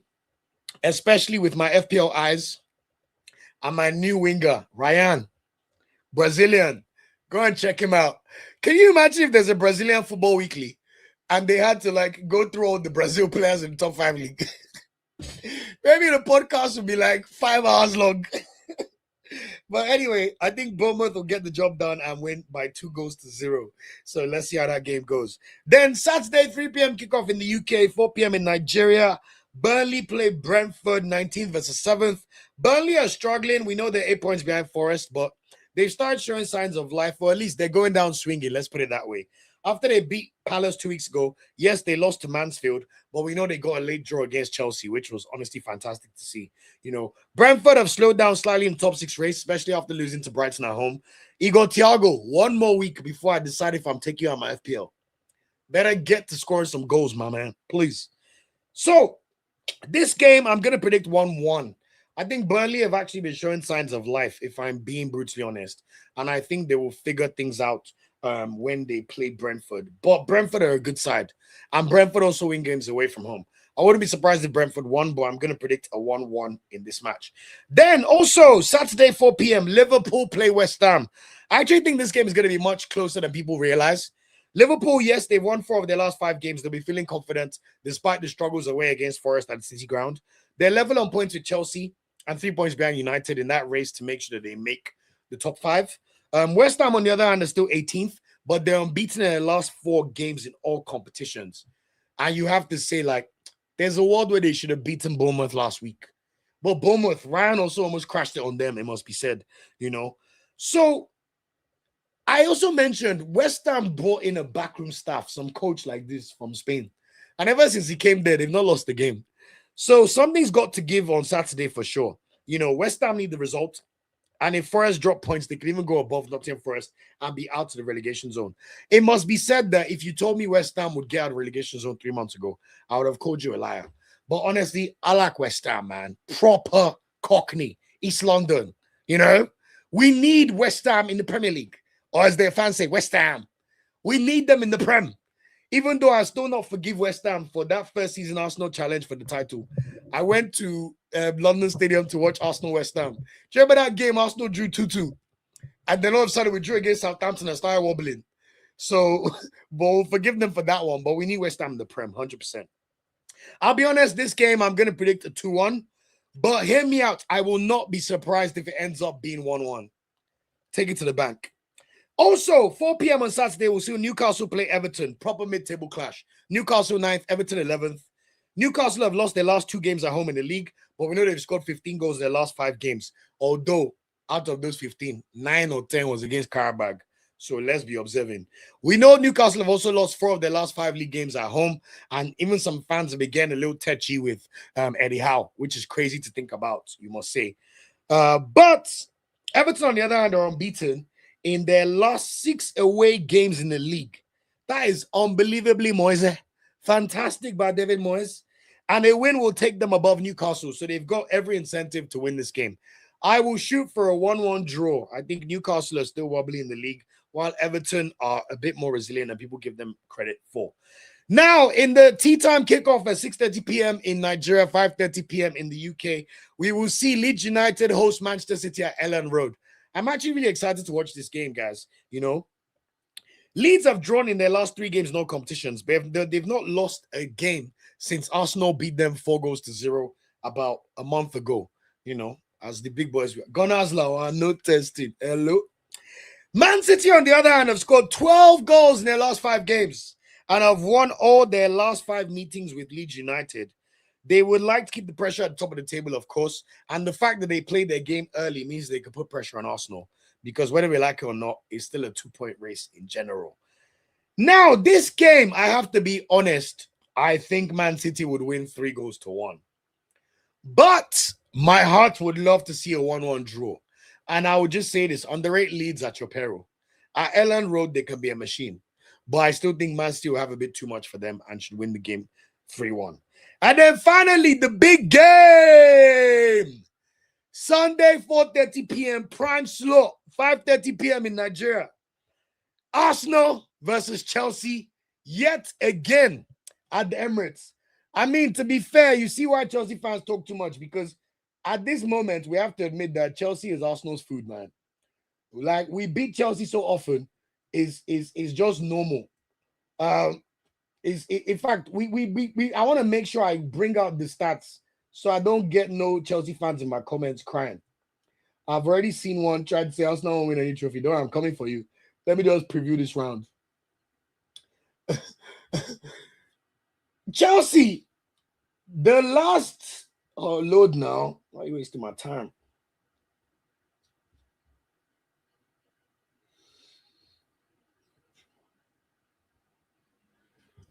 especially with my FPL eyes and my new winger, Ryan, Brazilian. Go and check him out. Can you imagine if there's a Brazilian Football Weekly and they had to go through all the Brazil players in the top 5 league? Maybe the podcast would be 5 hours long. But anyway, I think Bournemouth will get the job done and win by 2-0. So let's see how that game goes. Then Saturday, 3 p.m. kickoff in the UK, 4 p.m. in Nigeria. Burnley play Brentford, 19th versus 7th. Burnley are struggling. We know they're 8 points behind Forest, but they've started showing signs of life, or at least they're going down swinging. Let's put it that way. After they beat Palace 2 weeks ago, yes, they lost to Mansfield, but we know they got a late draw against Chelsea, which was honestly fantastic to see. Brentford have slowed down slightly in the top 6 race, especially after losing to Brighton at home. Igor Thiago, 1 more week before I decide if I'm taking you on my FPL. Better get to scoring some goals, my man, please. So, this game, I'm going to predict 1-1. I think Burnley have actually been showing signs of life, if I'm being brutally honest. And I think they will figure things out when they play Brentford. But Brentford are a good side. And Brentford also win games away from home. I wouldn't be surprised if Brentford won, but I'm going to predict a 1-1 in this match. Then also, Saturday, 4 p.m., Liverpool play West Ham. I actually think this game is going to be much closer than people realize. Liverpool, yes, they've won 4 of their last 5 games. They'll be feeling confident despite the struggles away against Forest at City Ground. They're level on points with Chelsea and 3 points behind United in that race to make sure that they make the top 5. West Ham, on the other hand, is still 18th, but they're unbeaten in their last 4 games in all competitions. And you have to say, there's a world where they should have beaten Bournemouth last week. But Bournemouth, Ryan also almost crashed it on them, it must be said, So, I also mentioned West Ham brought in a backroom staff, some coach like this from Spain. And ever since he came there, they've not lost the game. So something's got to give on Saturday for sure. West Ham need the result. And if Forest drop points, they can even go above Nottingham Forest and be out of the relegation zone. It must be said that if you told me West Ham would get out of the relegation zone 3 months ago, I would have called you a liar. But honestly, I like West Ham, man. Proper Cockney, East London. We need West Ham in the Premier League. Or as their fans say, West Ham. We need them in the Prem. Even though I still not forgive West Ham for that first season Arsenal challenge for the title. I went to London Stadium to watch Arsenal-West Ham. Do you remember that game Arsenal drew 2-2? And then all of a sudden we drew against Southampton and started wobbling. So, but we'll forgive them for that one. But we need West Ham in the Prem, 100%. I'll be honest, this game I'm going to predict a 2-1. But hear me out. I will not be surprised if it ends up being 1-1. Take it to the bank. Also, 4 p.m. on Saturday, we'll see Newcastle play Everton. Proper mid-table clash. Newcastle 9th, Everton 11th. Newcastle have lost their last 2 games at home in the league, but we know they've scored 15 goals in their last 5 games. Although, out of those 15, 9 or 10 was against Karabag. So let's be observing. We know Newcastle have also lost 4 of their last 5 league games at home, and even some fans have begun a little touchy with Eddie Howe, which is crazy to think about, you must say. But Everton, on the other hand, are unbeaten in their last 6 away games in the league. That is unbelievably Moise. Fantastic by David Moyes. And a win will take them above Newcastle. So they've got every incentive to win this game. I will shoot for a 1-1 draw. I think Newcastle are still wobbly in the league, while Everton are a bit more resilient than people give them credit for. Now, in the tea time kickoff at 6:30 p.m. in Nigeria, 5:30 p.m. in the UK, we will see Leeds United host Manchester City at Ellen Road. I'm actually really excited to watch this game, guys. You know, Leeds have drawn in their last 3 games, no competitions. They've not lost a game since Arsenal beat them 4-0 about a month ago. You know, as the big boys, Gunners are not tested. Hello. Man City, on the other hand, have scored 12 goals in their last 5 games and have won all their last 5 meetings with Leeds United. They would like to keep the pressure at the top of the table, of course, and the fact that they played their game early means they could put pressure on Arsenal, because whether we like it or not, it's still a 2-point race in general. Now, this game, I have to be honest, I think Man City would win 3-1. But my heart would love to see a 1-1 draw. And I would just say this, underrate Leeds at your peril. At Ellen Road, they can be a machine. But I still think Man City will have a bit too much for them and should win the game 3-1. And then finally, the big game. Sunday, 4:30 p.m. prime slot, 5:30 p.m. in Nigeria. Arsenal versus Chelsea yet again at the Emirates. I mean, to be fair, you see why Chelsea fans talk too much, because at this moment, we have to admit that Chelsea is Arsenal's food, man. Like, we beat Chelsea so often, is just normal. In fact, I want to make sure I bring out the stats so I don't get no Chelsea fans in my comments crying. I've already seen one try to say Arsenal won't win any trophy. Don't worry, I'm coming for you. Let me just preview this round. Chelsea, the last load now. Why are you wasting my time?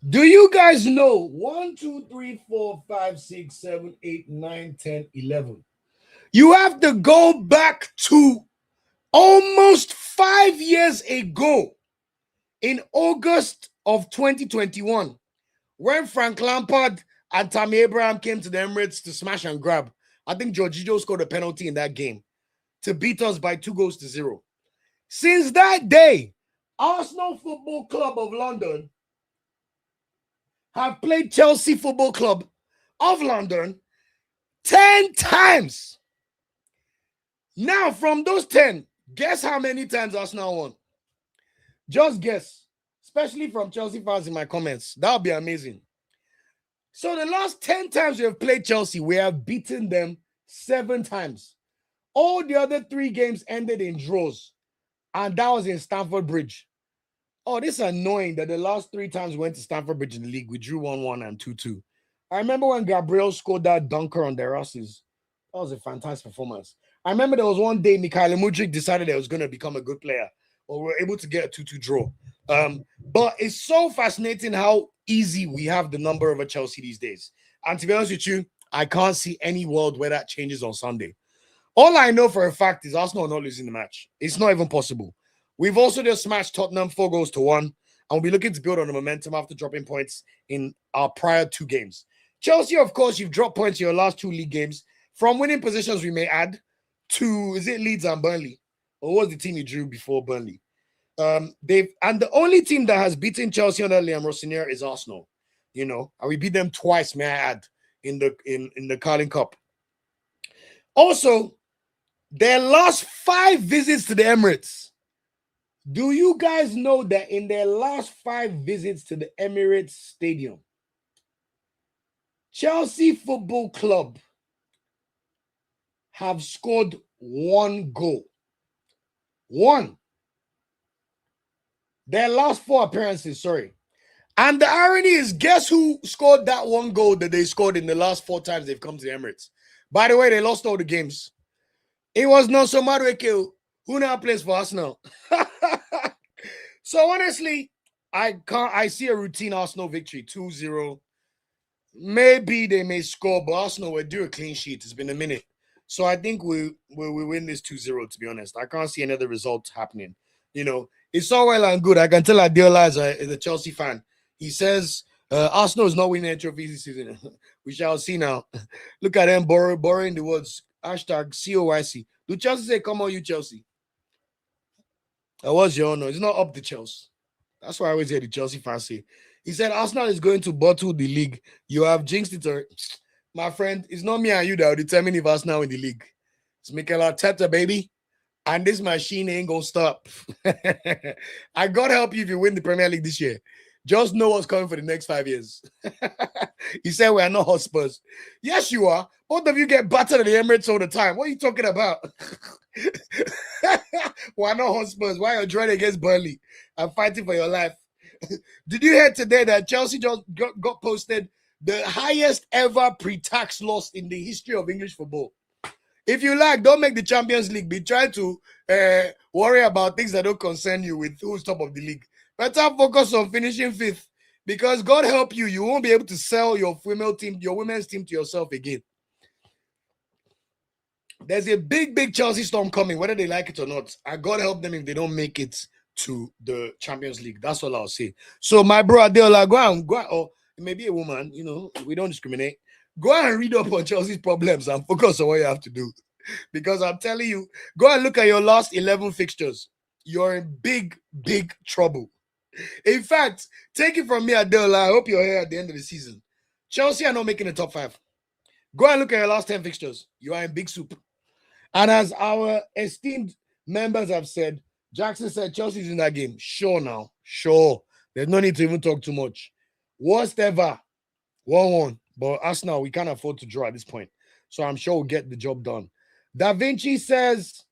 Do you guys know 1, 2, 3, 4, 5, 6, 7, 8, 9, 10, 11? You have to go back to almost 5 years ago in August of 2021 when Frank Lampard and Tammy Abraham came to the Emirates to smash and grab. I think Jorginho scored a penalty in that game to beat us by 2-0. Since that day, Arsenal Football Club of London have played Chelsea Football Club of London 10 times. Now, from those 10, guess how many times Arsenal won? Just guess, especially from Chelsea fans in my comments. That would be amazing. So the last 10 times we have played Chelsea, we have beaten them 7 times. All the other 3 games ended in draws, and that was in Stamford Bridge. Oh, this is annoying that the last 3 times we went to Stamford Bridge in the league, we drew 1-1 and 2-2. I remember when Gabriel scored that dunker on their asses. That was a fantastic performance. I remember there was one day Mikhail Mudryk decided he was going to become a good player, or we were able to get a 2-2 draw. But it's so fascinating how easy we have the number of a Chelsea these days. And to be honest with you, I can't see any world where that changes on Sunday. All I know for a fact is Arsenal are not losing the match. It's not even possible. We've also just smashed Tottenham 4-1, and we'll be looking to build on the momentum after dropping points in our prior 2 games. Chelsea, of course, you've dropped points in your last 2 league games from winning positions, we may add, to, is it Leeds and Burnley? Or what was the team you drew before Burnley? And the only team that has beaten Chelsea under Liam Rossinier is Arsenal, you know, and we beat them twice, may I add, in the Carling Cup. Also, their last 5 visits to the Emirates. Do you guys know that in their last 5 visits to the Emirates Stadium, Chelsea Football Club have scored 1 goal? 1. Their last 4 appearances, sorry. And the irony is, guess who scored that 1 goal that they scored in the last 4 times they've come to the Emirates? By the way, they lost all the games. It was Nonso Madueke, who now plays for Arsenal. So honestly, I see a routine Arsenal victory, 2-0. Maybe they may score, but Arsenal will do a clean sheet. It's been a minute. So I think we win this 2-0, to be honest. I can't see any other result happening. You know, it's all well and good. I can tell Ademola is a Chelsea fan. He says Arsenal is not winning any trophies this season. We shall see now. Look at them borrowing the words. Hashtag COYC. Do Chelsea say, come on, you Chelsea? What's your honor? It's not up to Chelsea. That's why I always hear the Chelsea fans say. He said, Arsenal is going to bottle the league. You have jinxed it. My friend, it's not me and you that will determine if Arsenal in the league. It's Mikel Arteta, baby. And this machine ain't going to stop. I God help you if you win the Premier League this year. Just know what's coming for the next 5 years. He said we are not Hotspurs. Yes, you are. Both of you get battered at the Emirates all the time. What are you talking about? Why not Hotspurs? Why are you drawing against Burnley and fighting for your life? Did you hear today that Chelsea just got posted the highest ever pre-tax loss in the history of English football? If you like, don't make the Champions League. Be trying to worry about things that don't concern you with who's top of the league. Better focus on finishing 5th, because God help you, you won't be able to sell your women's team to yourself again. There's a big Chelsea storm coming, whether they like it or not. And God help them if they don't make it to the Champions League. That's all I'll say. So my bro Adeola, go on, or maybe a woman, we don't discriminate. Go and read up on Chelsea's problems and focus on what you have to do. Because I'm telling you, go and look at your last 11 fixtures. You're in big trouble. In fact, take it from me, Adeola. I hope you're here at the end of the season. Chelsea are not making the top 5. Go and look at your last 10 fixtures. You are in big soup. And as our esteemed members have said, Jackson said Chelsea's in that game. Sure now. Sure. There's no need to even talk too much. Worst ever. 1-1. But Arsenal, we can't afford to draw at this point. So I'm sure we'll get the job done. Da Vinci says,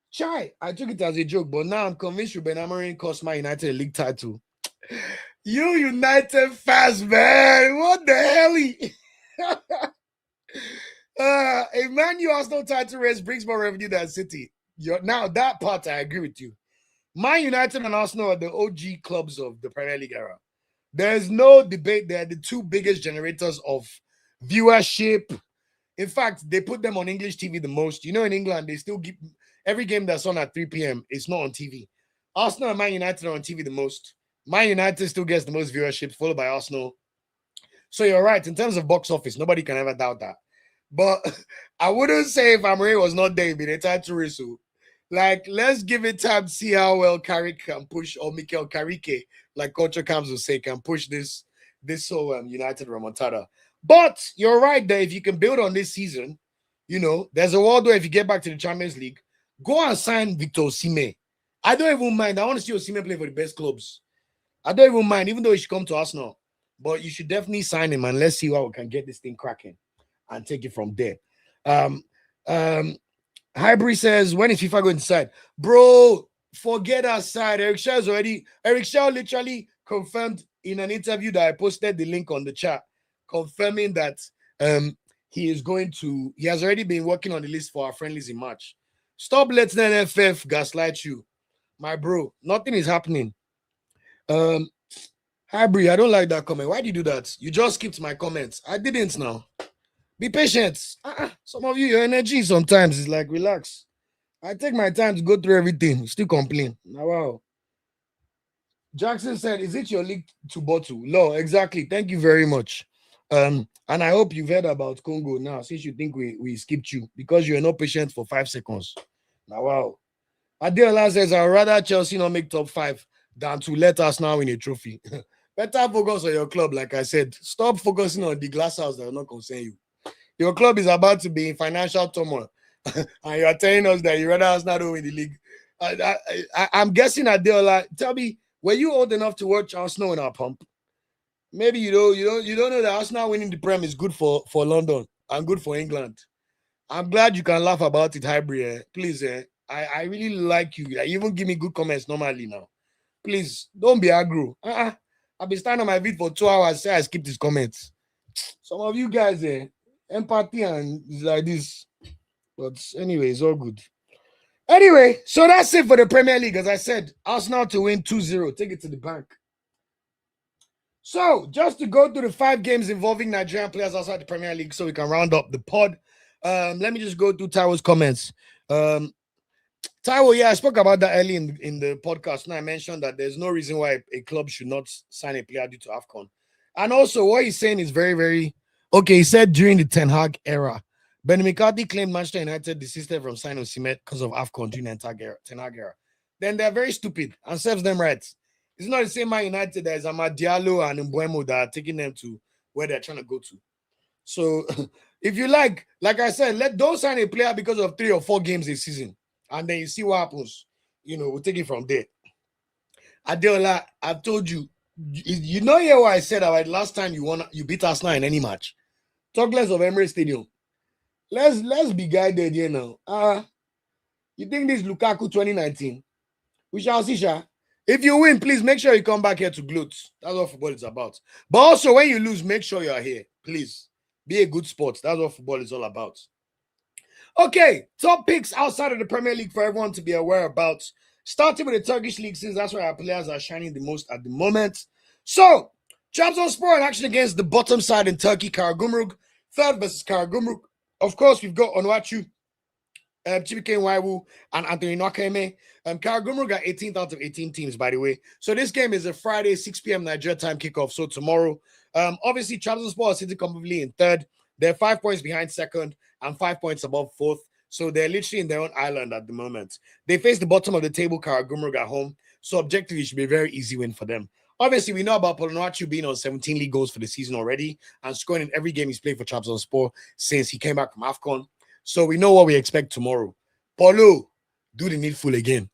Chai, I took it as a joke, but now I'm convinced Ruben Amorim cost Man United a league title. You United fans, man. What the hell? A Man U Arsenal title race brings more revenue than City. Now, that part, I agree with you. Man United and Arsenal are the OG clubs of the Premier League era. There's no debate. They're the 2 biggest generators of viewership. In fact, they put them on English TV the most. In England, they still give every game that's on at 3 p.m. It's not on TV. Arsenal and Man United are on TV the most. Man United still gets the most viewership, followed by Arsenal. So you're right. In terms of box office, nobody can ever doubt that. But I wouldn't say if Amorim was not there, it'd be the title race. Like, let's give it time to see how well Carrick can push, or Mikel Carrique, like Culture Camps will say, can push this whole United remontada. But you're right there. If you can build on this season, there's a world where if you get back to the Champions League, go and sign Victor Osimhen. I don't even mind. I want to see Osimhen play for the best clubs. I don't even mind, even though he should come to Arsenal. But you should definitely sign him, and let's see how we can get this thing cracking and take it from there. Highbury says, when is FIFA going to decide? Bro, forget that side. Eric Shaw literally confirmed in an interview that I posted the link on the chat, confirming that he has already been working on the list for our friendlies in March. Stop letting NFF gaslight you. My bro, nothing is happening. Highbury, I don't like that comment. Why did you do that? You just skipped my comments. I didn't now. Be patient. Some of you, your energy sometimes is like, relax. I take my time to go through everything. You still complain. Now, wow. Jackson said, is it your league to bottle? No, exactly. Thank you very much. And I hope you've heard about Congo now, since you think we skipped you, because you are not patient for 5 seconds. Now, wow. Adeola says, I'd rather Chelsea not make top 5 than to let us now win a trophy. Better focus on your club, like I said. Stop focusing on the glass house that will not concern you. Your club is about to be in financial turmoil, and you are telling us that you rather us not win the league. I'm guessing Adeola, tell me, were you old enough to watch Arsenal in our pump? Maybe you don't know that Arsenal winning the Prem is good for London and good for England. I'm glad you can laugh about it, Highbury. Please, I really like you. You even give me good comments normally now. Please, don't be aggro. I've been standing on my feet for 2 hours, say I skipped his comments. Some of you guys, empathy and like this. But anyway, it's all good. Anyway, so that's it for the Premier League. As I said, Arsenal to win 2-0. Take it to the bank. So, just to go through the 5 games involving Nigerian players outside the Premier League so we can round up the pod. Let me just go through Taiwo's comments. Taiwo, I spoke about that early in the podcast. And I mentioned that there's no reason why a club should not sign a player due to AFCON. And also, what he's saying is very, very... Okay, he said during the Ten Hag era. Ben McCarthy claimed Manchester United desisted from signing Osimhen because of AFCON during the Tenag era. Then they're very stupid and serves them right. It's not the same Man United as Amad Diallo and Mbuemo that are taking them to where they're trying to go to. So if you like I said, don't sign a player because of 3 or 4 games this season. And then you see what happens. We'll take it from there. Adeola, I've told you, you know here what I said about last time you beat Arsenal in any match. Talk less of Emirates Stadium. Let's be guided here now. You think this Lukaku 2019? We shall see, Sha. If you win, please make sure you come back here to gloat. That's what football is about. But also, when you lose, make sure you are here. Please. Be a good sport. That's what football is all about. Okay, top picks outside of the Premier League for everyone to be aware about. Starting with the Turkish league, since that's where our players are shining the most at the moment. So, Trabzonspor in action against the bottom side in Turkey, Karagümrük. Third versus Karagümrük. Of course, we've got Onuachu, Chibike Nwaiwu, and Anthony Nwakeme. Karagümrük got 18th out of 18 teams, by the way. So this game is a Friday, 6 p.m. Nigeria time kickoff. So tomorrow, obviously, Trabzonspor are sitting comfortably in third. They're 5 points behind second and 5 points above fourth. So they're literally in their own island at the moment. They face the bottom of the table, Karagümrük at home. So objectively, it should be a very easy win for them. Obviously, we know about Onuachu being on 17 league goals for the season already and scoring in every game he's played for Trabzonspor since he came back from AFCON. So we know what we expect tomorrow. Paulo, do the needful again.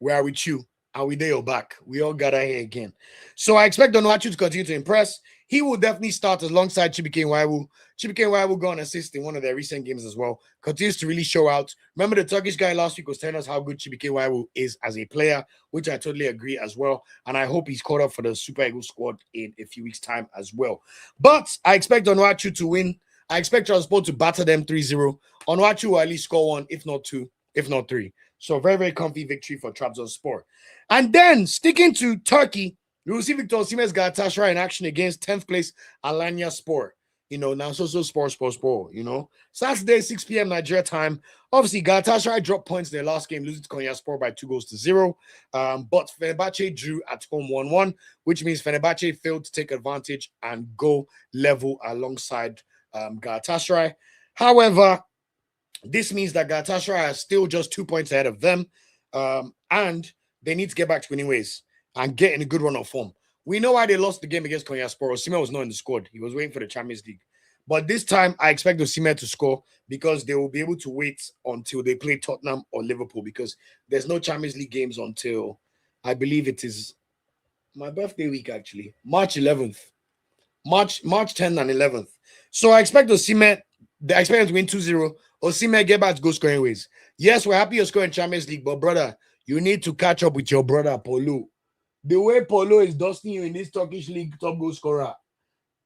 We are with you. And we your back. We all gather here again. So I expect Onuachu to continue to impress. He will definitely start alongside Chibike Nwaiwu. Chibike Nwaiwu got an assist in one of their recent games as well. Continues to really show out. Remember the Turkish guy last week was telling us how good Chibike Nwaiwu is as a player, which I totally agree as well. And I hope he's caught up for the Super Eagles squad in a few weeks' time as well. But I expect Onuachu to win. I expect Transport to batter them 3-0. Onuachu will at least score 1, if not 2, if not 3. So very, very comfy victory for Trabzonspor. And then sticking to Turkey, we will see Victor Osimhen's Galatasaray in action against 10th place Alanyaspor. Now sport. Saturday, 6 p.m. Nigeria time. Obviously, Galatasaray dropped points in their last game, losing to Konyaspor by 2-0. But Fenerbahce drew at home 1-1, which means Fenerbahce failed to take advantage and go level alongside Galatasaray. However, this means that Galatasaray are still just 2 points ahead of them, and they need to get back to winning ways and get in a good run of form. We know why they lost the game against Konyaspor. Osimhen was not in the squad. He was waiting for the Champions League. But this time, I expect Osimhen to score because they will be able to wait until they play Tottenham or Liverpool because there's no Champions League games until, I believe it is my birthday week, actually, March 11th. March 10th and 11th. So I expect Osimhen, I expect them to win 2-0. Osimhen get back to go scoring ways. Yes, we're happy you're scoring Champions League, but brother, you need to catch up with your brother, Polo. The way Polo is dusting you in this Turkish league top goal scorer,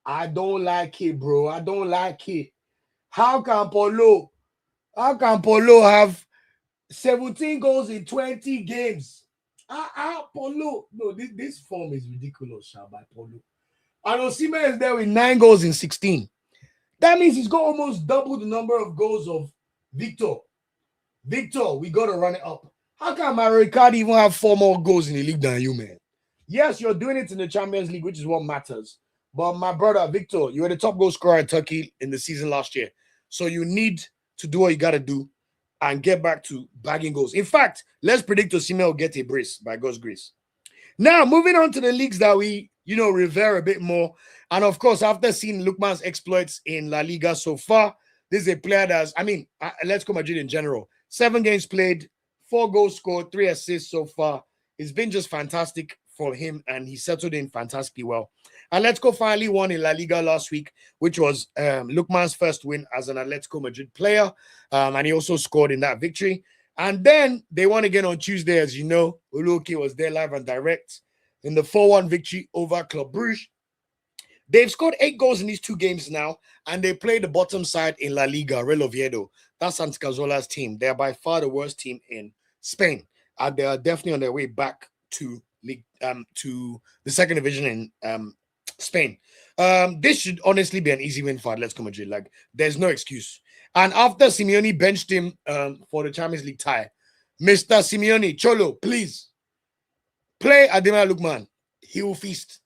I don't like it, bro. I don't like it. How can Polo have 17 goals in 20 games? Polo. No, this form is ridiculous, by Polo. And Osimhen is there with 9 goals in 16. That means he's got almost double the number of goals of Victor. Victor, we got to run it up. How can Arokodare even have 4 more goals in the league than you, man? Yes, you're doing it in the Champions League, which is what matters. But my brother, Victor, you were the top goal scorer in Turkey in the season last year. So you need to do what you got to do and get back to bagging goals. In fact, let's predict Osimhen will get a brace by God's grace. Now, moving on to the leagues that we, revere a bit more. And of course, after seeing Lookman's exploits in La Liga so far, this is a player that's, Atletico Madrid in general. 7 games played, 4 goals scored, 3 assists so far. It's been just fantastic for him, and he settled in fantastically well. Atletico finally won in La Liga last week, which was Lookman's first win as an Atletico Madrid player, and he also scored in that victory. And then they won again on Tuesday, as you know. Uluoke was there live and direct in the 4-1 victory over Club Brugge. They've scored 8 goals in these 2 games now, and they play the bottom side in La Liga, Real Oviedo. That's Santi Cazorla's team. They're by far the worst team in Spain, and they are definitely on their way back to the second division in Spain. This should honestly be an easy win for Atletico Madrid. Like, there's no excuse. And after Simeone benched him for the Champions League tie, Mr. Simeone, Cholo, please play Ademola Lookman. He will feast.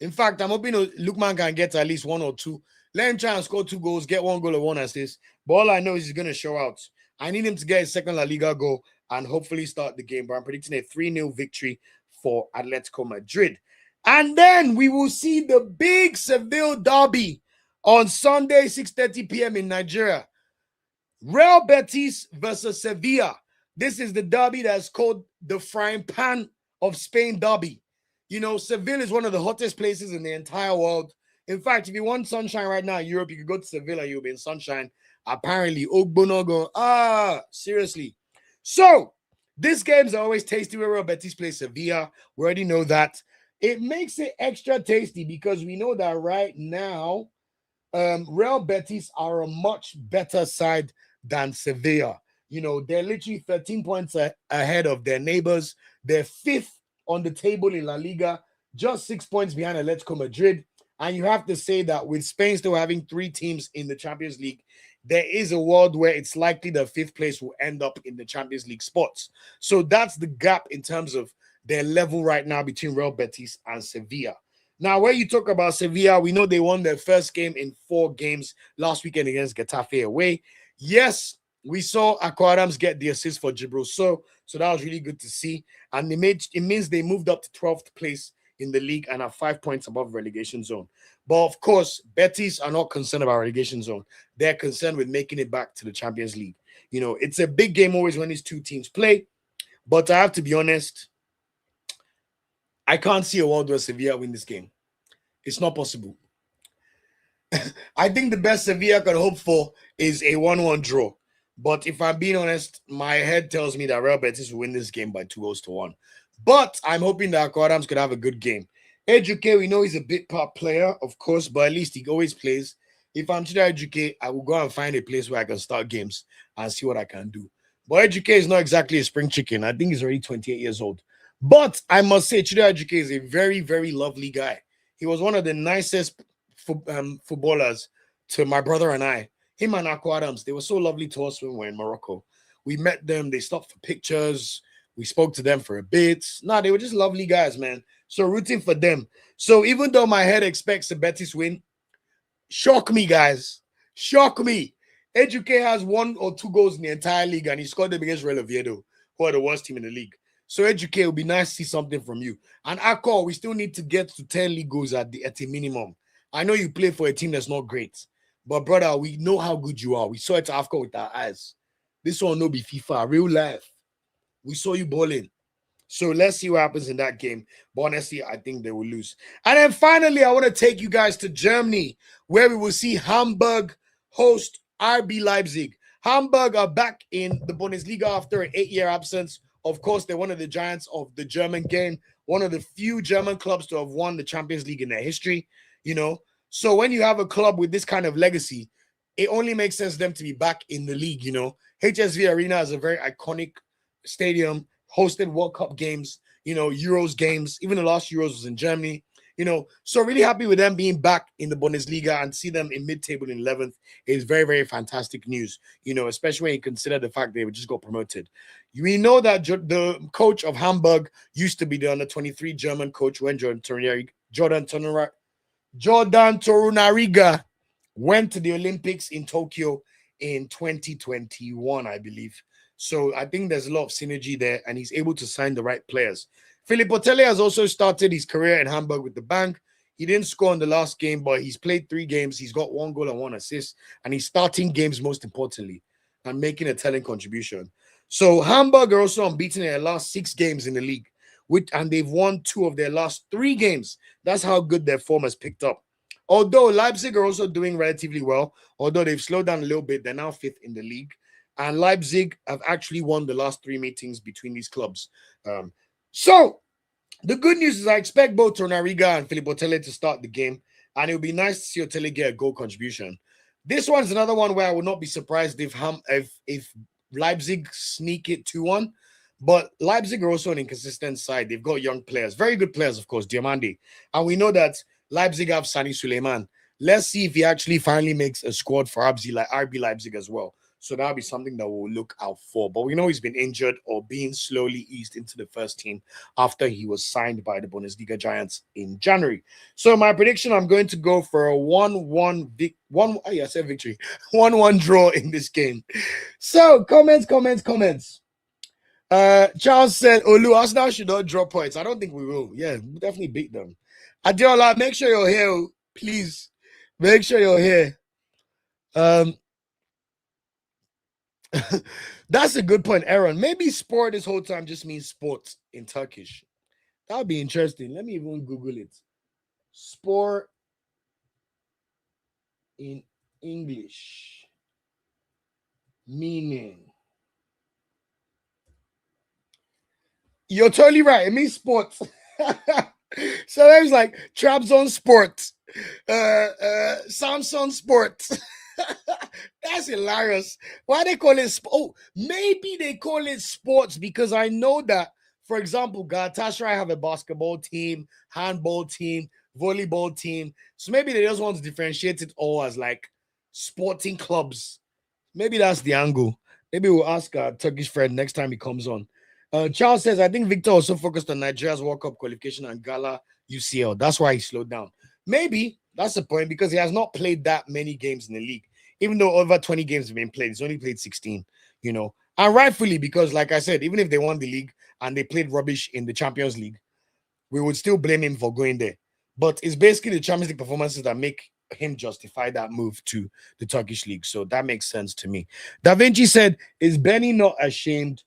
In fact, I'm hoping Lookman can get at least 1 or 2. Let him try and score 2 goals, get 1 goal or 1 assist. But all I know is he's going to show out. I need him to get his second La Liga goal and hopefully start the game. But I'm predicting a 3-0 victory for Atletico Madrid. And then we will see the big Seville derby on Sunday, 6:30 p.m. in Nigeria. Real Betis versus Sevilla. This is the derby that's called the frying pan of Spain derby. You know, Seville is one of the hottest places in the entire world. In fact, if you want sunshine right now in Europe, you could go to Seville and you'll be in sunshine. Apparently, Ogbonogo. Seriously. So, these games are always tasty when Real Betis play Sevilla. We already know that. It makes it extra tasty because we know that right now, Real Betis are a much better side than Sevilla. You know, they're literally 13 points ahead of their neighbors. They're fifth on the table in La Liga, just 6 points behind Atletico Madrid. And you have to say that with Spain still having 3 teams in the Champions League, there is a world where it's likely the 5th place will end up in the Champions League spots. So that's the gap in terms of their level right now between Real Betis and Sevilla. Now, when you talk about Sevilla, we know they won their first game in 4 games last weekend against Getafe away. Yes, we saw Akko Adams get the assist for Gibril, so that was really good to see. And it means they moved up to 12th place in the league and are 5 points above relegation zone. But of course, Betis are not concerned about relegation zone. They're concerned with making it back to the Champions League. You know, it's a big game always when these two teams play. But I have to be honest, I can't see a world where Sevilla win this game. It's not possible. I think the best Sevilla can hope for is a 1-1 draw. But if I'm being honest, my head tells me that Real Betis will win this game by 2-1. But I'm hoping that Akko Adams could have a good game. Ejuke, we know he's a bit part player, of course, but at least he always plays. If I'm Chida Ejuke, I will go and find a place where I can start games and see what I can do. But Ejuke is not exactly a spring chicken. I think he's already 28 years old. But I must say, Chida Ejuke is a very, very lovely guy. He was one of the nicest footballers to my brother and I. Him and Akko Adams, they were so lovely to us when we were in Morocco. We met them. They stopped for pictures. We spoke to them for a bit. No, they were just lovely guys, man. So rooting for them. So even though my head expects a Betis win, shock me, guys. Shock me. Ejuke has 1 or 2 goals in the entire league, and he scored them against Real Oviedo, who are the worst team in the league. So Ejuke, it would be nice to see something from you. And Akko, we still need to get to 10 league goals at a minimum. I know you play for a team that's not great, but brother, we know how good you are. We saw it after with our eyes. This one no be FIFA, real life. We saw you balling. So let's see what happens in that game. But honestly, I think they will lose. And then finally, I want to take you guys to Germany, where we will see Hamburg host RB Leipzig. Hamburg are back in the Bundesliga after an 8-year absence. Of course, they're one of the giants of the German game, one of the few German clubs to have won the Champions League in their history, you know. So when you have a club with this kind of legacy, it only makes sense for them to be back in the league, you know. HSV Arena is a very iconic stadium, hosted World Cup games, you know, Euros games. Even the last Euros was in Germany, you know. So really happy with them being back in the Bundesliga and see them in mid-table in 11th is very, very fantastic news, you know, especially when you consider the fact they just got promoted. We know that the coach of Hamburg used to be the under-23 German coach when Jordan Torunariga went to the Olympics in Tokyo in 2021, I believe. So I think there's a lot of synergy there, and he's able to sign the right players. Philippe Otele has also started his career in Hamburg with the bank. He didn't score in the last game, but he's played 3 games. He's got 1 goal and 1 assist, and he's starting games most importantly and making a telling contribution. So Hamburg are also unbeaten in their last 6 games in the league, and they've won 2 of their last 3 games. That's how good their form has picked up. Although Leipzig are also doing relatively well, although they've slowed down a little bit, they're now 5th in the league. And Leipzig have actually won the last 3 meetings between these clubs. So the good news is I expect both Torunariga and Philippe Otele to start the game, and it would be nice to see Otele get a goal contribution. This one's another one where I would not be surprised if Leipzig sneak it 2-1. But Leipzig are also an inconsistent side. They've got young players, very good players, of course, Diamande. And we know that Leipzig have Sani Suleiman. Let's see if he actually finally makes a squad for RB Leipzig as well. So that'll be something that we'll look out for. But we know he's been injured or being slowly eased into the first team after he was signed by the Bundesliga Giants in January. So my prediction, I'm going to go for a 1-1 I said victory. 1-1 draw in this game. So comments. Charles said, Olu, Arsenal should not draw points. I don't think we will. Yeah, we'll definitely beat them. Adeola, make sure you're here, please. Make sure you're here. That's a good point, Aaron. Maybe sport this whole time just means sports in Turkish. That would be interesting. Let me even Google it. Sport in English. Meaning. You're totally right. It means sports. So there's like Trabzon Sports, Samsung Sports. That's hilarious. Why they call it? Oh, maybe they call it sports because I know that, for example, Galatasaray have a basketball team, handball team, volleyball team. So maybe they just want to differentiate it all as like sporting clubs. Maybe that's the angle. Maybe we'll ask our Turkish friend next time he comes on. Charles says, I think Victor also focused on Nigeria's World Cup qualification and Gala UCL. That's why he slowed down. Maybe that's the point because he has not played that many games in the league. Even though over 20 games have been played, he's only played 16, And rightfully, because like I said, even if they won the league and they played rubbish in the Champions League, we would still blame him for going there. But it's basically the Champions League performances that make him justify that move to the Turkish league. So that makes sense to me. Da Vinci said, is Benny not ashamed?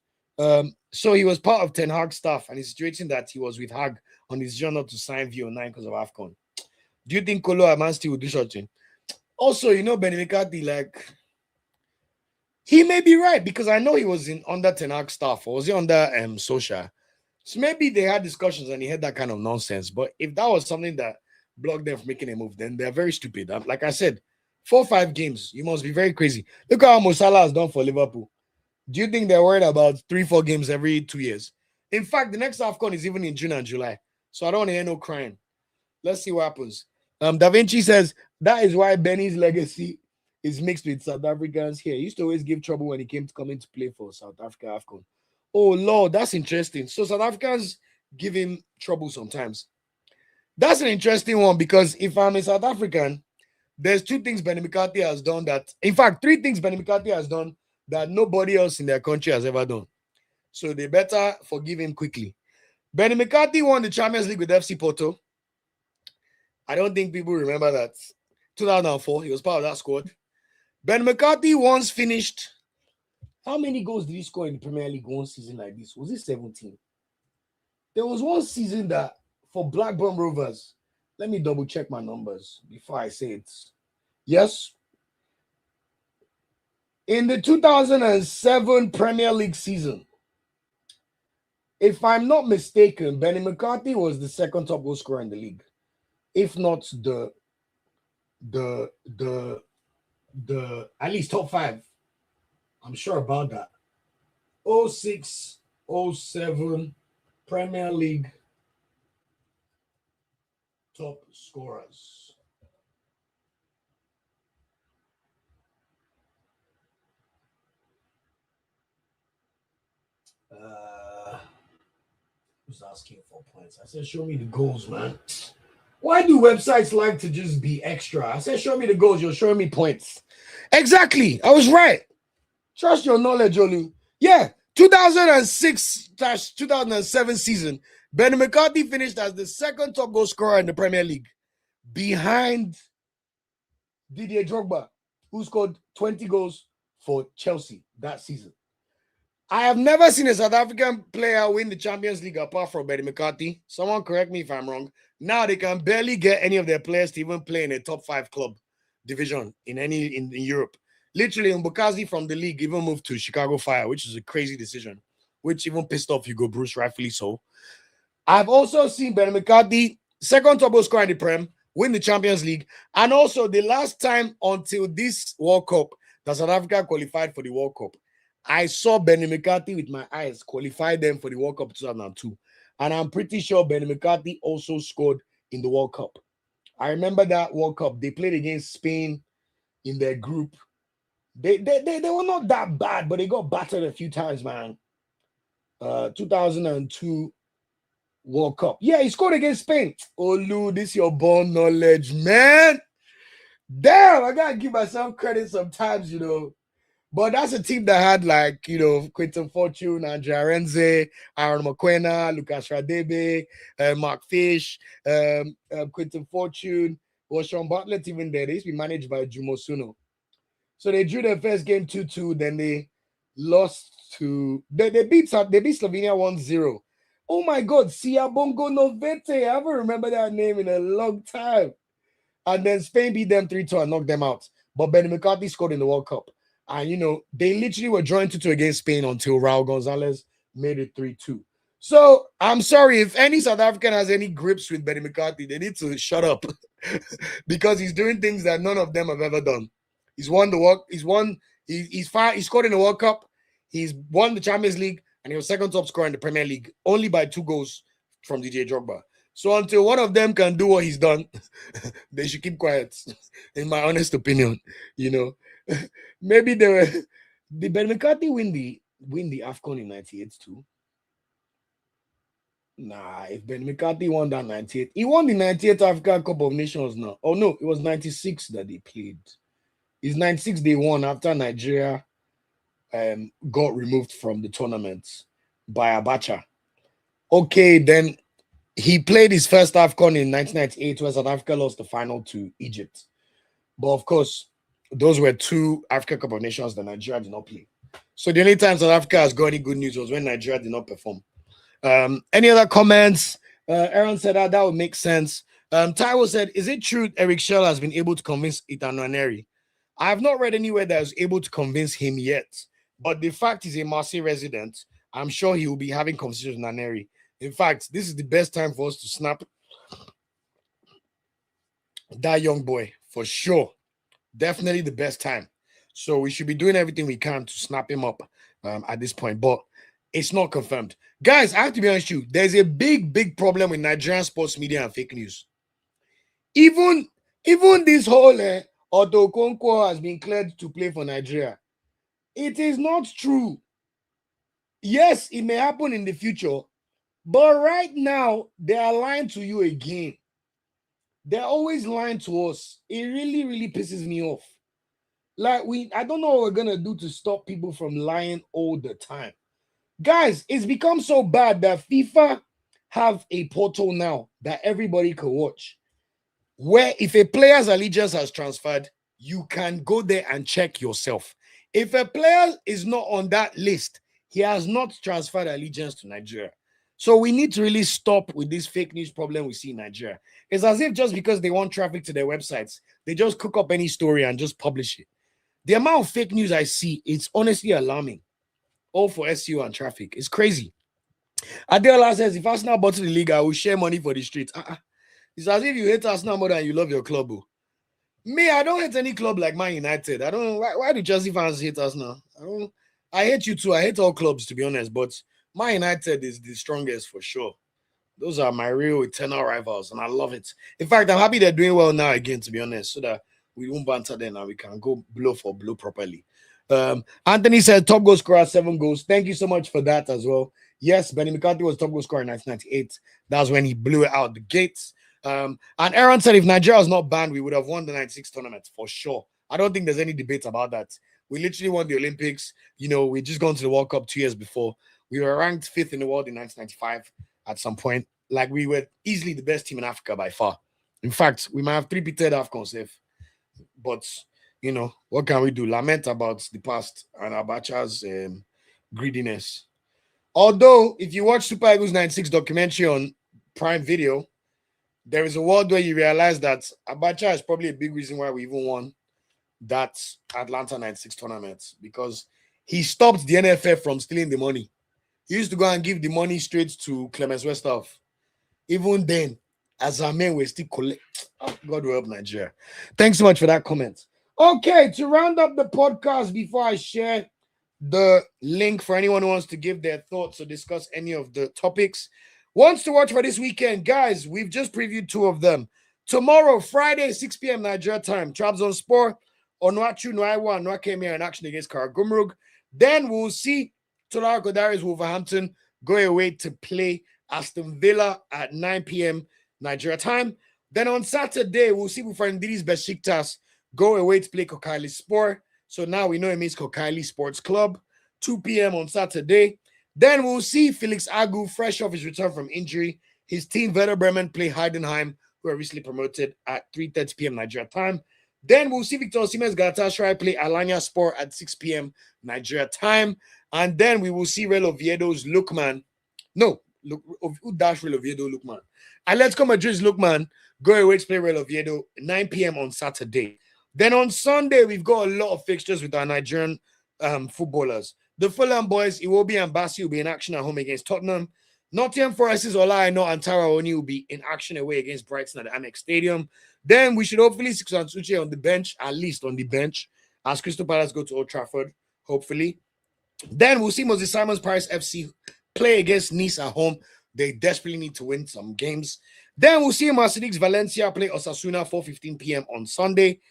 So he was part of Ten Hag's staff, and it's situating that he was with Hag on his journey to sign VO9 because of AFCON. Do you think Kolo Man still will do something? Also, Benny McCarthy, like, he may be right because I know he was under Ten Hag staff, or was he under Solskjaer? So maybe they had discussions and he had that kind of nonsense. But if that was something that blocked them from making a move, then they're very stupid. Like I said, 4 or 5 games, you must be very crazy. Look how Mo Salah has done for Liverpool. Do you think they're worried about 3-4 games every 2 years? In fact, the next AFCON is even in June and July. So I don't want to hear no crying. Let's see what happens. Da Vinci says, that is why Benny's legacy is mixed with South Africans here. He used to always give trouble when he came to come in to play for South Africa AFCON. Oh, Lord, that's interesting. So South Africans give him trouble sometimes. That's an interesting one because if I'm a South African, there's 2 things Benny McCarthy has done that, in fact, 3 things Benny McCarthy has done that nobody else in their country has ever done. So they better forgive him quickly. Benny McCarthy won the Champions League with FC Porto. I don't think people remember that. 2004, he was part of that squad. Benny McCarthy once finished. How many goals did he score in the Premier League one season like this? Was it 17? There was one season that for Blackburn Rovers, let me double check my numbers before I say it. Yes. In the 2007 Premier League season, if I'm not mistaken, Benny McCarthy was the second top goal scorer in the league. If not the at least top 5. I'm sure about that. 06, 07 Premier League top scorers. Who's asking for points? I said, show me the goals, man. Why do websites like to just be extra? I said, show me the goals. You're showing me points. Exactly. I was right. Trust your knowledge, Olu. Yeah, 2006-2007 season, Benny McCarthy finished as the second top goal scorer in the Premier League, behind Didier Drogba, who scored 20 goals for Chelsea that season. I have never seen a South African player win the Champions League apart from Benny McCarthy. Someone correct me if I'm wrong. Now they can barely get any of their players to even play in a top 5 club division in Europe. Literally, Mbukazi from the league even moved to Chicago Fire, which is a crazy decision, which even pissed off Hugo Bruce, rightfully so. I've also seen Benny McCarthy, second top goal scorer in the Prem, win the Champions League, and also the last time until this World Cup that South Africa qualified for the World Cup, I saw Benny McCarthy with my eyes qualify them for the World Cup 2002. And I'm pretty sure Benny McCarthy also scored in the World Cup. I remember that World Cup. They played against Spain in their group. They were not that bad, but they got battered a few times, man. 2002 World Cup. Yeah, he scored against Spain. Olu, this your born knowledge, man. Damn, I gotta give myself credit sometimes, you know. But that's a team that had like, you know, Quinton Fortune, Andrea Renze, Aaron McQuena, Lucas Radebe, Mark Fish, Quinton Fortune. Was Sean Bartlett even there? They used to be managed by Jumo Suno. So they drew their first game 2-2. Then they lost to they beat Slovenia 1-0. Oh my god, Siabongo Novete. I haven't remembered that name in a long time. And then Spain beat them 3-2 and knocked them out. But Benny McCarthy scored in the World Cup. And you know, they literally were drawing 2-2 against Spain until Raul Gonzalez made it 3-2. So I'm sorry if any South African has any grips with Benny McCarthy, they need to shut up because he's doing things that none of them have ever done. He's won the work. He's scored in the World Cup. He's won the Champions League, and he was second top scorer in the Premier League, only by 2 goals from DJ Drogba. So until one of them can do what he's done, they should keep quiet. In my honest opinion, you know, maybe did Ben McCarthy win the AFCON in '98 too? Nah, if Ben McCarthy won that 98, he won the 98 African Cup of Nations now. Oh no, it was 96 that they played. It's 96 they won after Nigeria got removed from the tournament by Abacha. Okay, then he played his first AFCON in 1998 where South Africa lost the final to Egypt. But of course, those were 2 African Cup of Nations that Nigeria did not play. So the only time South Africa has got any good news was when Nigeria did not perform. Any other comments? Aaron said that would make sense. Taiwo said, is it true Eric Schell has been able to convince Ethan Nwaneri? I have not read anywhere that was able to convince him yet. But the fact he's a Marseille resident, I'm sure he will be having conversations with Nwaneri. In fact, this is the best time for us to snap that young boy, for sure. Definitely the best time. So we should be doing everything we can to snap him up at this point. But it's not confirmed. Guys, I have to be honest with you. There's a big problem with Nigerian sports media and fake news. Even this whole Otto Okonkwo has been cleared to play for Nigeria. It is not true. Yes, it may happen in the future. But right now, they are lying to you again. They're always lying to us. It really pisses me off. Like, I don't know what we're going to do to stop people from lying all the time. Guys, it's become so bad that FIFA have a portal now that everybody can watch. Where if a player's allegiance has transferred, you can go there and check yourself. If a player is not on that list, he has not transferred allegiance to Nigeria. So we need to really stop with this fake news problem we see in Nigeria. It's as if just because they want traffic to their websites, they just cook up any story and just publish it. The amount of fake news I see, it's honestly alarming. All for SEO and traffic. It's crazy. Ademola says, if Arsenal bought the league, I will share money for the streets. It's as if you hate Arsenal more than you love your club. Oh. Me, I don't hate any club like Man United. I don't. Why do Chelsea fans hate Arsenal? I hate you too. I hate all clubs, to be honest. But Man United is the strongest for sure. Those are my real eternal rivals, and I love it. In fact, I'm happy they're doing well now again, to be honest, so that we won't banter them and we can go blow for blow properly. Anthony said top goal scorer, 7 goals. Thank you so much for that as well. Yes, Benny McCarthy was top goal scorer in 1998. That was when he blew it out the gates. And Aaron said if Nigeria was not banned, we would have won the 96 tournament for sure. I don't think there's any debate about that. We literally won the Olympics. You know, we just gone to the World Cup 2 years before. We were ranked 5th in the world in 1995 at some point. Like, we were easily the best team in Africa by far. In fact, we might have 3-peated AFCON safe. But you know, what can we do? Lament about the past and Abacha's greediness. Although, if you watch Super Eagles 96 documentary on Prime Video, there is a world where you realize that Abacha is probably a big reason why we even won that Atlanta 96 tournament, because he stopped the NFF from stealing the money. He used to go and give the money straight to Clemens Westhoff. Even then, as our men were still collect. Oh, God will help Nigeria. Thanks so much for that comment. Okay, to round up the podcast before I share the link for anyone who wants to give their thoughts or discuss any of the topics, wants to watch for this weekend, guys, we've just previewed 2 of them. Tomorrow, Friday, 6 p.m. Nigeria time, Trabzonspor Onuachu, Nuaiwa, Nuakemi are in action against Karagumrug. Then we'll see Arokodare's Wolverhampton go away to play Aston Villa at 9 p.m. Nigeria time. Then on Saturday, we'll see Bufandidi's Besiktas go away to play Kokaili Sport. So now we know it means Kokaili Sports Club, 2 p.m. on Saturday. Then we'll see Felix Agu, fresh off his return from injury. His team, Werder Bremen, play Heidenheim, who are recently promoted, at 3:30 p.m. Nigeria time. Then we'll see Victor Osimhen's Galatasaray play Alanya Sport at 6 p.m. Nigeria time. And then we will see Real Oviedo's Lookman. No, who dash Real Oviedo Lookman? Atletico Madrid's Lookman go away to play Real Oviedo 9 p.m. on Saturday. Then on Sunday, we've got a lot of fixtures with our Nigerian footballers. The Fulham boys, Iwobi and Bassey, will be in action at home against Tottenham. Nottingham Forest's Ola Aina and Awoniyi will be in action away against Brighton at the Amex Stadium. Then we should hopefully see Uche on the bench, at least on the bench, as Crystal Palace go to Old Trafford, hopefully. Then we'll see Moses Simon's Paris FC play against Nice at home. They desperately need to win some games. Then we'll see Marseille's Valencia play Osasuna 4:15 p.m. on Sunday.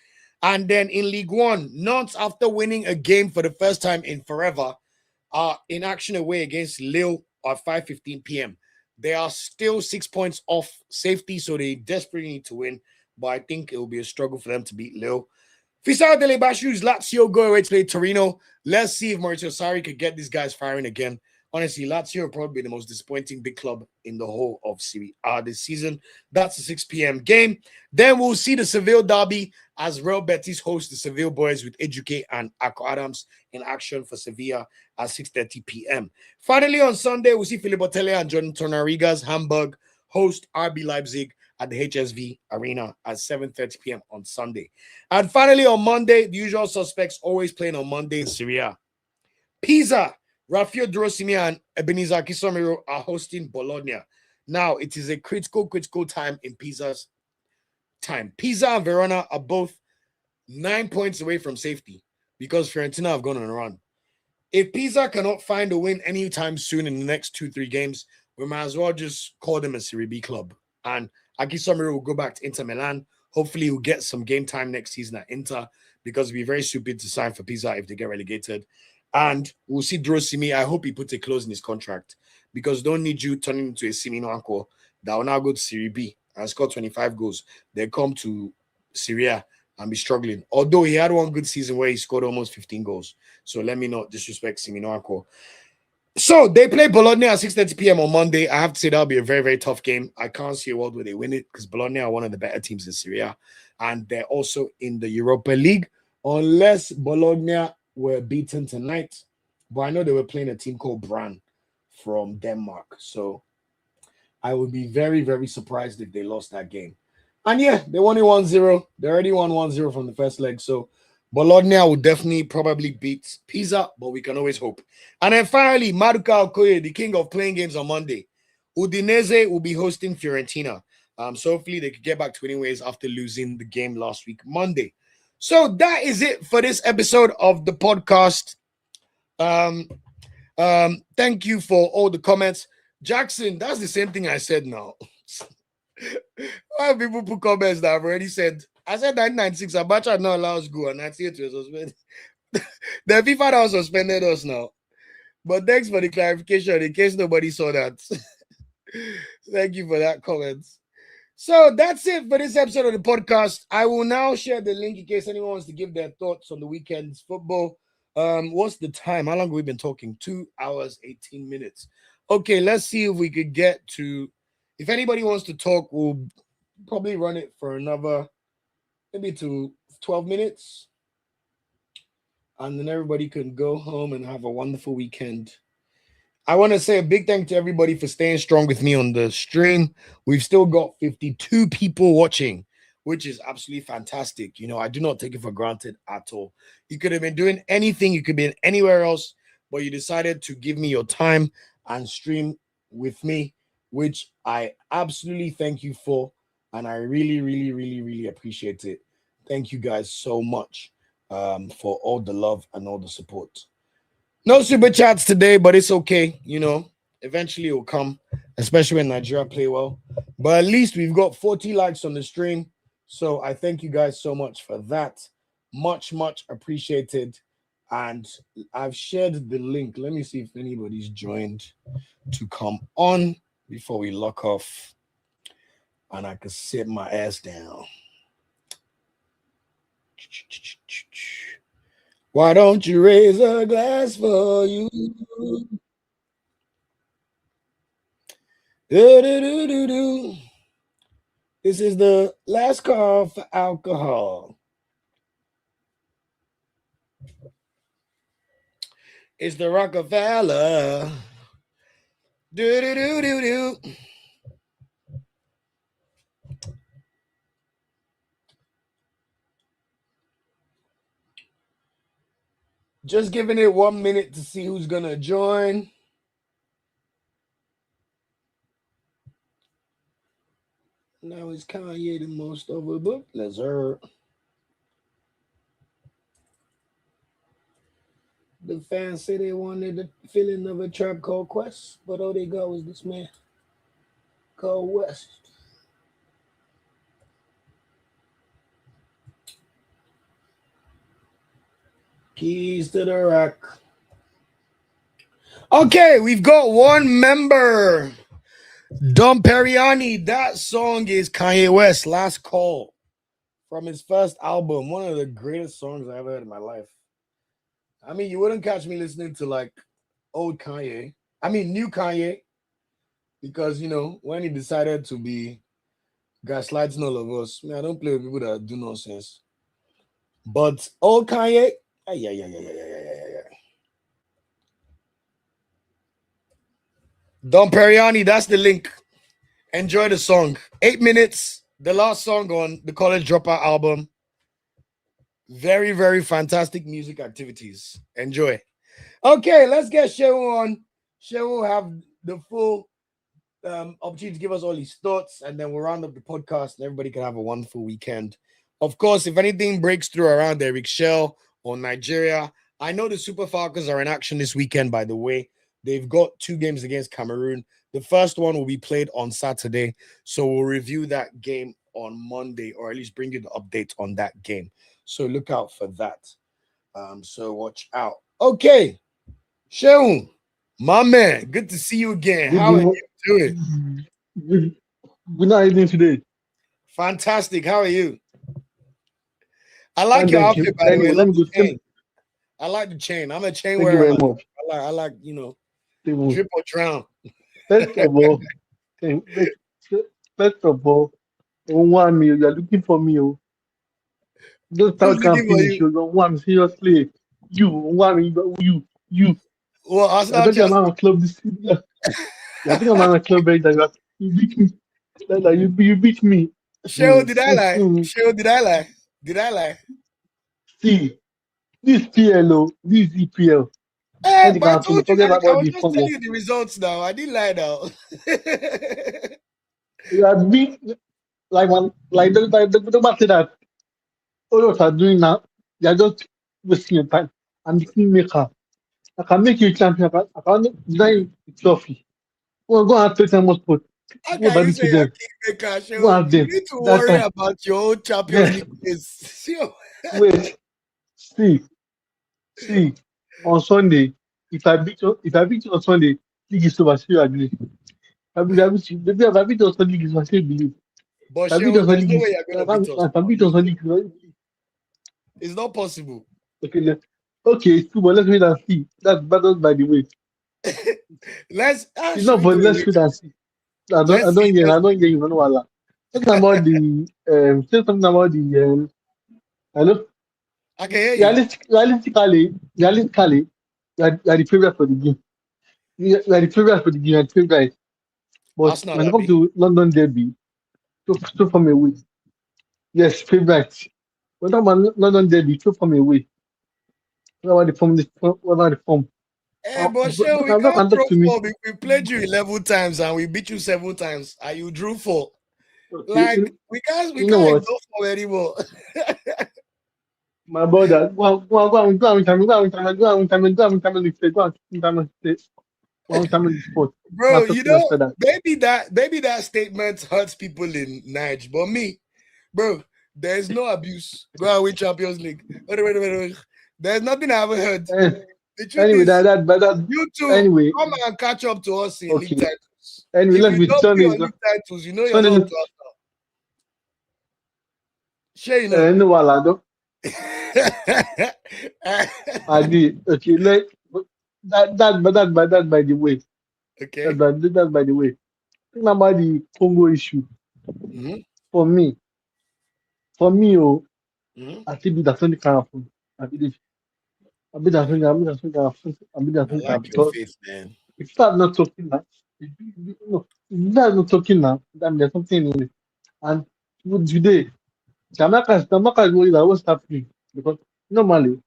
And then in League One, Nantes, after winning a game for the first time in forever, are in action away against Lille at 5:15 p.m. They are still 6 points off safety, so they desperately need to win. But I think it will be a struggle for them to beat Lille. Fisao Delebashu's Lazio go away to play Torino. Let's see if Maurizio Sarri could get these guys firing again. Honestly, Lazio will probably be the most disappointing big club in the whole of Serie A this season. That's a 6 p.m. game. Then we'll see the Seville derby as Real Betis host the Seville boys with Ejuke and Ako Adams in action for Sevilla at 6:30 p.m. Finally, on Sunday, we'll see Philippe Otele and Jordan Tornariga's Hamburg host RB Leipzig at the HSV Arena at 7:30 p.m. on Sunday. And finally, on Monday, the usual suspects always playing on Monday in Serie A. Pisa, Rafael Durosimi and Ebenezer Kisomiro are hosting Bologna. Now, it is a critical time in Pisa's time. Pisa and Verona are both 9 points away from safety because Fiorentina have gone on a run. If Pisa cannot find a win anytime soon in the next 2-3 games, we might as well just call them a Serie B club. And Akisomiro will go back to Inter Milan. Hopefully, he'll get some game time next season at Inter because it'd be very stupid to sign for Pisa if they get relegated. And we'll see Durosimi. I hope he puts a clause in his contract because don't need you turning into a Simino Anko that will now go to Serie B and score 25 goals. They come to Serie A and be struggling. Although he had one good season where he scored almost 15 goals. So let me not disrespect Simino Anko. So they play Bologna at 6:30 p.m. on Monday. I have to say that'll be a very, very tough game. I can't see a world where they win it because Bologna are one of the better teams in Serie A. And they're also in the Europa League. Unless Bologna were beaten tonight. But I know they were playing a team called Brann from Denmark. So I would be very, very surprised if they lost that game. And yeah, they won it 1-0. They already won 1-0 from the first leg. So Bologna will definitely probably beat Pisa, but we can always hope. And then finally, Maduka Okoye, the king of playing games on Monday. Udinese will be hosting Fiorentina. So hopefully they could get back to winning ways after losing the game last week, Monday. So that is it for this episode of the podcast. Thank you for all the comments. Jackson, that's the same thing I said now. Why people put comments that I've already said? I said 1996, Abacha not allows go, and 98 was suspended. The FIFA now suspended us now. But thanks for the clarification in case nobody saw that. Thank you for that comment. So that's it for this episode of the podcast. I will now share the link in case anyone wants to give their thoughts on the weekend's football. What's the time? How long have we been talking? 2 hours, 18 minutes. Okay, let's see if we could get to... If anybody wants to talk, we'll probably run it for another, maybe to 12 minutes. And then everybody can go home and have a wonderful weekend. I want to say a big thank to everybody for staying strong with me on the stream. We've still got 52 people watching, which is absolutely fantastic. You know, I do not take it for granted at all. You could have been doing anything. You could be anywhere else, but you decided to give me your time and stream with me, which I absolutely thank you for. And I really, really, really, really appreciate it. Thank you guys so much for all the love and all the support. No super chats today, but it's okay. You know, eventually it will come, especially when Nigeria play well. But at least we've got 40 likes on the stream. So I thank you guys so much for that. Much, much appreciated. And I've shared the link. Let me see if anybody's joined to come on before we lock off. And I can sit my ass down. Why don't you raise a glass for you? Do-do-do-do-do. This is the last call for alcohol. It's the Rockefeller. Do-do-do-do-do. Just giving it 1 minute to see who's going to join. Now is Kanye the most overbooked? Let's hear. The fans say they wanted the feeling of a Tribe Called Quest, but all they got was this man called West. Keys to the Rock. Okay, we've got one member. Dom Perriani. That song is Kanye West, Last Call, from his first album. One of the greatest songs I ever heard in my life. I mean, you wouldn't catch me listening to like old Kanye. I mean, new Kanye. Because, you know, when he decided to be gaslighting all of us, man, I don't play with people that do nonsense. But old Kanye, yeah. Dom Perriani, that's the link. Enjoy the song. 8 minutes, the last song on the College Dropout album. Very, very fantastic music activities. Enjoy. Okay, let's get Shehu on. Shehu will have the full opportunity to give us all his thoughts, and then we'll round up the podcast and everybody can have a wonderful weekend. Of course, if anything breaks through around Eric Shell or Nigeria, I know the Super Falcons are in action this weekend, by the way. They've got 2 games against Cameroon. The first one will be played on Saturday, so we'll review that game on Monday, or at least bring you the update on that game. So look out for that. So watch out. Okay, Shehu, my man, good to see you again. How are you doing? Good night, evening today. Fantastic. How are you? I like your outfit, by the way. Let me go. Chain. I like the chain. I'm a chain Thank wearer. you very much. I like, you know, drip or drown. First of all, one me, you're looking for me. Don't start campaign. You don't want me seriously. You want me, you. Well, I think I'm on a club this season. I think I'm on a club right now. You beat me. You beat me. Shehu, did I lie? Shehu, did I lie? Did I lie? See, this PLO, this EPL. But I told you, I was just telling you the results now. I didn't lie now. You have been like the matter that all of us are doing now. They are just wasting your time. I'm the kingmaker. I can make you a champion. I can design a trophy. Go and take them sport. How can you say you're kingmaker? You need to worry about your own Champions League place. Wait, see. On Sunday, if I beat you on Sunday, league is over. See, you agree. I beat you on Sunday, league is over. See, you believe. But there's no way you're going to beat us. It's not possible. Okay, it's true, but let's wait and see. That's by the way. Let's wait and see. I don't get you. No, talking about the hello. I can hear you. Realistically, you are the favorite for the game. You are the favorite for the game. And favorite. But when it comes to London derby, so from away. Yes, favorite. When it comes to London derby, so from away. What about the form? But sure, we can't throw 4. We played you 11 times and we beat you 7 times, and you drew 4. Okay. Like we can't go 4 anymore. My brother, go and Bro, you know, maybe that statement hurts people in Nigeria, but me, bro, There's no abuse. Go and win Champions League. Wait. There's nothing I haven't heard. The truth anyway, is, you two anyway, come and catch up to us in league okay. titles. Anyway, If let's you be don't be on Sunday. league titles, you know you're not up to us now. Sure, you know. No, I don't. I did. Okay, that by the way. Okay. That by the way. Think about the Congo issue. Mm-hmm. For me, Mm-hmm. I think that's only can happen. I believe. I believe that's only can happen. I believe that's I only can happen like your because faith, man. if you start not talking now, no, if you start not talking now, then there's something in it. And today, Jamaica is worried about what's happening because normally,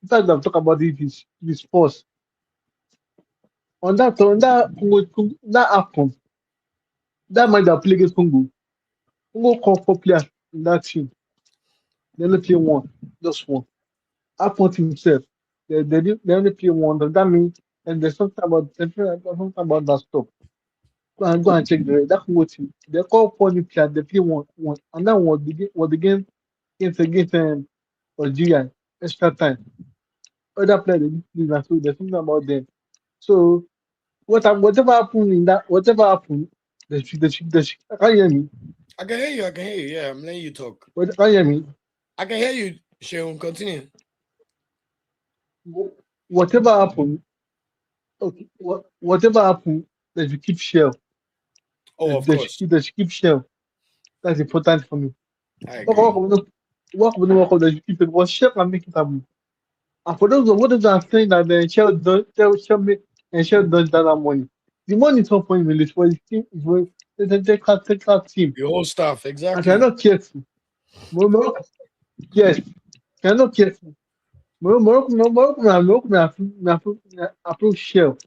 if I talk about this force on that Congo, that outcome, that might have played against Congo. Congo call 4 players in that team. They only play one, just one. Upon himself, they only play one. Does that mean and there's something about that stuff? Go and check that Congo team. They call 4 new players. They play one, and that was the game against Algeria extra time. Other players they didn't play that, so there's something about them. So whatever happened in that, whatever happened, can you hear me? I can hear you. Yeah, I'm letting you talk. Can you hear me? I can hear you, Sheon. Continue. Whatever happened, okay, whatever happened, they should keep shell. Of course. They should keep shell. That's important for me. I agree. Work of they should keep it. But shell can make it happen. And for those what are saying that the shell make and shell does that money. The money is not for him, it's for his team, it's for the technical team. The whole stuff, And exactly. they're not careful. Yes, they're not careful. Morocco approach shell.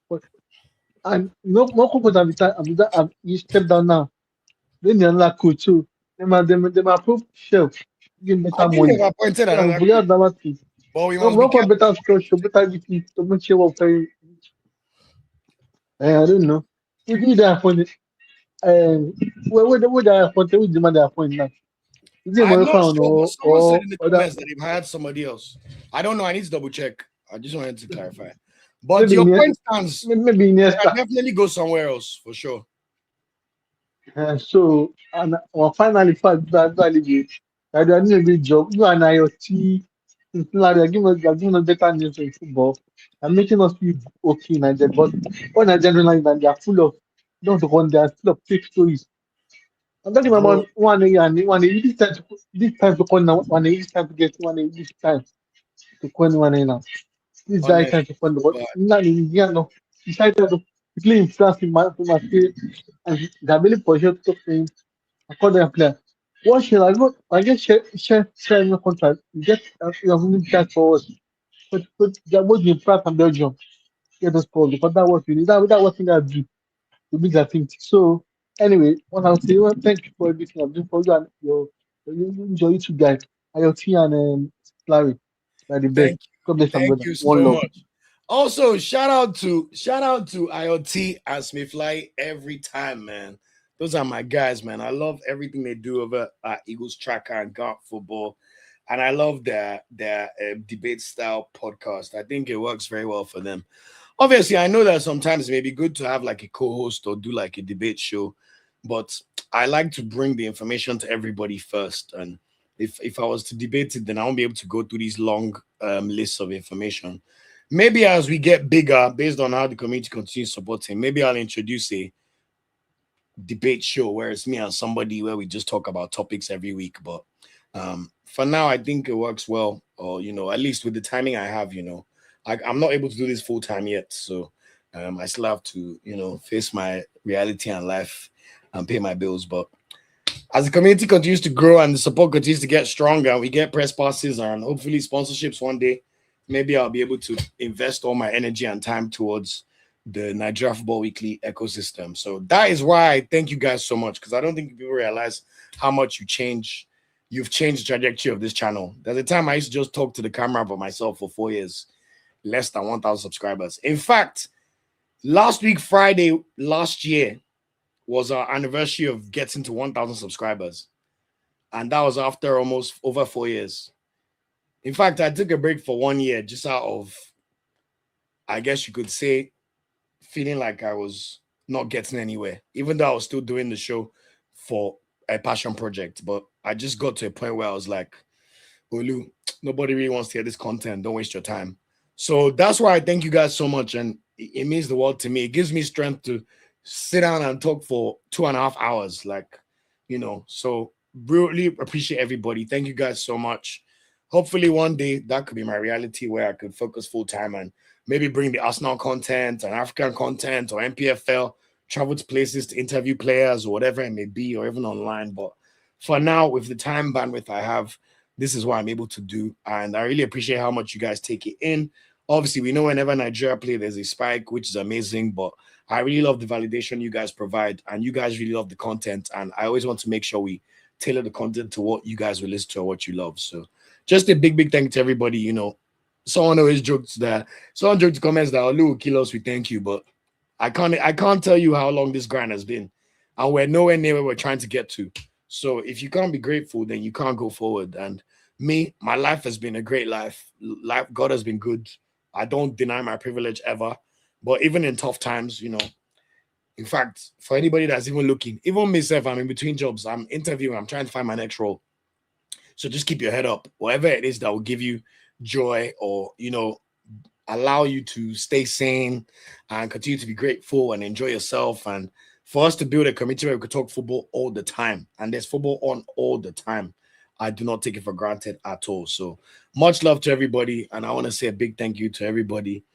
But and Morocco could have he stepped down now. Then the another coach too. Them approve shell. Give him I better think money. they've appointed another We have coach, that thing. but we No, must be Morocco careful. better structure, better everything to make sure we're playing. I don't know. Who they appointed? Where they appointed? Who demand they appoint now? Is it I'm not Morocco sure, but someone said or in the other? comments that they've hired somebody else. I don't know. I need to double check. I just wanted to clarify. But Maybe your in point stands. maybe in They can Iniesta. definitely go somewhere else for sure. So, and finally, that validate that they are doing a great job. You and IoT, like they're giving us better news in football and making us feel okay in Nigeria. But all Nigerian like that, they are full of, don't want, they are full of fake stories. I'm talking Bro, about one year and one year. This time to call now, one year, this time to get one year, this time to call one year now. This is the honest. time to call the But not in India, no. Decided to play in France in my field and they're really for sure to talk to him. I call them player. What should I go? I get share your contract. You get your winning chance for us. But they're both in France and Belgium. Get us called because that what we need. That what thing I do to be that thing. So anyway, what I'll say, well, thank you for everything I've done for you and your YouTube guys, IoT and Larry. They're the best. thank God bless my thank brother. you One so love. much. Also, shout out to IoT and Smithfly every time, man. Those are my guys, man. I love everything they do over at Eagles Tracker and Guard Football, and I love their debate style podcast. I think it works very well for them. Obviously, I know that sometimes it may be good to have like a co-host or do like a debate show, but I like to bring the information to everybody first. And if I was to debate it, then I won't be able to go through these long lists of information. Maybe as we get bigger, based on how the community continues supporting, maybe I'll introduce a debate show where it's me and somebody where we just talk about topics every week. But for now, I think it works well, or at least with the timing I have, I'm not able to do this full time yet, so I still have to, face my reality and life and pay my bills. But as the community continues to grow and the support continues to get stronger, we get press passes and hopefully sponsorships one day. Maybe I'll be able to invest all my energy and time towards the Nigeria Football Weekly ecosystem. So that is why I thank you guys so much, because I don't think people realize how much you've changed the trajectory of this channel. There's a time I used to just talk to the camera by myself for 4 years, less than 1,000 subscribers. In fact, last week, Friday, last year, was our anniversary of getting to 1,000 subscribers. And that was after almost over 4 years. In fact, I took a break for 1 year just out of, I guess you could say, feeling like I was not getting anywhere, even though I was still doing the show for a passion project. But I just got to a point where I was like, Olu, nobody really wants to hear this content. Don't waste your time. So that's why I thank you guys so much. And it means the world to me. It gives me strength to sit down and talk for 2.5 hours. Like, so really appreciate everybody. Thank you guys so much. Hopefully one day that could be my reality where I could focus full time and maybe bring the Arsenal content and African content or MPFL, travel to places to interview players or whatever it may be, or even online. But for now, with the time bandwidth I have, this is what I'm able to do. And I really appreciate how much you guys take it in. Obviously, we know whenever Nigeria play, there's a spike, which is amazing. But I really love the validation you guys provide. And you guys really love the content. And I always want to make sure we tailor the content to what you guys will listen to or what you love. So just a big thank you to everybody. Someone always joked that, someone joked in comments that Olu will kill us, we thank you. But I can't tell you how long this grind has been. And we're nowhere near where we're trying to get to. So if you can't be grateful, then you can't go forward. And me, my life has been a great life. God has been good. I don't deny my privilege ever. But even in tough times, in fact, for anybody that's even looking, even myself, I'm in between jobs. I'm interviewing. I'm trying to find my next role. So just keep your head up. Whatever it is that will give you joy or, allow you to stay sane and continue to be grateful and enjoy yourself. And for us to build a community where we could talk football all the time, and there's football on all the time, I do not take it for granted at all. So much love to everybody. And I want to say a big thank you to everybody.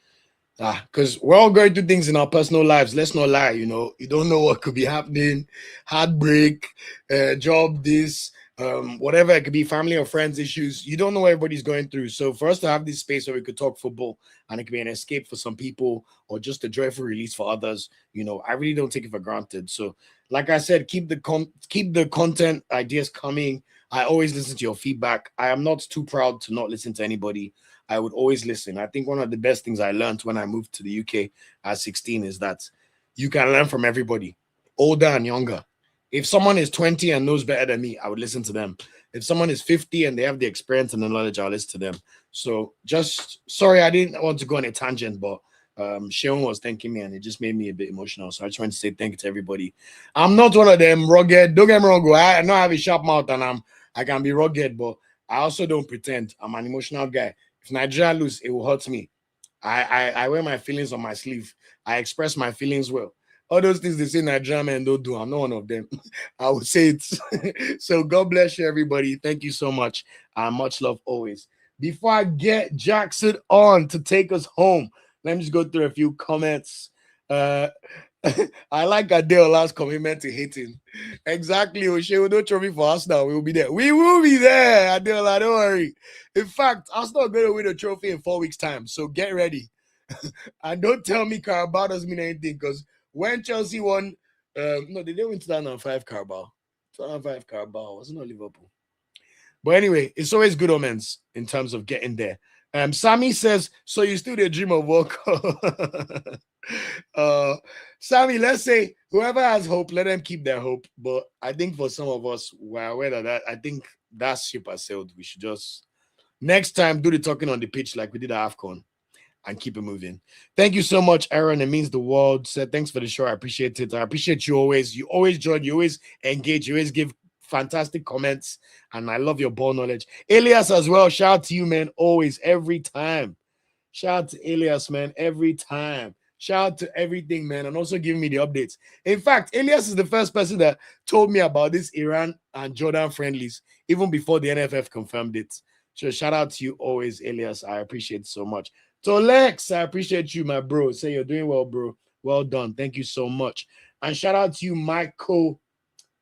Because we're all going through things in our personal lives. Let's not lie, you don't know what could be happening. Heartbreak, job, this, whatever it could be, family or friends issues. You don't know what everybody's going through. So for us to have this space where we could talk football and it could be an escape for some people or just a joyful release for others, I really don't take it for granted. So like I said, keep the content ideas coming. I always listen to your feedback. I am not too proud to not listen to anybody. I would always listen. I think one of the best things I learned when I moved to the UK at 16 is that you can learn from everybody, older and younger. If someone is 20 and knows better than me, I would listen to them. If someone is 50 and they have the experience and the knowledge, I'll listen to them. So sorry, I didn't want to go on a tangent, but Sheon was thanking me and it just made me a bit emotional. So I just want to say thank you to everybody. I'm not one of them rugged. Don't get me wrong. I know I have a sharp mouth and I can be rugged, but I also don't pretend. I'm an emotional guy. If Nigeria lose, it will hurt me. I wear my feelings on my sleeve. I express my feelings well. All those things they say Nigerian men don't do, I'm not one of them. I would say it. So God bless you, everybody. Thank you so much. Much love always. Before I get Jackson on to take us home, let me just go through a few comments. I like Adeola's commitment to hating. Exactly. Uche, no trophy for us now. We will be there. We will be there, Adeola. Don't worry. In fact, Arsenal are going to win a trophy in 4 weeks' time. So get ready. And don't tell me Carabao doesn't mean anything, because when Chelsea won, no, they didn't win 2005 Carabao. 2005 Carabao. Wasn't it Liverpool? But anyway, it's always good omens in terms of getting there. Sammy says, so you still the dream of World Cup? Sammy, let's say whoever has hope, let them keep their hope. But I think for some of us, we're aware of that. I think that ship has sailed. We should just next time do the talking on the pitch like we did at AFCON and keep it moving. Thank you so much, Aaron. It means the world. Said thanks for the show. I appreciate it. I appreciate you always. You always join. You always engage. You always give fantastic comments, and I love your ball knowledge. Elias as well. Shout out to you, man. Always, every time. Shout out to Elias, man. Every time. Shout out to everything, man, and also giving me the updates. In fact, Elias is the first person that told me about this Iran and Jordan friendlies, even before the NFF confirmed it. So shout out to you always, Elias. I appreciate it so much. So Lex, I appreciate you, my bro. Say you're doing well, bro. Well done. Thank you so much. And shout out to you, Michael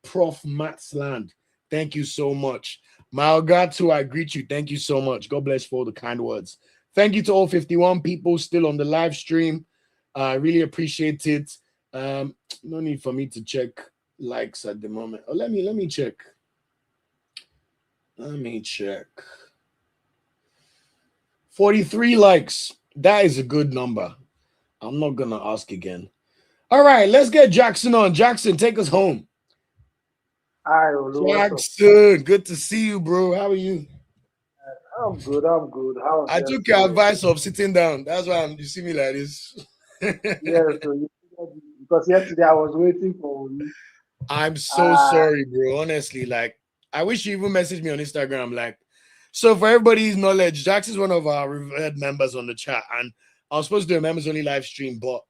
Prof. Matsland. Thank you so much. Malgatu, I greet you. Thank you so much. God bless for all the kind words. Thank you to all 51 people still on the live stream. I really appreciate it. No need for me to check likes at the moment. Oh, let me check. Let me check. 43 likes. That is a good number. I'm not gonna ask again. All right, let's get Jackson on. Jackson, take us home. Hi, Olu. What's up? Jackson, good to see you, bro. How are you? I'm good. I'm good. How was I took your yesterday? advice of sitting down. That's why you see me like this. Yes, so because yesterday I was waiting for you. I'm so Uh, sorry, bro. Honestly, like, I wish you even messaged me on Instagram. Like, so for everybody's knowledge, Jax is one of our revered members on the chat, and I was supposed to do a members only live stream, but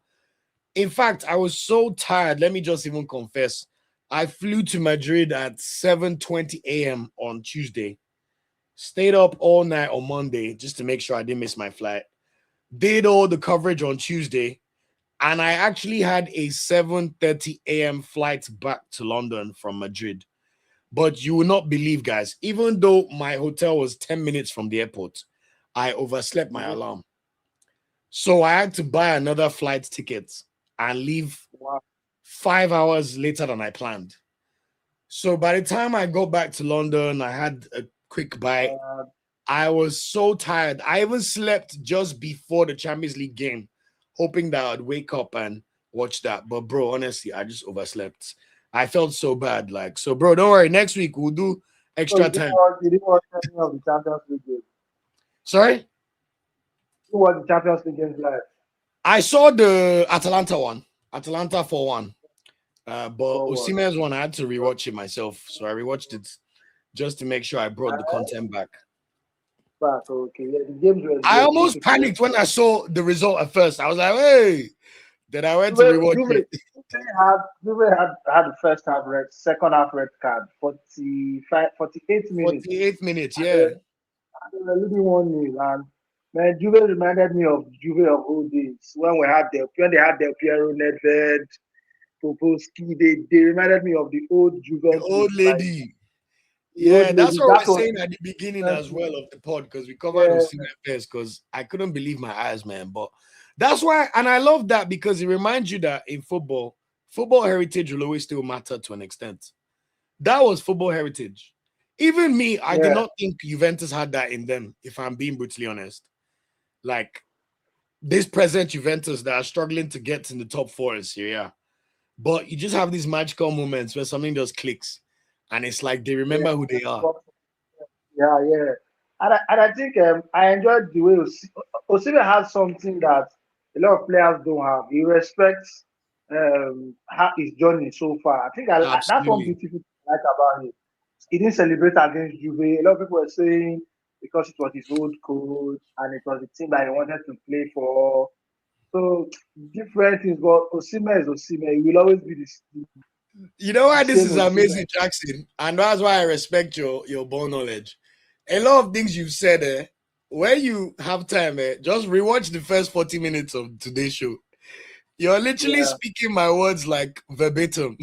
in fact, I was so tired. Let me just even confess. I flew to Madrid at 7:20 a.m. on Tuesday. Stayed up all night on Monday just to make sure I didn't miss my flight. Did all the coverage on Tuesday, and I actually had a 7:30 a.m. flight back to London from Madrid. But you will not believe, guys, even though my hotel was 10 minutes from the airport, I overslept my alarm. So I had to buy another flight ticket and leave wow. 5 hours later than I planned. So by the time I got back to London, I had a quick bite. Uh, I was so tired. I even slept just before the Champions League game, hoping that I'd wake up and watch that. But bro, honestly, I just overslept. I felt so bad. Like, so bro, don't worry. Next week we'll do so extra time. you didn't watch any of the Champions League games? Sorry? You watched the Champions League games live? I saw the Atalanta one. Atalanta 4-1. But For what? Osimhen's one, I had to rewatch it myself. So I rewatched it just to make sure I brought the content back. Back, okay. Yeah, the games were I almost beautiful. panicked when I saw the result at first. I was like, hey, then I went to rewatch it. Juve had the first half red, second half red card, 45, 48 minutes. 48th minute, And yeah. they were leading 1-0, and man, Juve reminded me of Juve of old days when they had Del Piero, Nedved, Popovsky. They reminded me of the old The old Juventus, like lady. the old Yeah, that's lady. what That we're was saying at the beginning as well of the pod, because we covered yeah, Osimhen first, because I couldn't believe my eyes, man. But that's why, and I love that because it reminds you that in football heritage will always still matter to an extent. That was football heritage. Even me, I did yeah, not think Juventus had that in them, if I'm being brutally honest. Like this present Juventus that are struggling to get in the top four in Serie A. But you just have these magical moments where something just clicks and it's like they yeah, remember who they are. yeah. And I think I enjoyed the way Osimhen has something that a lot of players don't have. He respects his journey so far. I think that's one Absolutely. beautiful thing I like about him. He didn't celebrate against Juve. A lot of people were saying because it was his old coach and it was the team that he wanted to play for. So different things, but Osimhen is Osimhen. He will always be You know the why this same is Osimhen. amazing, Jackson? And that's why I respect your ball knowledge. A lot of things you've said, when you have time, just rewatch the first 40 minutes of today's show. You're literally Yeah. speaking my words like verbatim.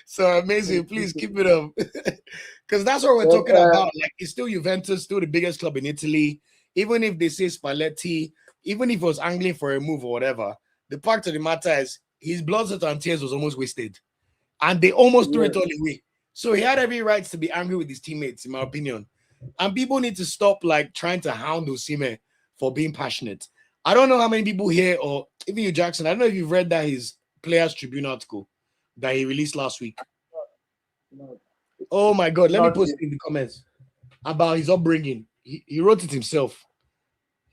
So amazing. Please keep it up. Because that's what we're Then, talking about. Like, it's still Juventus, still the biggest club in Italy. Even if they say Spalletti, even if it was angling for a move or whatever, the fact of the matter is his blood, sweat, and tears was almost wasted. And they almost threw yes. it all away. So he had every right to be angry with his teammates, in my opinion. And people need to stop like trying to hound Osimhen for being passionate. I don't know how many people here, or even you, Jackson. I don't know if you've read that his Players Tribune article that he released last week. No, Oh my God, let me not post yet. it in the comments about his upbringing. He wrote it himself.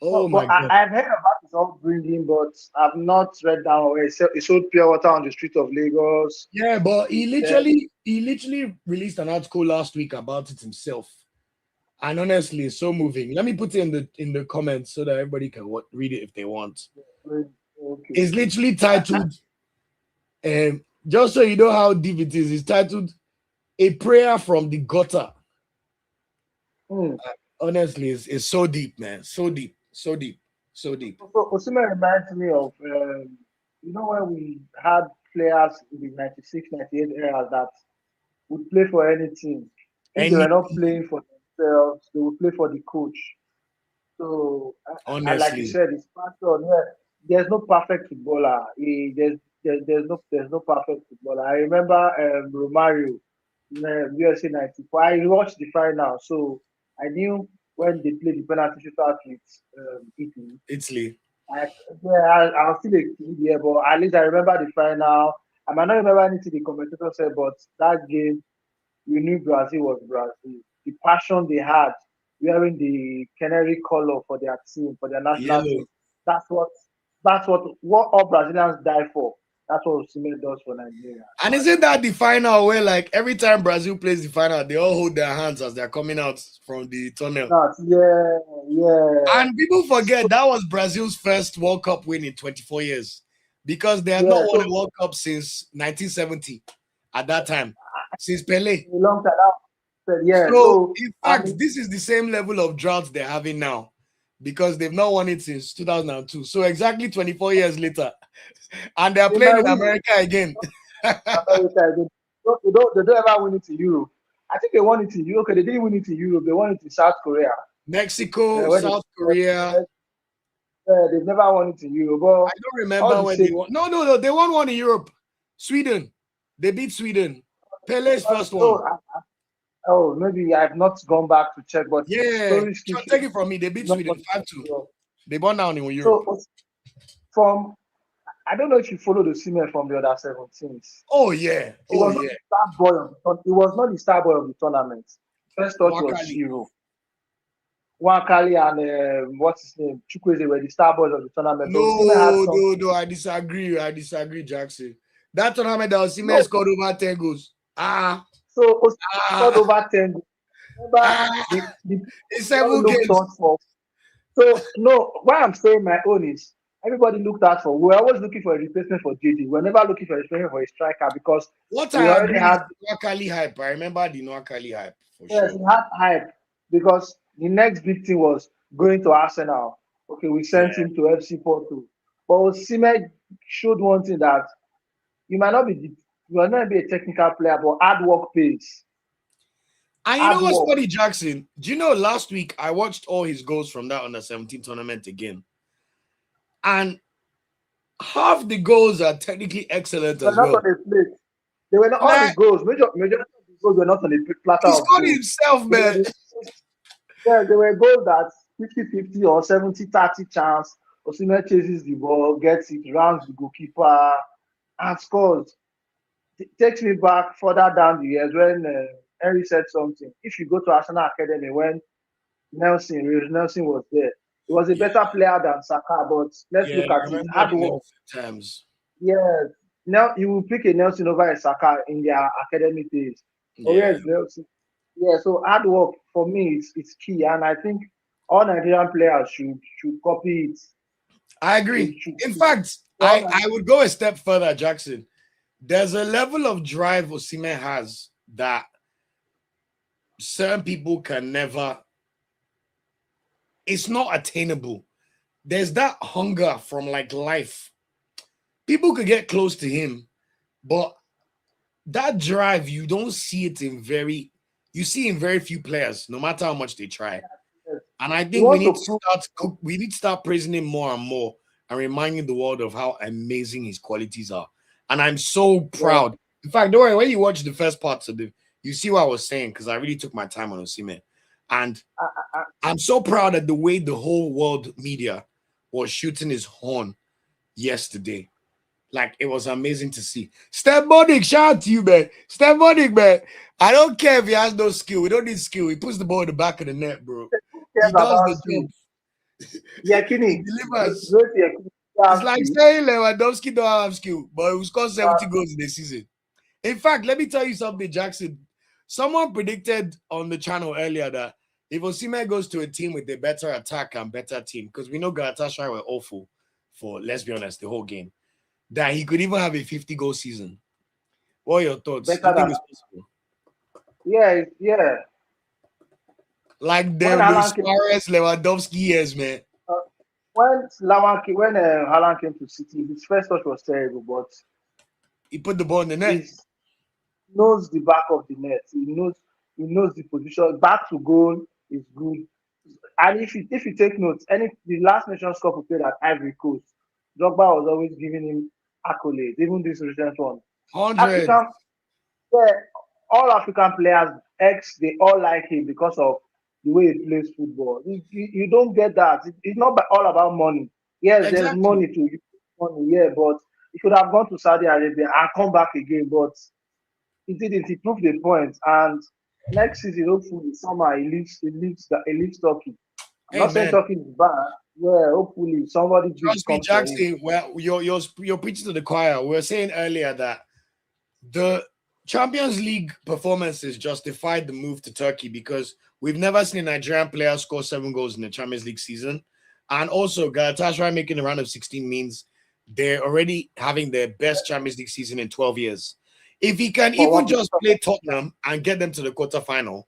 Oh No, my but God. I've heard about his upbringing, but I've not read down where he sold pure water on the street of Lagos. Yeah, but He said, he literally released an article last week about it himself. And honestly, it's so moving. Let me put it in the comments so that everybody can read it if they want. okay. It's literally titled, just so you know how deep it is, it's titled A Prayer from the Gutter. Hmm. Honestly, it's so deep, man. So deep, so deep, so deep. So Osimhen reminds me of, when we had players in the 96, 98 era that would play for any team. If they Any were not playing for themselves, they would play for the coach. So, and like you honestly, said, it's passion. Yeah, there's no perfect footballer. There's no perfect footballer. I remember Romario, USA 94. I watched the final, so I knew when they played the penalty shootout with Italy. Italy. I, yeah, I was still a kid, yeah, but at least I remember the final. I might not remember anything the commentator said, but that game, you knew Brazil was Brazil. The passion they had wearing the canary color for their team, for their national team. That's what all Brazilians die for. That's what Osimhen does for Nigeria. And isn't that the final where, like, every time Brazil plays the final, they all hold their hands as they're coming out from the tunnel? Yeah. And people forget that was Brazil's first World Cup win in 24 years, because they had not won a World Cup since 1970 at that time, since Pelé. A long time. Yeah. So in fact, this is the same level of drought they're having now, because they've not won it since 2002. So exactly 24 years later, and they're playing in America again. America again. They don't ever win it in Europe. I think they won it in Europe. Okay, they didn't win it in Europe. They won it in South Korea. Mexico, South Korea. They've never won it in Europe. But I don't remember when they won. No. They won one in Europe. Sweden. They beat Sweden. Pele's first one. Maybe I've not gone back to check. But yeah, take it from me. They beat Sweden 5-2. They won down in Europe. So, I don't know if you follow the Osimhen from the other 17s. Oh yeah. It was not the star boy of the tournament. First thought was Zero. Wakali and what's his name? Chukwueze were the star boys of the tournament. No, I disagree, Jackson. That tournament, that Osimhen scored over 10 goals. So scored over 10 goals. Remember the 7 games. So no, what I'm saying my own is everybody looked out for. We're always looking for a replacement for JD. We're never looking for a replacement for a striker, because what we already had the Nwakali hype. I remember the Nwakali hype for sure. Yes, we had hype because the next big thing was going to Arsenal. Okay, we sent him to FC Porto. But Osimhen showed one thing, that you might not be a technical player, but hard work pays. And you know what's funny, Jackson? Do you know last week I watched all his goals from that under-17 tournament again? And half the goals are technically excellent as well. They were not all the goals. Major of the goals were not on the platter. He scored himself, man. Yeah, there were goals that 50-50 or 70-30 chance. Osimhen chases the ball, gets it, rounds the goalkeeper, and scores. It takes me back further down the years when Henry said something. If you go to Arsenal Academy when Nelson was there, he was a better player than Saka, but let's look at his hard work. Yes. Now you will pick a Nelson over a Saka in their academic days. Nelson. Yeah, so hard work for me it's key, and I think all Nigerian players should copy it. I agree. In fact, I would go a step further, Jackson. There's a level of drive Osimhen has that certain people can never. It's not attainable. There's that hunger from like life. People could get close to him, but that drive, you don't see it you see in very few players, no matter how much they try. And I think we need to start praising him more and more and reminding the world of how amazing his qualities are. And I'm so proud. In fact, don't worry, when you watch the first parts of you see what I was saying, because I really took my time on Osimhen. And I'm so proud at the way the whole world media was shooting his horn yesterday. Like, it was amazing to see. Steph Monic, shout out to you, man. Steph Monic, man. I don't care if he has no skill. We don't need skill. He puts the ball in the back of the net, bro. He does the job. Yeah, Kenny. He delivers. It's like saying Lewandowski don't have skill, but he will score 70 goals in the season. In fact, let me tell you something, Jackson. Someone predicted on the channel earlier that if Osimhen goes to a team with a better attack and better team, because we know Galatasaray were awful for, let's be honest, the whole game, that he could even have a 50-goal season. What are your thoughts? Do you think it's possible? Yeah. Like the Suarez Lewandowski years, man. When Haaland came to City, his first touch was terrible, but he put the ball in the net. He knows the back of the net. He knows the position. Back to goal is good. And if you take notes, the last Nations Cup we played at Ivory Coast, Drogba was always giving him accolades, even this recent one. 100. All African players, they all like him because of the way he plays football. You don't get that. It's not all about money. Yes, exactly. There's money to money, but He could have gone to Saudi Arabia and come back again, but he didn't. He proved the point. And next season, hopefully, summer he leaves Turkey. I'm not saying Turkey is bad. Yeah, hopefully somebody big Trust me, comes for him. Jackson. Well, you're preaching to the choir. We were saying earlier that the Champions League performances justified the move to Turkey because we've never seen a Nigerian player score 7 goals in the Champions League season. And also, Galatasaray making a round of 16 means they're already having their best Champions League season in 12 years. If he can even just play Tottenham and get them to the quarterfinal,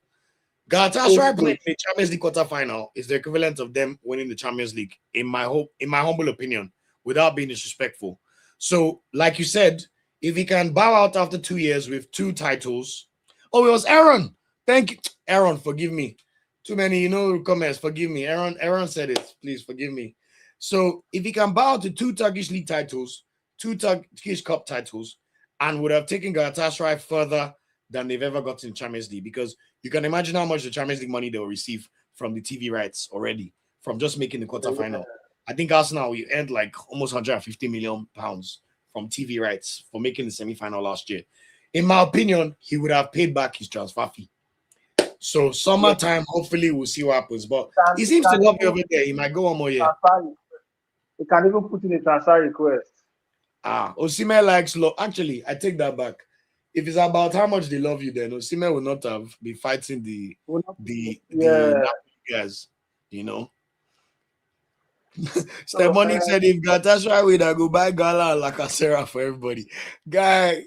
Galatasaray playing the Champions League quarterfinal is the equivalent of them winning the Champions League, in my humble opinion, without being disrespectful. So, like you said, if he can bow out after 2 years with 2 titles. Oh, it was Aaron. Thank you. Aaron, forgive me. Too many, comments. Forgive me. Aaron said it. Please forgive me. So if he can bow out to 2 Turkish league titles, 2 Turkish Cup titles, and would have taken Galatasaray further than they've ever got in Champions League, because you can imagine how much the Champions League money they'll receive from the TV rights already, from just making the quarterfinal. I think Arsenal, we earned like almost £150 million from TV rights for making the semi-final last year. In my opinion, he would have paid back his transfer fee. So summertime, hopefully we'll see what happens. But he seems to love me over there. He might go 1 more year. He can even put in a transfer request. Osimhen likes love. Actually, I take that back. If it's about how much they love you, then Osimhen will not have been fighting the guys, Stefanic said if Galatasaray win, I go buy Gala and Lacazette for everybody. Guy,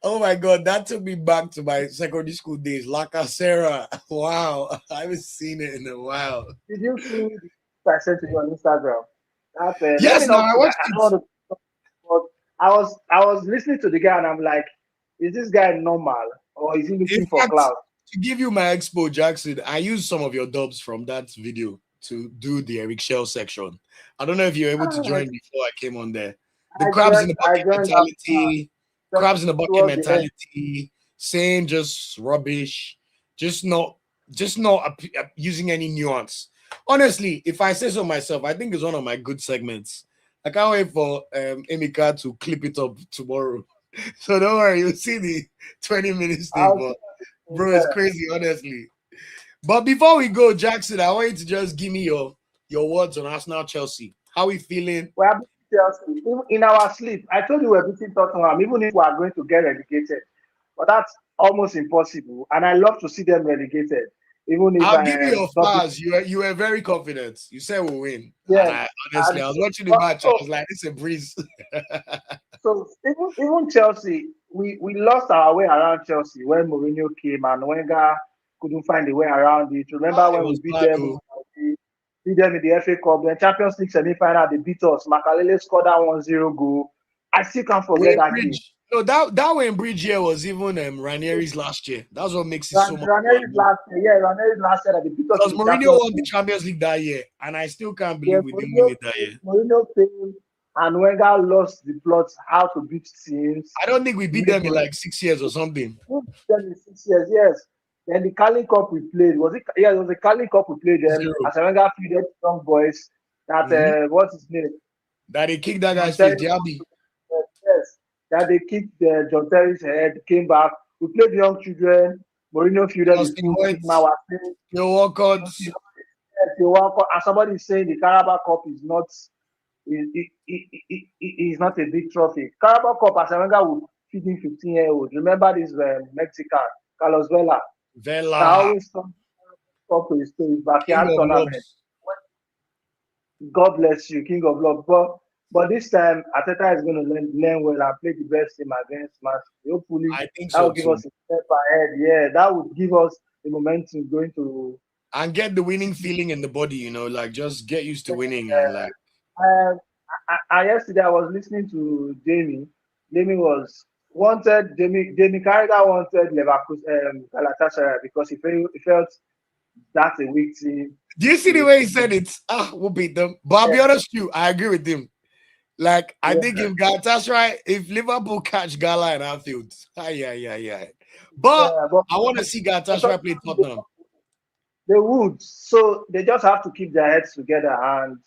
oh my God, that took me back to my secondary school days. Lacazette, wow, I haven't seen it in a while. Did you see the I sent to you on Instagram? Yes, no, I watched it. I was listening to the guy and I'm like, is this guy normal or is he looking for clout? To give you my expo, Jackson, I used some of your dubs from that video to do the Eric Shell section. I don't know if you were able to join before I came on there. The crabs in the bucket mentality, crabs in the bucket mentality, saying just rubbish, just not using any nuance. Honestly, if I say so myself, I think it's one of my good segments. I can't wait for Emeka to clip it up tomorrow. So don't worry, you'll see the 20 minutes thing. But bro, it's crazy, honestly. But before we go, Jackson, I want you to just give me your words on Arsenal Chelsea. How are we feeling? We are beating Chelsea. In our sleep, I told you we're beating Tottenham, even if we are going to get relegated. But that's almost impossible. And I love to see them relegated. Even if I'll give you your flowers. You were very confident. You said we'll win. Yeah. Honestly, I was watching the match. I was like, it's a breeze. So even Chelsea, we lost our way around Chelsea when Mourinho came and Wenger couldn't find a way around it. Remember when we beat them? We beat them in the FA Cup. Then Champions League semi-final, they beat us. Makalele scored that 1-0 goal. I still can't forget that game. No, that way in Bridge year was even Ranieri's last year. That's what makes it so much. Ranieri's last year. Ranieri's last year that they beat us. Because Mourinho won the Champions League that year, and I still can't believe we didn't win it that year. Mourinho came and Wenger lost the plot how to beat teams. I don't think we beat them in like 6 years or something. We beat them in 6 years, yes. Then the Carling Cup we played, it was the Carling Cup we played them. As Wenger feeded young boys that what's his name? That they kicked that guy's face, Diaby. Yes. That they kicked John Terry's head, came back. We played young children. Mourinho feuded his team. Now you walk on. And somebody is saying the Carabao Cup is not not a big trophy. Carabao Cup, as Wenger would feed in 15-year-olds. Remember this Mexican, Carlos Vela. That always comes up to his backyard tournament. God bless you, King of Love. But this time, Arteta is going to learn well and play the best team against Man City. Hopefully, I think that will give us a step ahead. Yeah, that would give us the momentum going to and get the winning feeling in the body. Like just get used to winning and like. Yesterday I was listening to Jamie. Jamie wanted Jamie Carragher wanted Leverkusen, Galatasaray because he felt that's a weak team. Do you see the way he said it? We'll beat them. But I'll be honest with you, I agree with him. Like, I think if Galatasaray, if Liverpool catch Gala in Anfield, yeah. But I want to see Galatasaray play Tottenham. They would. So they just have to keep their heads together and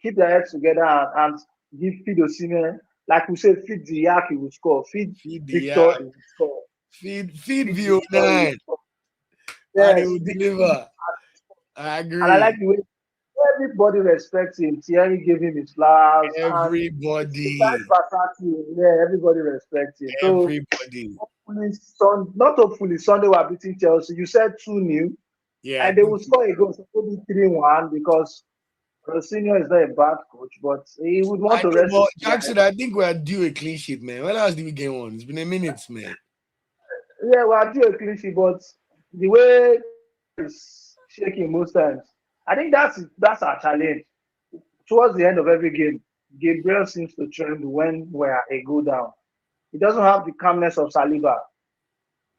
keep their heads together and feed Osimhen. Like we say, feed the yak, he will score. Feed the Victor, he will score. feed Feed Victor, he will VO9, score. and he Yes, will feed. deliver. I And I like agree. the way everybody respects him. Thierry gave him his flowers, and besides Everybody, Basati, yeah, everybody respects him. So everybody. hopefully, not hopefully, Sunday we are beating Chelsea. You said 2-0, Yeah, I and they think will score a goal, so maybe 3-1 because senior is not a bad coach, but he would want I to know, rest but his players. Jackson, I think we're due a clean sheet, man. When else did we get one? It's been a minute, man. Yeah, we are due a clean sheet, but the way is shaking most times, I think that's our challenge. Towards the end of every game, Gabriel seems to trend when we're a go down. He doesn't have the calmness of Saliba.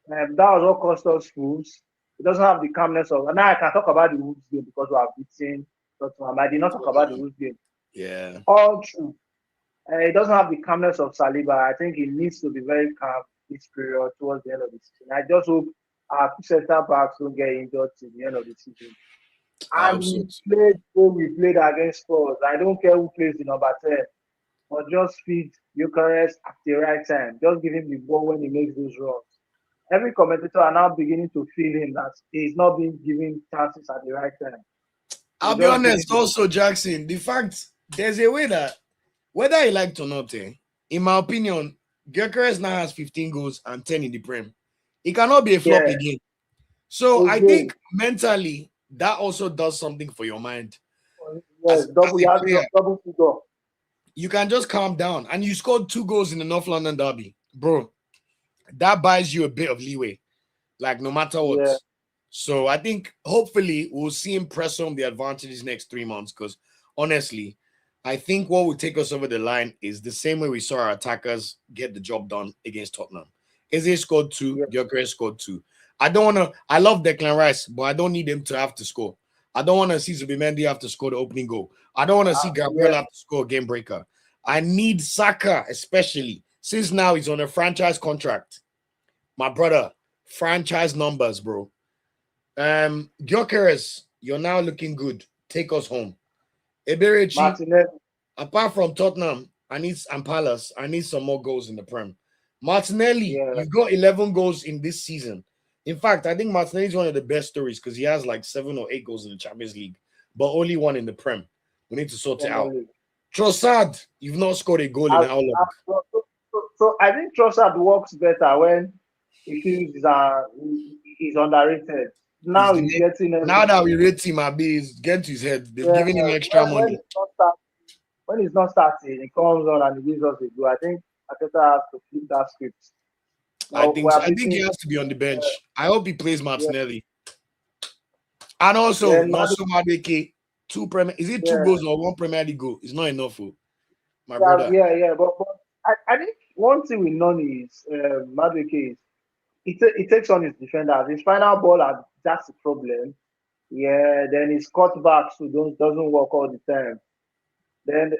That was what cost us fools. He doesn't have the calmness of. And now I can talk about the Wolves game because we have beaten Tottenham. I did not talk about the Wolves game. Yeah. All true. He doesn't have the calmness of Saliba. I think he needs to be very calm this period towards the end of the season. I just hope our two centre backs don't get injured till the end of the season. I And hope so we played against Spurs. I don't care who plays the number 10, but just feed Eucharist at the right time. Just give him the ball when he makes those runs. Every commentator are now beginning to feel him that he's not being given chances at the right time. I'll be honest, also, Jackson, the fact there's a way that whether you like it or not, in my opinion, Gyökeres now has 15 goals and 10 in the Prem. It cannot be a flop again. So I think mentally that also does something for your mind. Yes, double figure. You can just calm down, and you scored 2 goals in the North London derby, bro. That buys you a bit of leeway, like no matter what. Yeah. So I think hopefully we'll see him press on the advantages next 3 months. Because honestly, I think what will take us over the line is the same way we saw our attackers get the job done against Tottenham. Eze scored 2, Gyökeres scored 2. I love Declan Rice, but I don't need him to have to score. I don't want to see Zubimendi have to score the opening goal. I don't want to see Gabriel have to score a game breaker. I need Saka, especially since now he's on a franchise contract. My brother, franchise numbers, bro. Gyökeres, you're now looking good. Take us home. Eberechi, apart from Tottenham, and Palace, I need some more goals in the Prem. Martinelli, you've got 11 goals in this season. In fact, I think Martinelli is one of the best stories because he has like 7 or 8 goals in the Champions League, but only 1 in the Prem. We need to sort it out. Trossard, you've not scored a goal in how long? So I think Trossard works better when he feels he's underrated. Now he's getting now that we rate him, he's getting to his head. They've given him extra money. When he's not starting, he comes on and he gives us a go. I think Ateta has to flip that script. I think he has to be on the bench. I hope he plays Martinelli. And also, Nosu Madeke, 2 Premier. Is it 2 goals or 1 Premier League goal? It's not enough for my brother. Yeah. But I think one thing with Noni is Madeke is he takes on his defenders. His final ball, that's the problem. Yeah, then his cutbacks doesn't work all the time. Then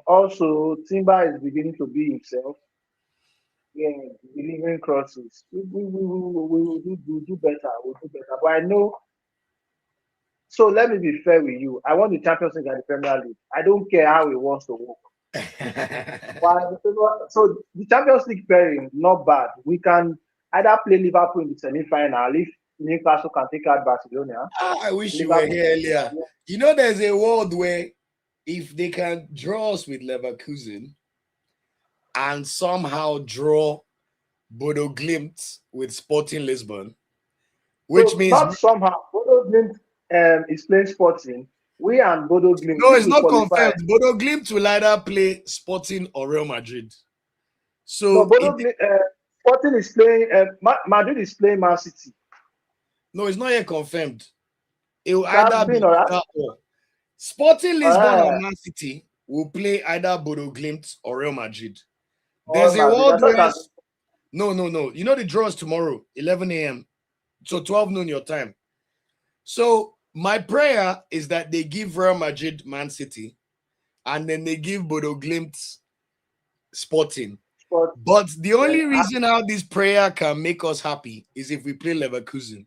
also Timber is beginning to be himself. Yeah, delivering crosses. We will do better. We'll do better. But I know. So let me be fair with you. I want the Champions League and the Premier League. I don't care how it wants to work. So the Champions League pairing, not bad. We can either play Liverpool in the semi-final if Newcastle can take out Barcelona. I wish you were here earlier. You know, there's a world where if they can draw us with Leverkusen and somehow draw Bodo Glimt with Sporting Lisbon, which means not somehow Bodo Glimt is playing Sporting. We and Bodo Glimt. No, it's not confirmed. Bodo Glimt will either play Sporting or Real Madrid. So Sporting is playing. Madrid is playing Man City. No, it's not yet confirmed. It will either be either or. Sporting Lisbon or Man City will play either Bodo Glimt or Real Madrid. There's a world where no. You know the draw is tomorrow, 11 a.m. So 12 noon your time. So my prayer is that they give Real Madrid Man City and then they give Bodo Glimt Sporting. But the only reason how this prayer can make us happy is if we play Leverkusen.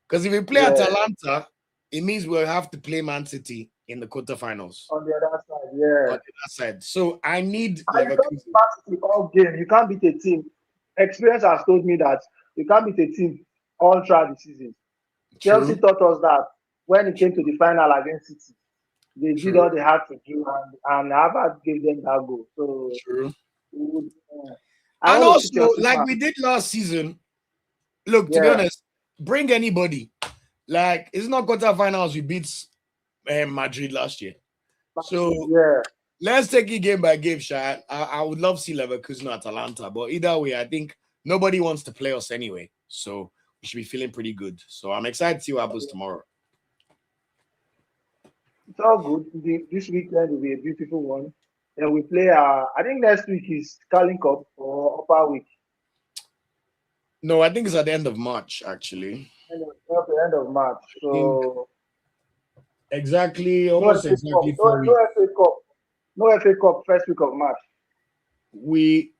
Because if we play Atalanta, it means we'll have to play Man City in the quarterfinals. On the other side, yeah. On the other side. So I need And Leverkusen. you can't beat all game. You can't beat a team. Experience has told me that you can't beat a team all throughout the season. True. Chelsea taught us that when it came to the final against City, they did all they had to do, and Harvard gave them that goal. So true. And also, like we did last season, look, to be honest, bring anybody. Like, it's not quarterfinals we beat Madrid last year. So let's take it game by game, Sha. I would love to see Leverkusen at Atalanta, but either way, I think nobody wants to play us anyway. So we should be feeling pretty good. So I'm excited to see what happens tomorrow. It's all good. This weekend will be a beautiful one. And we play, I think next week is Carling Cup or Upper Week. No, I think it's at the end of March, actually. At the end of March. So exactly, almost no exactly. No FA Cup. No FA Cup first week of March. We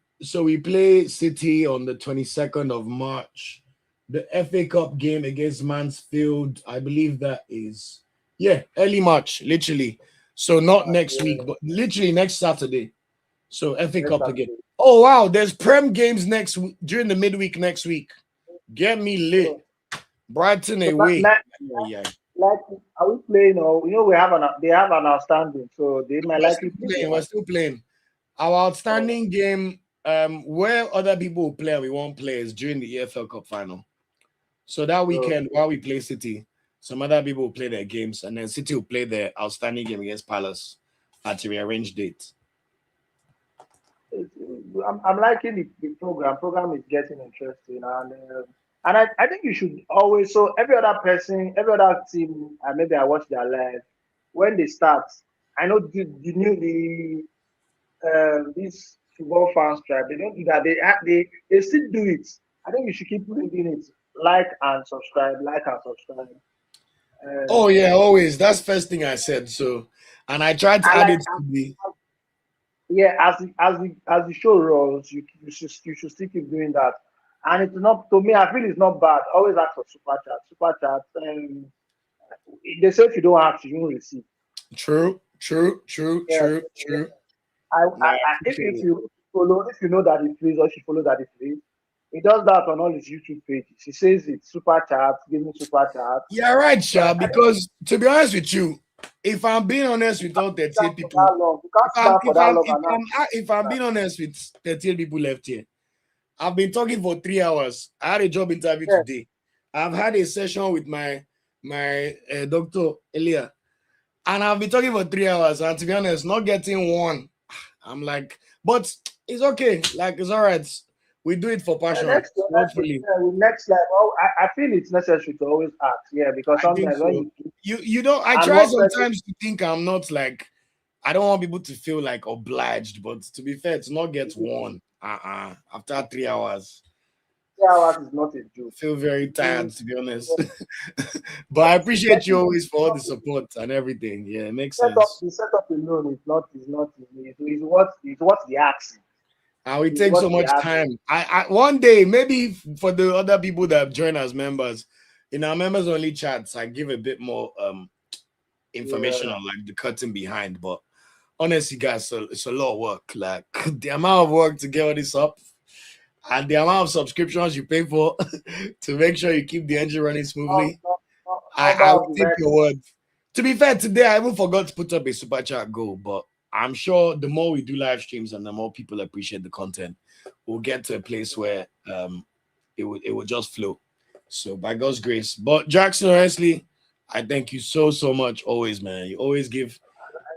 play City on the 22nd of March. The FA Cup game against Mansfield, I believe that is early March, literally. So not next week, but literally next Saturday. So FA Cup again. Oh wow, there's Prem games next week during the midweek next week. Get me lit. Brighton away. Like, are we playing? Or they have an outstanding, so they might likely play. We're still playing. Our outstanding game, where other people will play and we won't play, is during the EFL Cup final. So that weekend, while we play City, some other people will play their games, and then City will play their outstanding game against Palace at a rearranged date. I'm liking the program. Program is getting interesting, and I think you should always. So every other person, every other team, maybe I watch their live when they start. I know these football fans tribe. They don't do that. They still do it. I think you should keep doing it. Like and subscribe. Oh yeah, always. That's first thing I said. So, and I tried to add it to the. Yeah, as the show rolls, you should still keep doing that. And it's not, to me, I feel it's not bad. Always ask for super chat. They say if you don't ask, you won't receive. True. If you follow, if you know that it's free, or if you follow that it's free, he does that on all his YouTube pages. He says it's super chat, give me super chat. Yeah, right, Sha. Because to be honest with you, if I'm being honest with all 38 people, if I'm being honest with 38 people left here, I've been talking for 3 hours. I had a job interview today. I've had a session with my doctor Elia, and I've been talking for 3 hours. And to be honest, not getting one. I'm like, but it's okay. Like, it's all right. We do it for passion. Hopefully. Next life, I feel it's necessary to always ask. Because sometimes when you don't. I try sometimes to think I'm not like. I don't want people to feel like obliged, but to be fair, to not get one. After 3 hours. 3 hours is not a joke. Feel very tired, to be honest. But I appreciate you always for all the support and everything. Yeah, it makes sense. The setup alone is not what the asking. And we take so much time. I one day, maybe for the other people that join as members, in our members only chats, I give a bit more information on like the curtain behind. But honestly, guys, it's a lot of work. Like the amount of work to get all this up and the amount of subscriptions you pay for to make sure you keep the engine running smoothly. I will take your word. To be fair, today I even forgot to put up a super chat goal, but I'm sure the more we do live streams and the more people appreciate the content, we'll get to a place where it will just flow. So by God's grace. But Jackson, honestly, I thank you so much always, man. You always give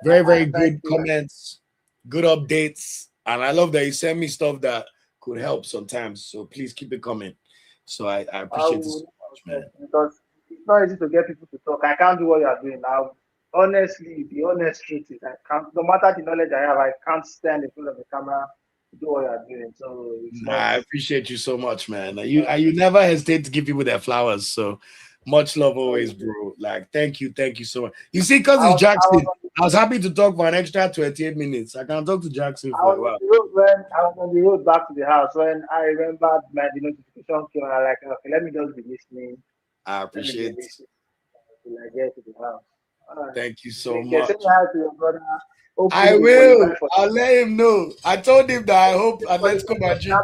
very, very good comments, good updates. And I love that you send me stuff that could help sometimes. So please keep it coming. So I appreciate it so much, man. Because it's not easy to get people to talk. I can't do what you are doing now. Honestly, the honest truth is I can't, no matter the knowledge I have, I can't stand in front of the camera to do what you are doing. So I appreciate you so much, man. You never hesitate to give people their flowers. So much love always, bro. Like, thank you so much. You see, because it's Jackson, I was happy to talk for an extra 28 minutes. I can talk to Jackson for a while. I was on the road back to the house when I remembered the notification came. I was like, okay, let me just be listening. I appreciate it. Till I get to the house. Thank you so much. Say hi to your brother. I will. I'll let him know. I told him that I hope Atletico Madrid.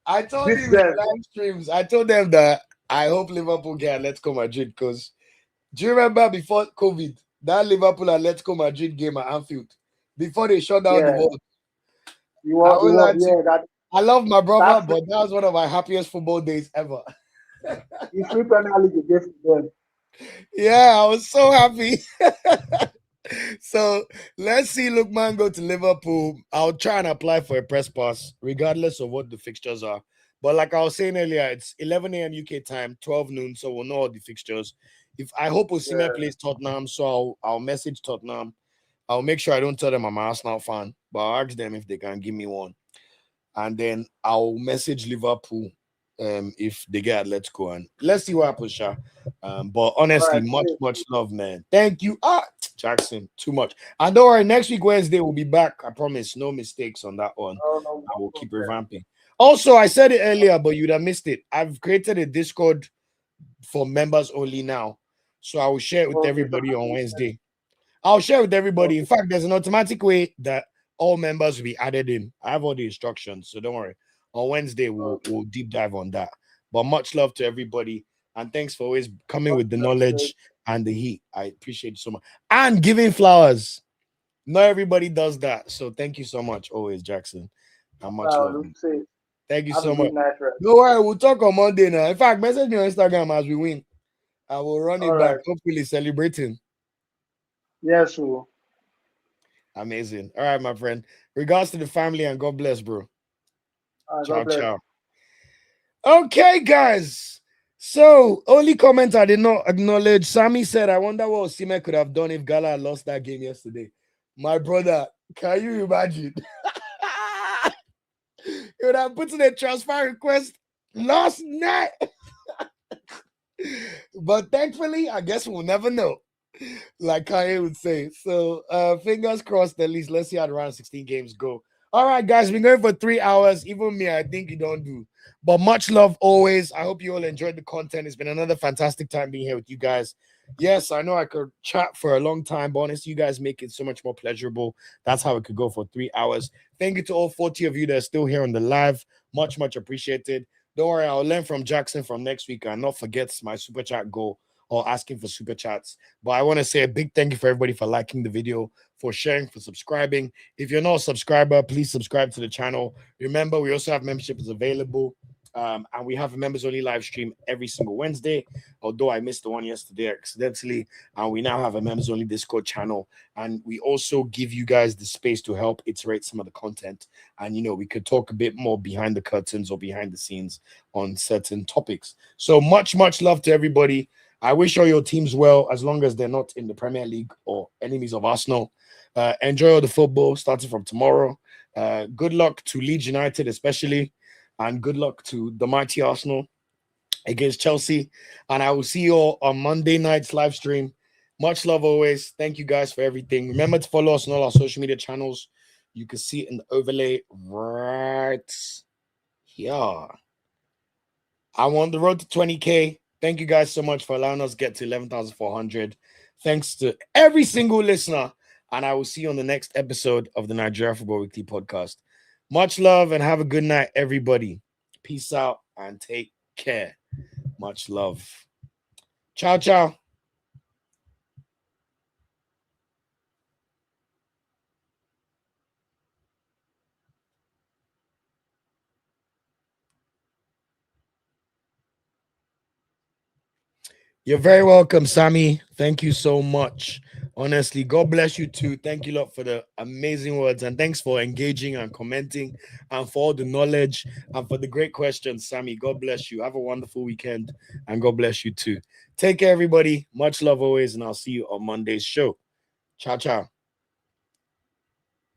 I told him in live streams. I told them that I hope Liverpool get Atletico Madrid because do you remember before COVID that Liverpool Atletico Madrid game at Anfield before they shut down the world? I love my brother, but that was one of my happiest football days ever. You free Premier League against them. Yeah, I was so happy. So let's see Lookman go to Liverpool. I'll try and apply for a press pass, regardless of what the fixtures are. But like I was saying earlier, it's 11 a.m. UK time, 12 noon, so we'll know all the fixtures. If I hope Osimhen plays Tottenham, so I'll message Tottenham. I'll make sure I don't tell them I'm an Arsenal fan, but I'll ask them if they can give me one. And then I'll message Liverpool if they get Atletico, and let's see what happens, Sha. But honestly, much love, man. Thank you. Jackson, too much. And don't worry, next week Wednesday we'll be back. I promise, no mistakes on that one. I will keep revamping. Also, I said it earlier, but you'd have missed it. I've created a Discord for members only now, so I will share it with everybody on Wednesday. I'll share with everybody. In fact, there's an automatic way that all members will be added in. I have all the instructions, so don't worry. On Wednesday, we'll deep dive on that. But much love to everybody. And thanks for always coming with the knowledge and the heat. I appreciate it so much. And giving flowers. Not everybody does that. So thank you so much, always, Jackson. And much love. Thank you so much. Don't worry, we'll talk on Monday now. In fact, message me on Instagram as we win. I will run it back, hopefully celebrating. Yes, sir. Amazing. All right, my friend. Regards to the family and God bless, bro. Ciao. Okay, guys. So, only comment I did not acknowledge. Sammy said, I wonder what Osimhen could have done if Gala had lost that game yesterday. My brother, can you imagine? He would have put in a transfer request last night. But thankfully, I guess we'll never know. Like Kanye would say. So, fingers crossed at least. Let's see how the round 16 games go. All right, guys, we've been going for 3 hours. Even me, I think you don't do. But much love always. I hope you all enjoyed the content. It's been another fantastic time being here with you guys. Yes, I know I could chat for a long time, but honestly, you guys make it so much more pleasurable. That's how it could go for 3 hours. Thank you to all 40 of you that are still here on the live. Much appreciated. Don't worry, I'll learn from Jackson from next week and not forget my super chat goal or asking for super chats. But I want to say a big thank you for everybody for liking the video, for sharing, for subscribing. If you're not a subscriber, please subscribe to the channel. Remember, we also have memberships available. And we have a members only live stream every single Wednesday, although I missed the one yesterday accidentally. And we now have a members only Discord channel. And we also give you guys the space to help iterate some of the content. And, you know, we could talk a bit more behind the curtains or behind the scenes on certain topics. So much love to everybody. I wish all your teams well, as long as they're not in the Premier League or enemies of Arsenal. Enjoy all the football starting from tomorrow. Good luck to Leeds United, especially. And good luck to the mighty Arsenal against Chelsea. And I will see you all on Monday night's live stream. Much love always. Thank you guys for everything. Remember to follow us on all our social media channels. You can see it in the overlay right here. I'm on the road to 20K. Thank you guys so much for allowing us to get to 11,400. Thanks to every single listener. And I will see you on the next episode of the Nigerian Football Weekly podcast. Much love and have a good night, everybody. Peace out and take care. Much love. Ciao. You're very welcome, Sammy. Thank you so much. Honestly, God bless you too. Thank you a lot for the amazing words, and thanks for engaging and commenting and for all the knowledge and for the great questions, Sammy. God bless you. Have a wonderful weekend, and God bless you too. Take care, everybody. Much love always, and I'll see you on Monday's show. Ciao.